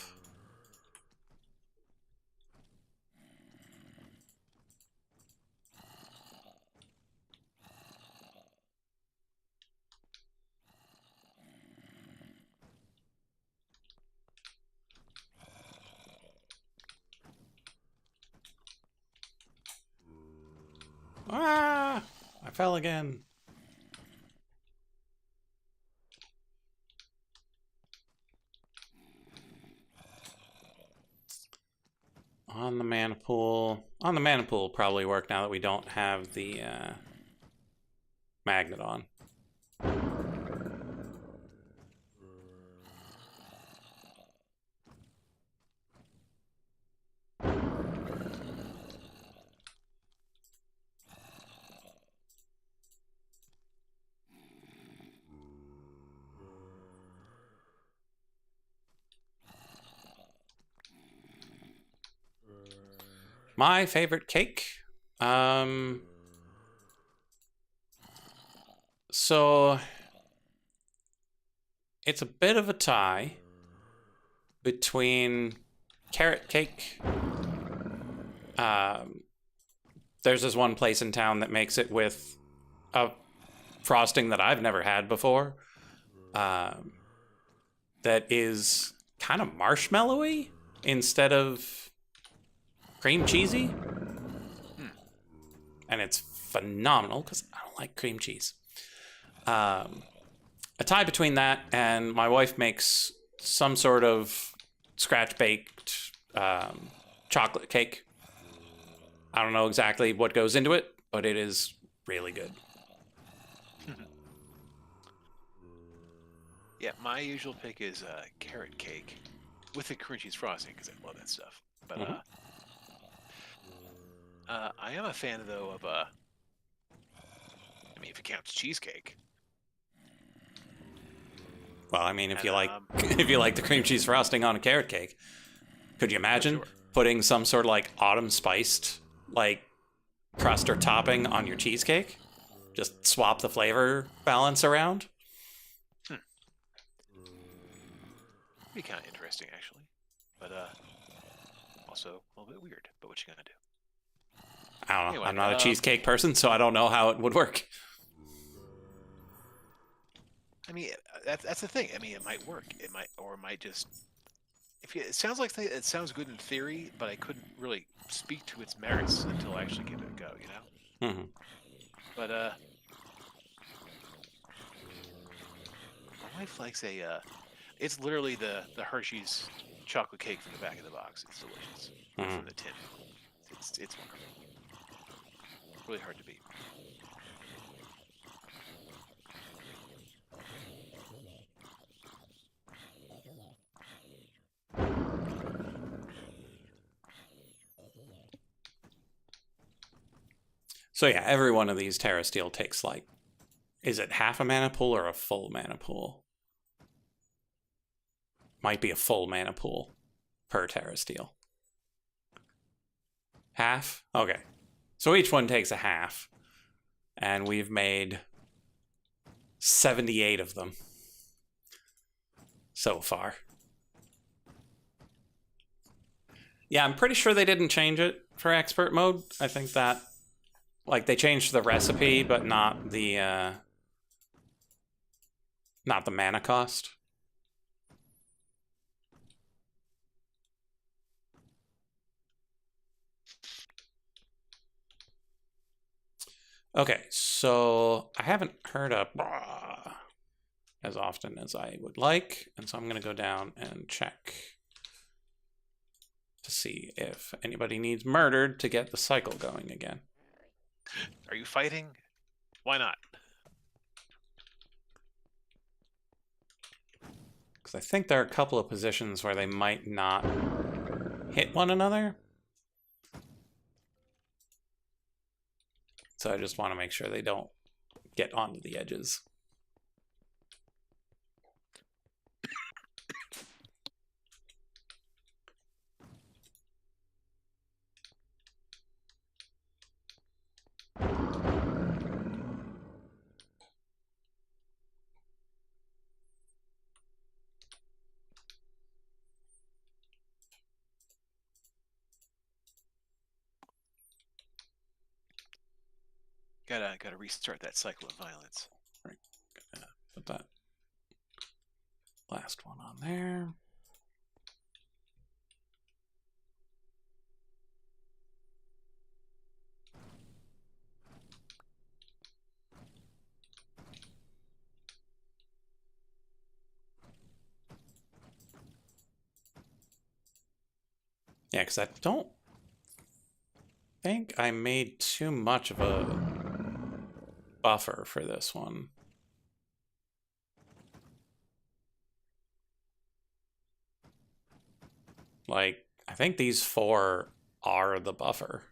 Ah! I fell again. On the mana pool. On the mana pool will probably work now that we don't have the magnet on. My favorite cake. So it's a bit of a tie between carrot cake. There's this one place in town that makes it with a frosting that I've never had before. That is kind of marshmallowy instead of cream cheesy. And it's phenomenal because I don't like cream cheese. A tie between that and my wife makes some sort of scratch baked chocolate cake. I don't know exactly what goes into it, but it is really good. Yeah, my usual pick is carrot cake with the cream cheese frosting because I love that stuff. But I am a fan though of I mean, if it counts cheesecake. Well, I mean, if you like, And, if you like the cream cheese frosting on a carrot cake, could you imagine sure. putting some sort of like autumn spiced like crust or topping on your cheesecake? Just swap the flavor balance around. Be kind of interesting, actually, but also a little bit weird. But what you gonna do? I don't know. Anyway, I'm not a cheesecake person, so I don't know how it would work. I mean, that's the thing. I mean, it might work. It might just. It sounds like it sounds good in theory, but I couldn't really speak to its merits until I actually give it a go. You know. Mm-hmm. But my wife likes a. It's literally the Hershey's chocolate cake from the back of the box. It's delicious. From the tin. It's wonderful. Really hard to beat. So yeah, every one of these Terra Steel takes like, is it half a mana pool or a full mana pool? Might be a full mana pool per Terra Steel. Half? Okay. So each one takes a half. And we've made 78 of them so far. Yeah, I'm pretty sure they didn't change it for expert mode. I think that, like, they changed the recipe, but not the mana cost. Okay, so I haven't heard a as often as I would like, and so I'm going to go down and check to see if anybody needs murdered to get the cycle going again. Are you fighting? Why not? Because I think there are a couple of positions where they might not hit one another. So I just want to make sure they don't get onto the edges. Gotta restart that cycle of violence. Right. Gonna put that last one on there. Yeah, because I don't think I made too much of a buffer for this one. Like, I think these 4 are the buffer.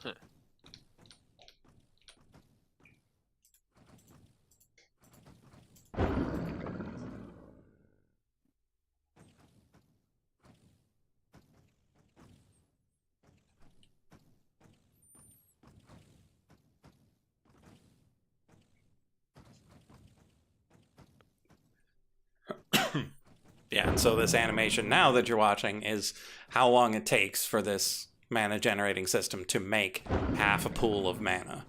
Huh. Yeah, and so this animation now that you're watching is how long it takes for this mana generating system to make half a pool of mana.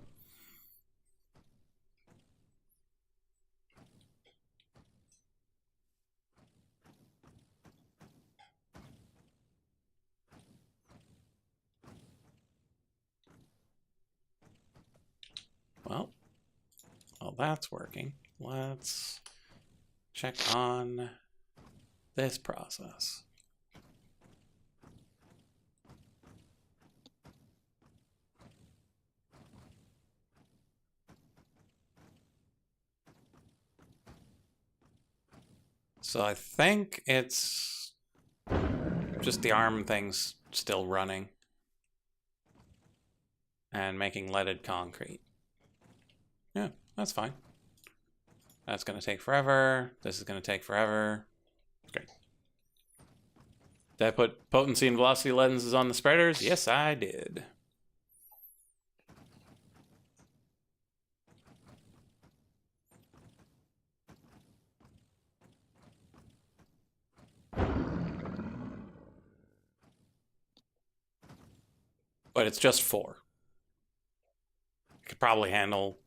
Well, while that's working, let's check on this process. So I think it's just the arm thing's still running and making leaded concrete. Yeah, that's fine. That's going to take forever. This is going to take forever. Great. Did I put potency and velocity lenses on the spreaders? Yes, I did. But it's just 4. It could probably handle...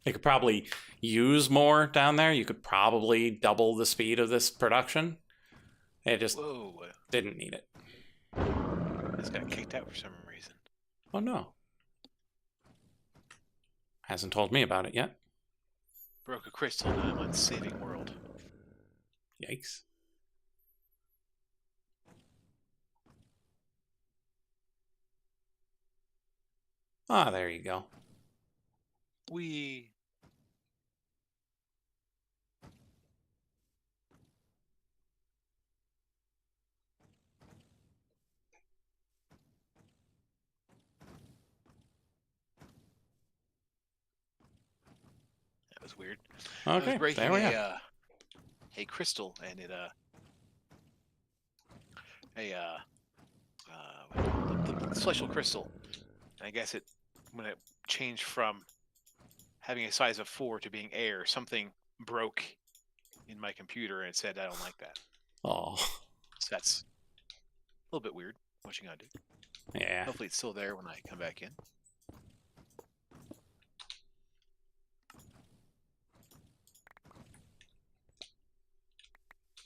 It could probably use more down there. You could probably double the speed of this production. It just didn't need it. This got kicked out for some reason. Oh no. Hasn't told me about it yet. Broke a crystal, now I'm on saving world. Yikes. Ah, there you go. That was weird. Okay, I was breaking there we are. a crystal, and it the celestial crystal. And I guess when it changed from having a size of 4 to being air, something broke in my computer and it said I don't like that. Oh. So that's a little bit weird. What you gonna do? Yeah. Hopefully it's still there when I come back in.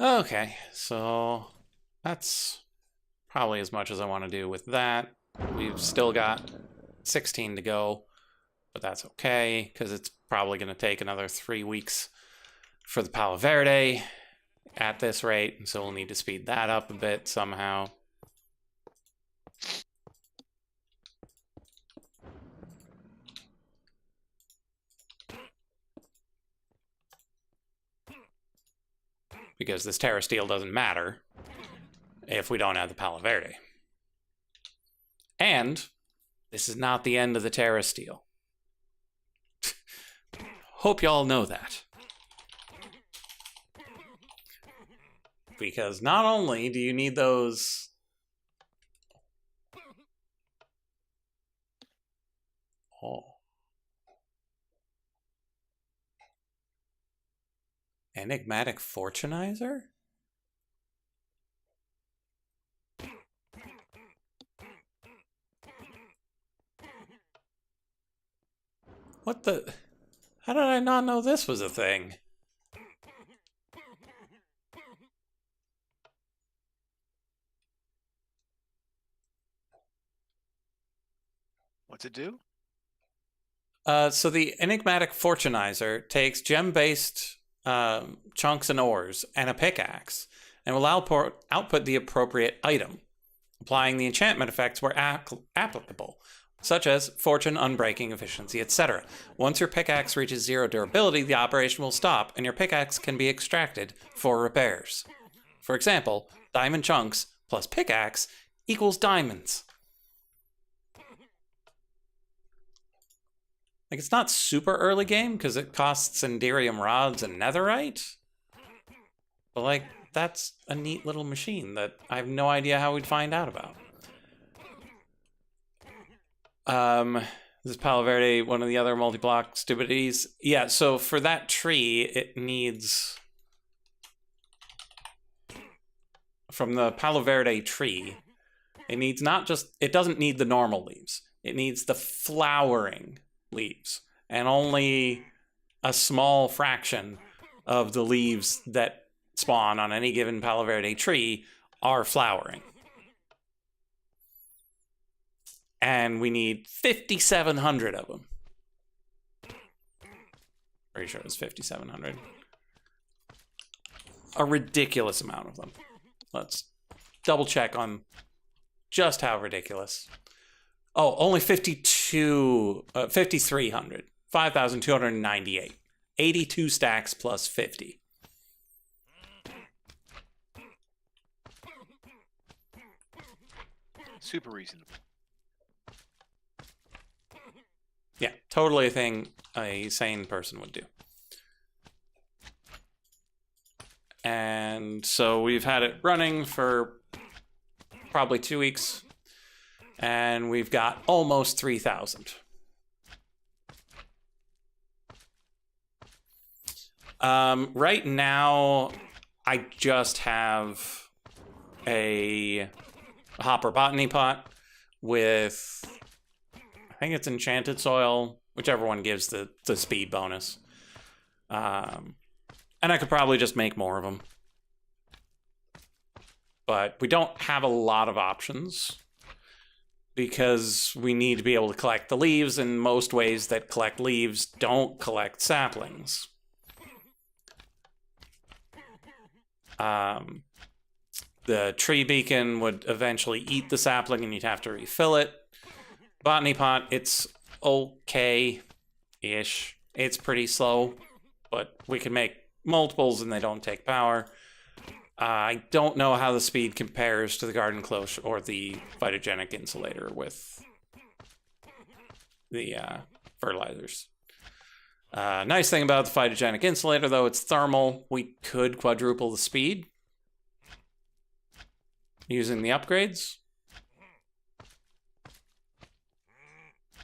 Okay, so that's probably as much as I want to do with that. We've still got 16 to go, but that's okay, because it's probably going to take another 3 weeks for the Palo Verde at this rate, so we'll need to speed that up a bit somehow. Because this Terra Steel doesn't matter if we don't have the Palo Verde. And this is not the end of the Terra Steel. Hope y'all know that. Because not only do you need those... Oh. Enigmatic Fortunizer? What the... How did I not know this was a thing? What's it do? So the Enigmatic Fortunizer takes gem-based chunks and ores, and a pickaxe, and will output the appropriate item, applying the enchantment effects where applicable, such as fortune, unbreaking, efficiency, etc. Once your pickaxe reaches 0 durability, the operation will stop, and your pickaxe can be extracted for repairs. For example, diamond chunks plus pickaxe equals diamonds. Like, it's not super early game because it costs Enderium rods and netherite. But, like, that's a neat little machine that I have no idea how we'd find out about. This is Palo Verde, one of the other multi-block stupidities. Yeah, so for that tree, it needs... From the Palo Verde tree, it needs not just... It doesn't need the normal leaves. It needs the flowering leaves. And only a small fraction of the leaves that spawn on any given Palo Verde tree are flowering. And we need 5,700 of them. Pretty sure it was 5,700. A ridiculous amount of them. Let's double check on just how ridiculous. Oh, only 5,300. 5,298. 82 stacks plus 50. Super reasonable. Yeah, totally a thing a sane person would do. And so we've had it running for probably 2 weeks, and we've got almost 3,000. Right now, I just have a hopper botany pot with, I think it's enchanted soil, whichever one gives the speed bonus. And I could probably just make more of them. But we don't have a lot of options because we need to be able to collect the leaves, and most ways that collect leaves don't collect saplings. The tree beacon would eventually eat the sapling and you'd have to refill it. Botany pot, it's okay-ish. It's pretty slow, but we can make multiples and they don't take power. I don't know how the speed compares to the garden cloche or the phytogenic insulator with the fertilizers. Nice thing about the phytogenic insulator, though, it's thermal. We could quadruple the speed using the upgrades.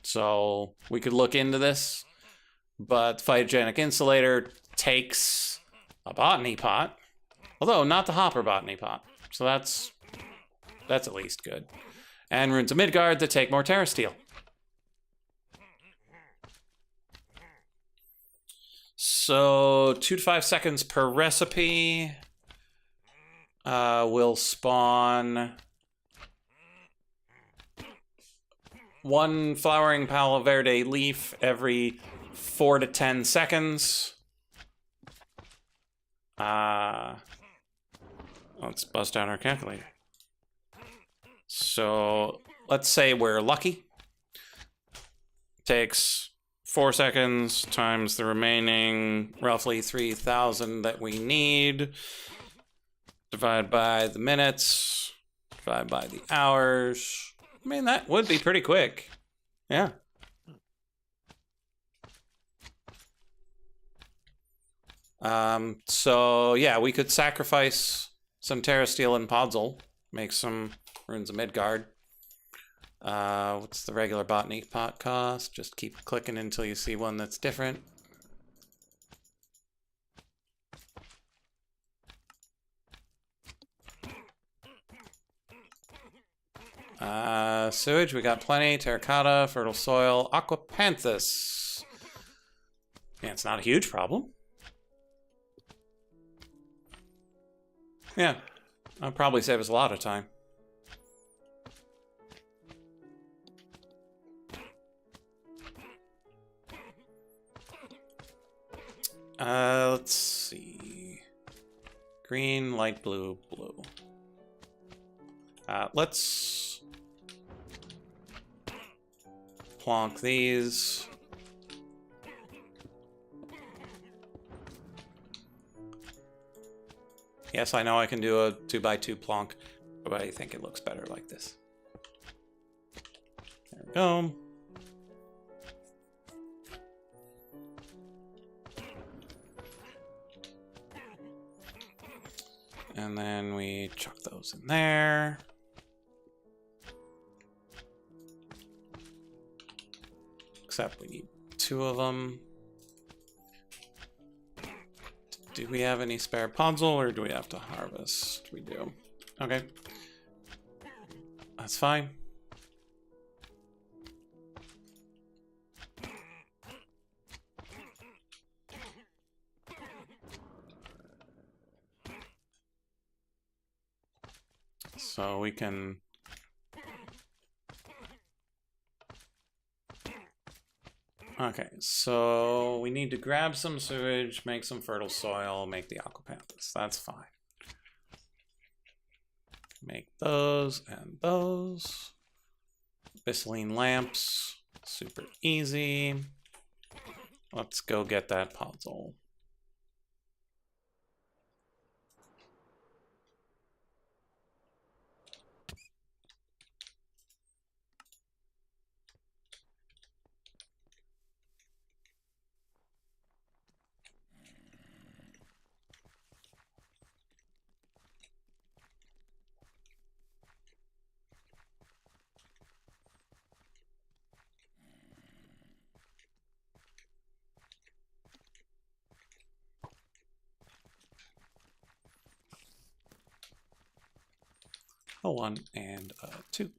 So we could look into this, but the phytogenic insulator takes a botany pot, although not the hopper botany pot. So that's at least good. And runes of Midgard that take more Terra Steel. So 2 to 5 seconds per recipe. Will spawn 1 flowering Palo Verde leaf every 4 to 10 seconds. Let's bust out our calculator. So let's say we're lucky. Takes 4 seconds times the remaining roughly 3,000 that we need. Divide by the minutes. Divide by the hours. I mean, that would be pretty quick. Yeah. So yeah, we could sacrifice some Terra Steel and Podzol, make some runes of Midgard. What's the regular botany pot cost? Just keep clicking until you see one that's different. Sewage, we got plenty. Terracotta, fertile soil, aquapanthus. Yeah, it's not a huge problem. Yeah, that'll probably save us a lot of time. Let's see. green, light blue, blue. Let's plonk these. Yes, I know I can do a 2x2 plonk, but I think it looks better like this. There we go. And then we chuck those in there. Except we need 2 of them. Do we have any spare puzzle, or do we have to harvest? We do. Okay. That's fine. So we can... Okay, so we need to grab some sewage, make some fertile soil, make the aquapanthus. That's fine. Make those and those. Bisiline lamps, super easy. Let's go get that puzzle. A 1 and a 2.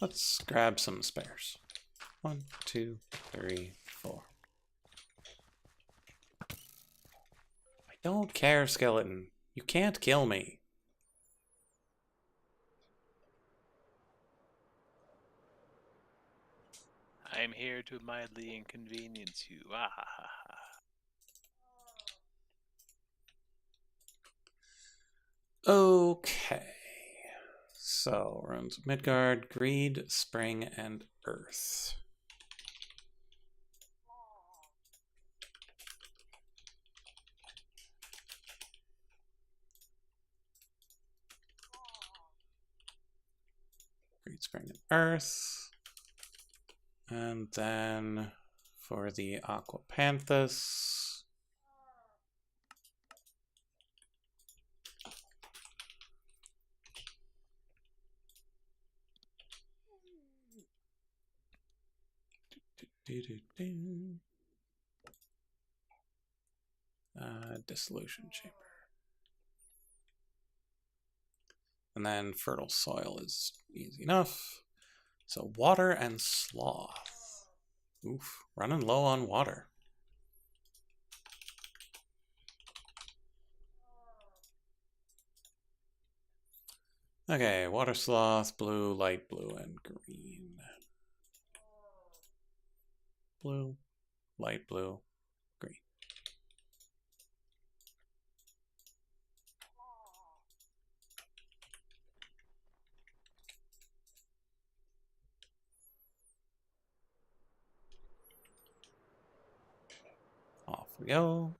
Let's grab some spares. 1, 2, 3, 4. I don't care, skeleton. You can't kill me. I'm here to mildly inconvenience you. Ah ha ha ha. Okay. So, runes of Midgard, Greed, Spring, and Earth. Greed, Spring, and Earth. And then for the aquapanthus... Dissolution chamber. And then fertile soil is easy enough. So water and sloth. Oof, running low on water. Okay, water sloth, blue, light blue, and green. Blue, light blue, green. Off we go.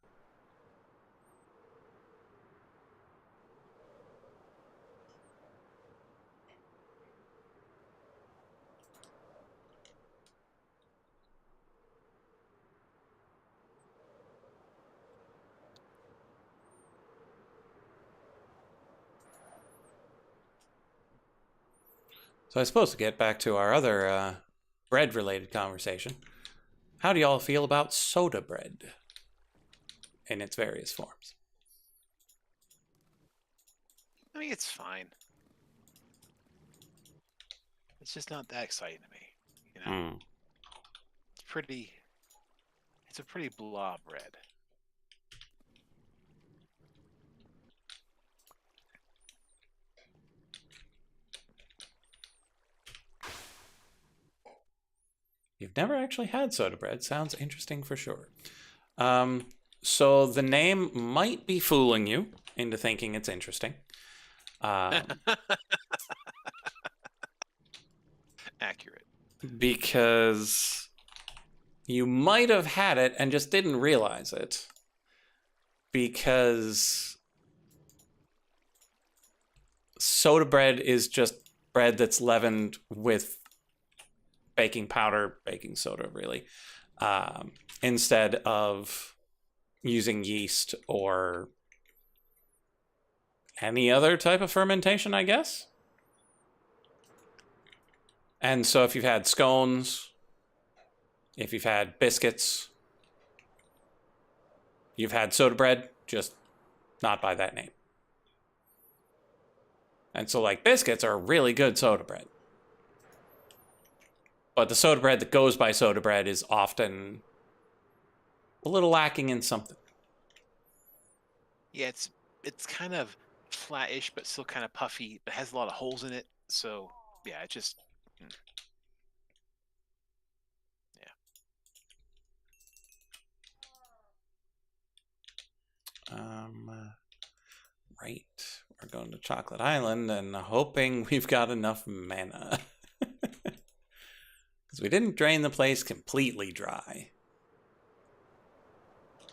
So I was supposed to get back to our other bread-related conversation. How do y'all feel about soda bread in its various forms? I mean, it's fine. It's just not that exciting to me. You know, it's pretty. It's a pretty blah bread. You've never actually had soda bread. Sounds interesting for sure. So the name might be fooling you into thinking it's interesting. Accurate. Because you might have had it and just didn't realize it. Because soda bread is just bread that's leavened with baking powder, baking soda, really, instead of using yeast or any other type of fermentation, I guess. And so if you've had scones, if you've had biscuits, you've had soda bread, just not by that name. And so, like, biscuits are really good soda bread. But the soda bread that goes by soda bread is often a little lacking in something. Yeah, it's kind of flat-ish, but still kind of puffy, but has a lot of holes in it. So yeah, it just Right. We're going to Chocolate Island and hoping we've got enough mana. Because we didn't drain the place completely dry.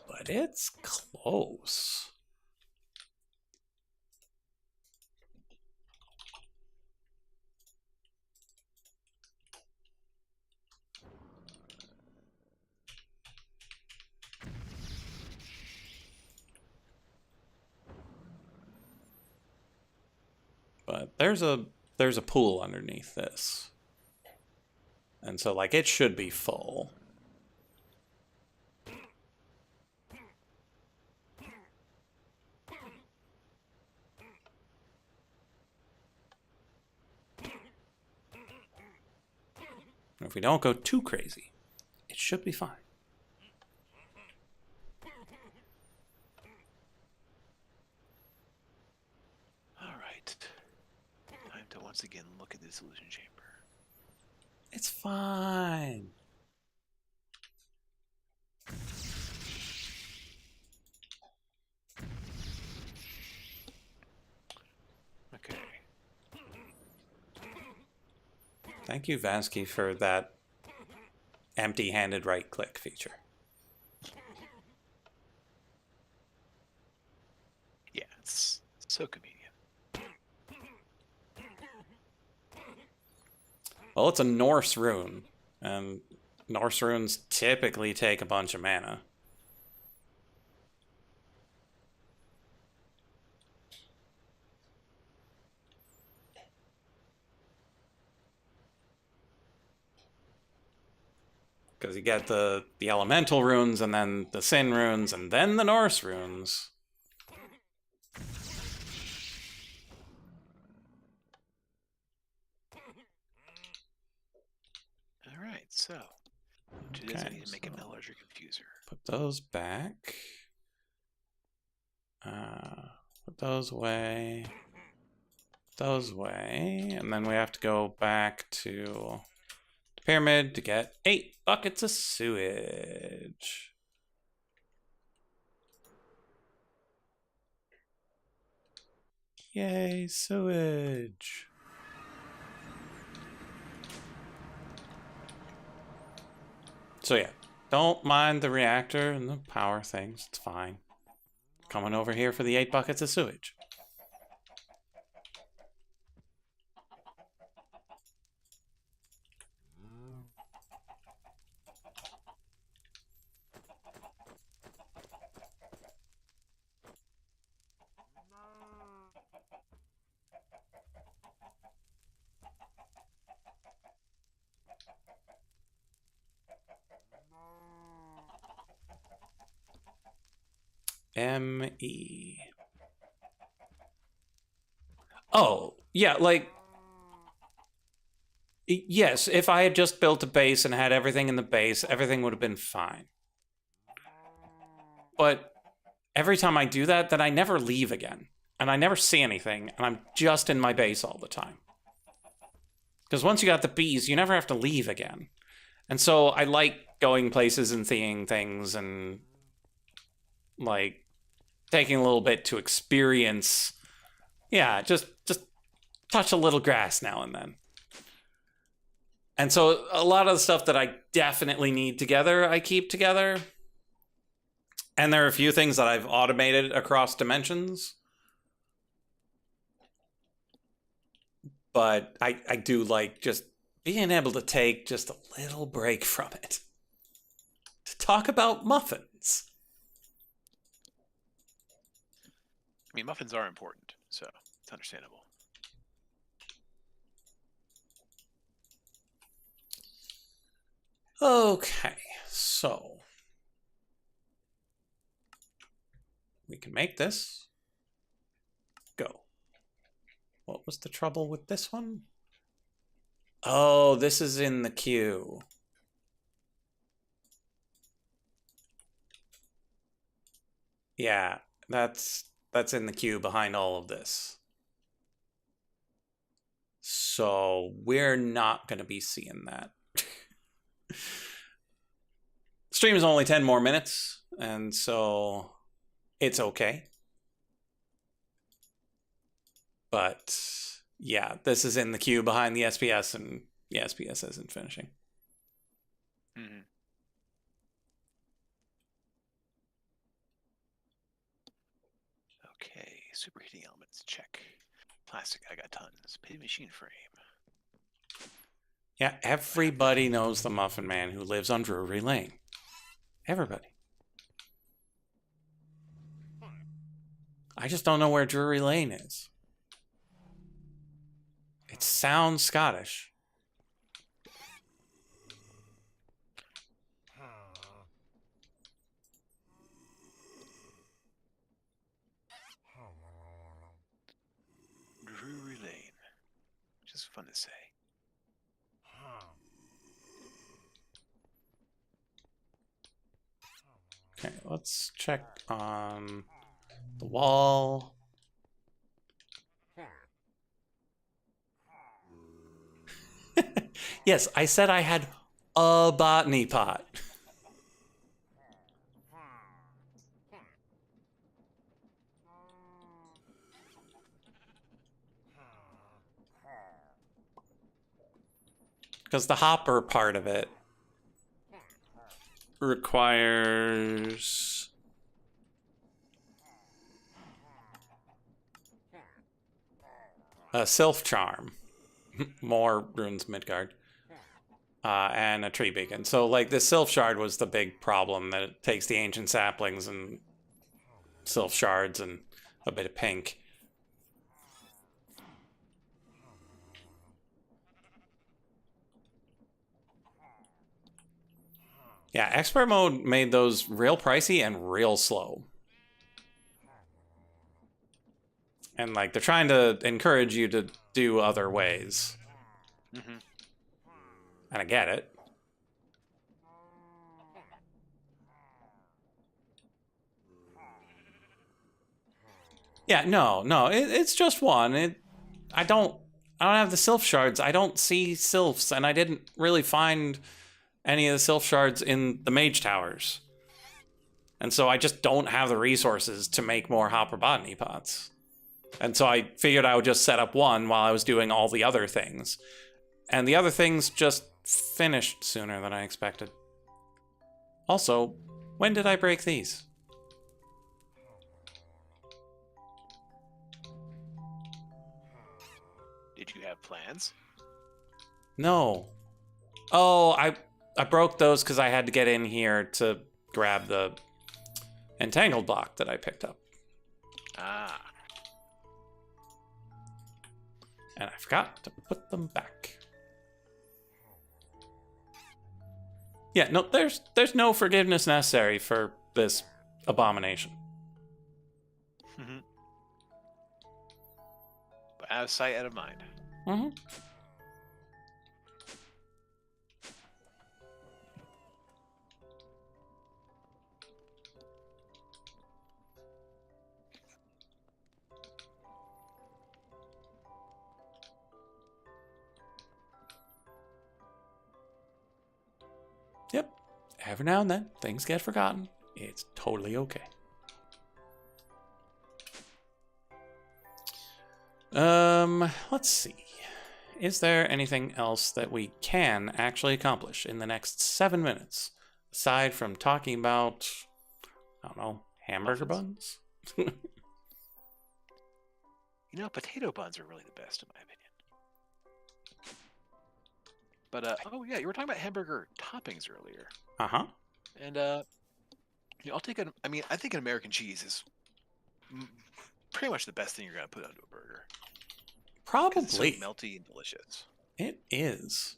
But it's close. But there's a pool underneath this. And so, like, it should be full. If we don't go too crazy, it should be fine. all right. Time to once again look at the solution chamber. It's fine. Okay. Thank you, Vansky, for that empty-handed right-click feature. Yeah, it's so convenient. Well, it's a Norse rune, and Norse runes typically take a bunch of mana. Because you get the elemental runes, and then the sin runes, and then the Norse runes. All right, so which it is, I need to make a larger confuser. Put those back. Put those away. Those away. And then we have to go back to the pyramid to get 8 buckets of sewage. Yay, sewage. So yeah, don't mind the reactor and the power things. It's fine. Coming over here for the 8 buckets of sewage. ME. Oh, yeah, like, yes, if I had just built a base and had everything in the base, everything would have been fine. But every time I do that, then I never leave again. And I never see anything, and I'm just in my base all the time. Because once you got the bees, you never have to leave again. And so I like going places and seeing things and like taking a little bit to experience. Yeah, just touch a little grass now and then. And so a lot of the stuff that I definitely need together, I keep together. And there are a few things that I've automated across dimensions. But I do like just being able to take just a little break from it to talk about muffins. I mean, muffins are important, so it's understandable. Okay, so we can make this go. What was the trouble with this one? Oh, this is in the queue. Yeah, that's in the queue behind all of this. So we're not going to be seeing that. Stream is only 10 more minutes, and so it's okay. But yeah, this is in the queue behind the SPS, and the SPS isn't finishing. Mm-hmm. Okay, superheating elements, check. Plastic, I got tons. Pitted machine frame. Yeah, everybody knows the Muffin Man who lives on Drury Lane. Everybody. I just don't know where Drury Lane is. It sounds Scottish. Drury Lane. Just fun to say. Okay, let's check on the wall. Yes, I said I had a botany pot. Because the hopper part of it requires a Sylph Charm, more Runes Midgard, and a Tree Beacon. So, like, this Sylph Shard was the big problem, that it takes the ancient saplings and Sylph Shards and a bit of pink. Yeah, expert mode made those real pricey and real slow. And, like, they're trying to encourage you to do other ways. Mm-hmm. And I get it. Yeah, no, it's just one. I don't have the Sylph Shards. I don't see Sylphs, and I didn't really find any of the Sylph Shards in the Mage Towers. And so I just don't have the resources to make more Hopper Botany pots. And so I figured I would just set up one while I was doing all the other things. And the other things just finished sooner than I expected. Also, when did I break these? Did you have plans? No. Oh, I broke those because I had to get in here to grab the entangled block that I picked up. Ah. And I forgot to put them back. Yeah, no, there's no forgiveness necessary for this abomination. Mm-hmm. But out of sight, out of mind. Mm-hmm. Yep. Every now and then, things get forgotten. It's totally okay. Let's see. Is there anything else that we can actually accomplish in the next 7 minutes? Aside from talking about, I don't know, hamburger Muffins? buns? You know, potato buns are really the best in my opinion. But oh yeah, you were talking about hamburger toppings earlier, Uh-huh. and I'll take an. I mean, I think an American cheese is pretty much the best thing you're gonna put onto a burger because it's so Probably. melty and delicious. It is.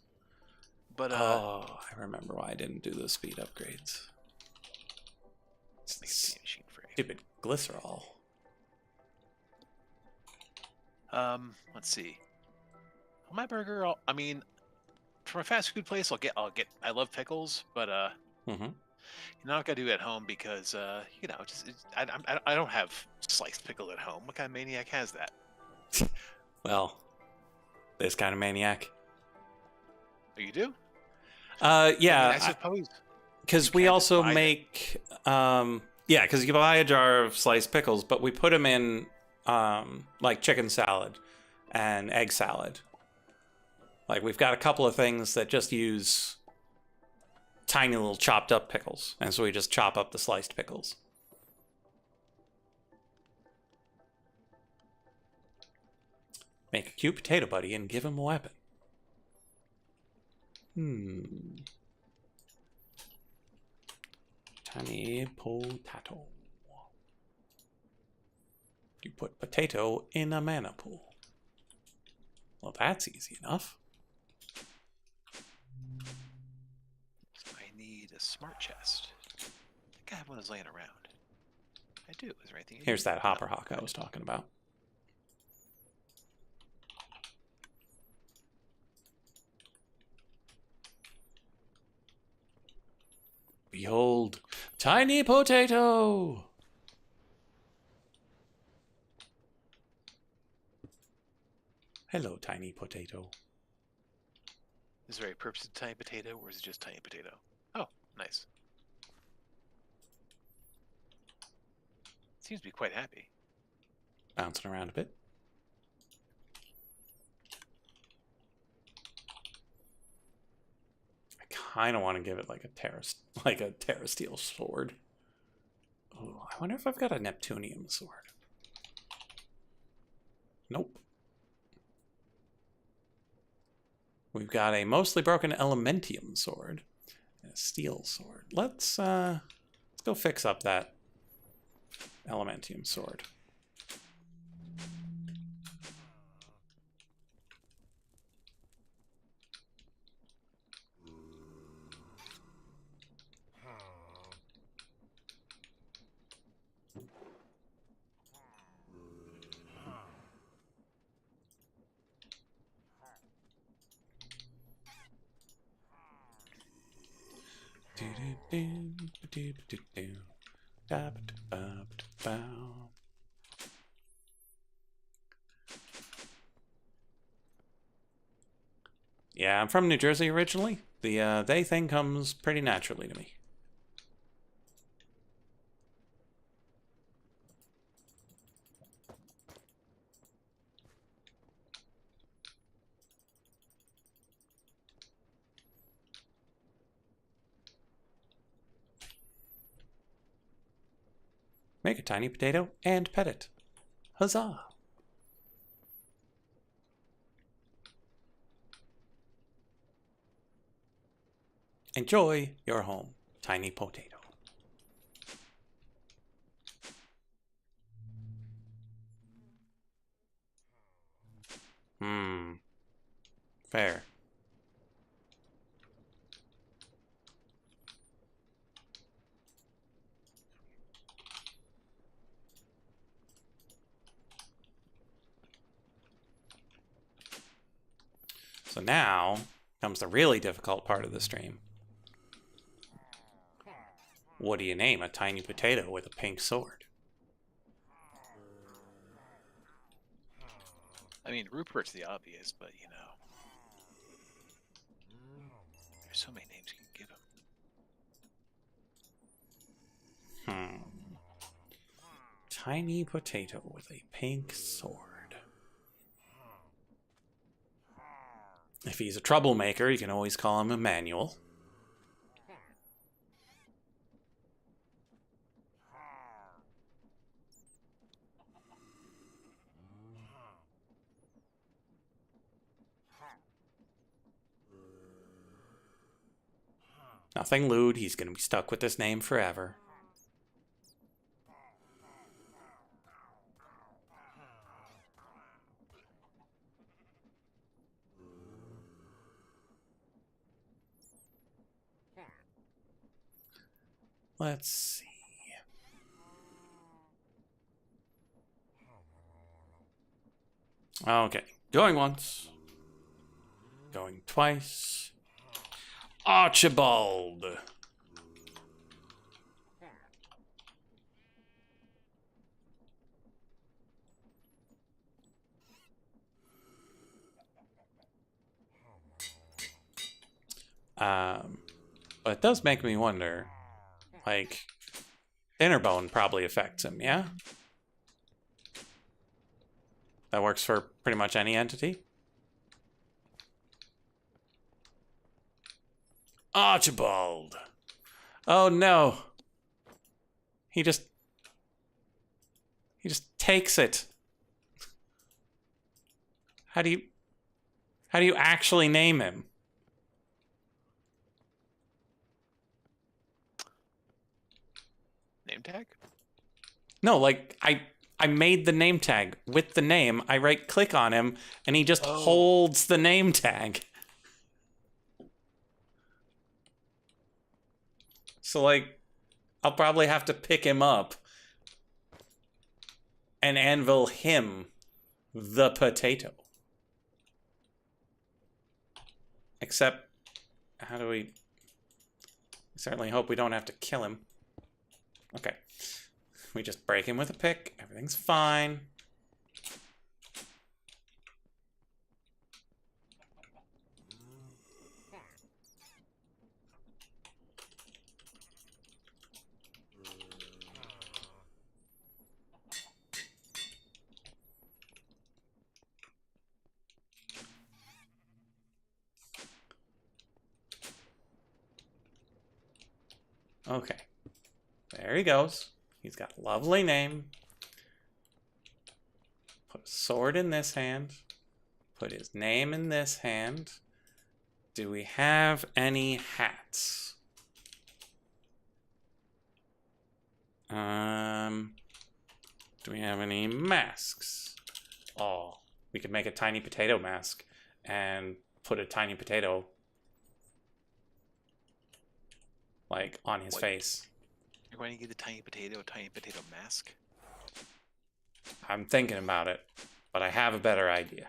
But Oh, I remember why I didn't do those speed upgrades. make it machine free. Stupid glycerol. Let's see. On my burger, I mean, from a fast food place, I'll get. I love pickles, but Mm-hmm. you're not gonna do it at home because you know, I don't have sliced pickle at home. What kind of maniac has that? Well, this kind of maniac. Oh, you do? Yeah. I suppose. Because we also make, yeah, because you buy a jar of sliced pickles, but we put them in, like chicken salad and egg salad. Like we've got a couple of things that just use tiny little chopped up pickles, and so we just chop up the sliced pickles. Make a cute potato buddy and give him a weapon. Tiny potato. You put potato in a mana pool. Well, that's easy enough. I need a smart chest. I think I have one that's laying around. I do. Is there anything? Here's that hopper hawk I was talking about. Behold, tiny potato! Hello, tiny potato. Is there a purpose to tiny potato, or is it just tiny potato? Oh, nice. Seems to be quite happy. Bouncing around a bit. I kind of want to give it like a Terra Steel sword. Oh, I wonder if I've got a Neptunium sword. Nope. We've got a mostly broken Elementium sword and a steel sword. Let's go fix up that Elementium sword. Yeah, I'm from New Jersey originally. The they thing comes pretty naturally to me. Make a tiny potato and pet it. Huzzah! Enjoy your home, tiny potato. Fair. So now comes the really difficult part of the stream. What do you name a tiny potato with a pink sword? I mean, Rupert's the obvious, but you know, there's so many names you can give him. Tiny potato with a pink sword. If he's a troublemaker, you can always call him Emmanuel. Nothing lewd. He's going to be stuck with this name forever. Let's see. Okay. Going once. Going twice. Archibald. But it does make me wonder, like, Dinnerbone probably affects him, yeah? That works for pretty much any entity. Archibald. Oh no. He just takes it. How do you actually name him? Name tag? No, like I made the name tag with the name. I right click on him and he just holds the name tag. So like I'll probably have to pick him up and anvil him the potato. Except, how do we... I certainly hope we don't have to kill him. Okay. We just break him with a pick. Everything's fine. Okay. There he goes. He's got a lovely name. Put a sword in this hand. Put his name in this hand. Do we have any hats? Do we have any masks? Oh, we could make a tiny potato mask and put a tiny potato like on his face. You're going to give the tiny potato a tiny potato mask? I'm thinking about it, but I have a better idea.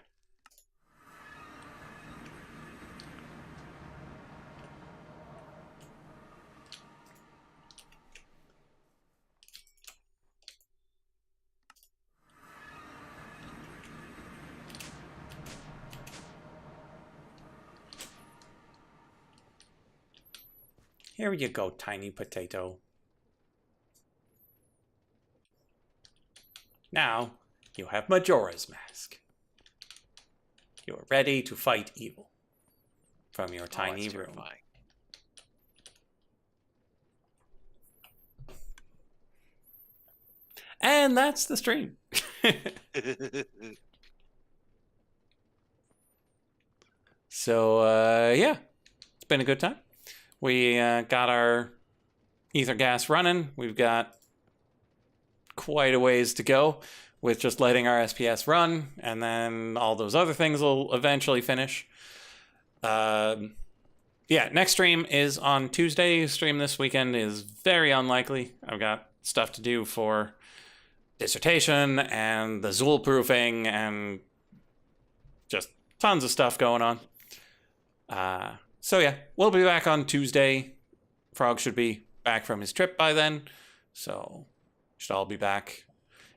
Here you go, tiny potato. Now, you have Majora's Mask. You are ready to fight evil from your tiny room. Terrifying. And that's the stream. So, yeah, it's been a good time. We got our ether gas running. We've got quite a ways to go with just letting our SPS run, and then all those other things will eventually finish. Yeah, next stream is on Tuesday. Stream this weekend is very unlikely. I've got stuff to do for dissertation and the Zool proofing and just tons of stuff going on. So yeah, we'll be back on Tuesday. Frog should be back from his trip by then, so should all be back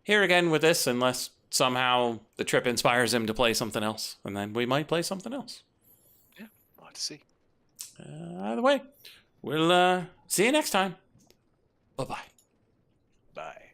here again with this, unless somehow the trip inspires him to play something else, and then we might play something else. Yeah, we'll have to see. Either way, we'll see you next time. Bye-bye. Bye.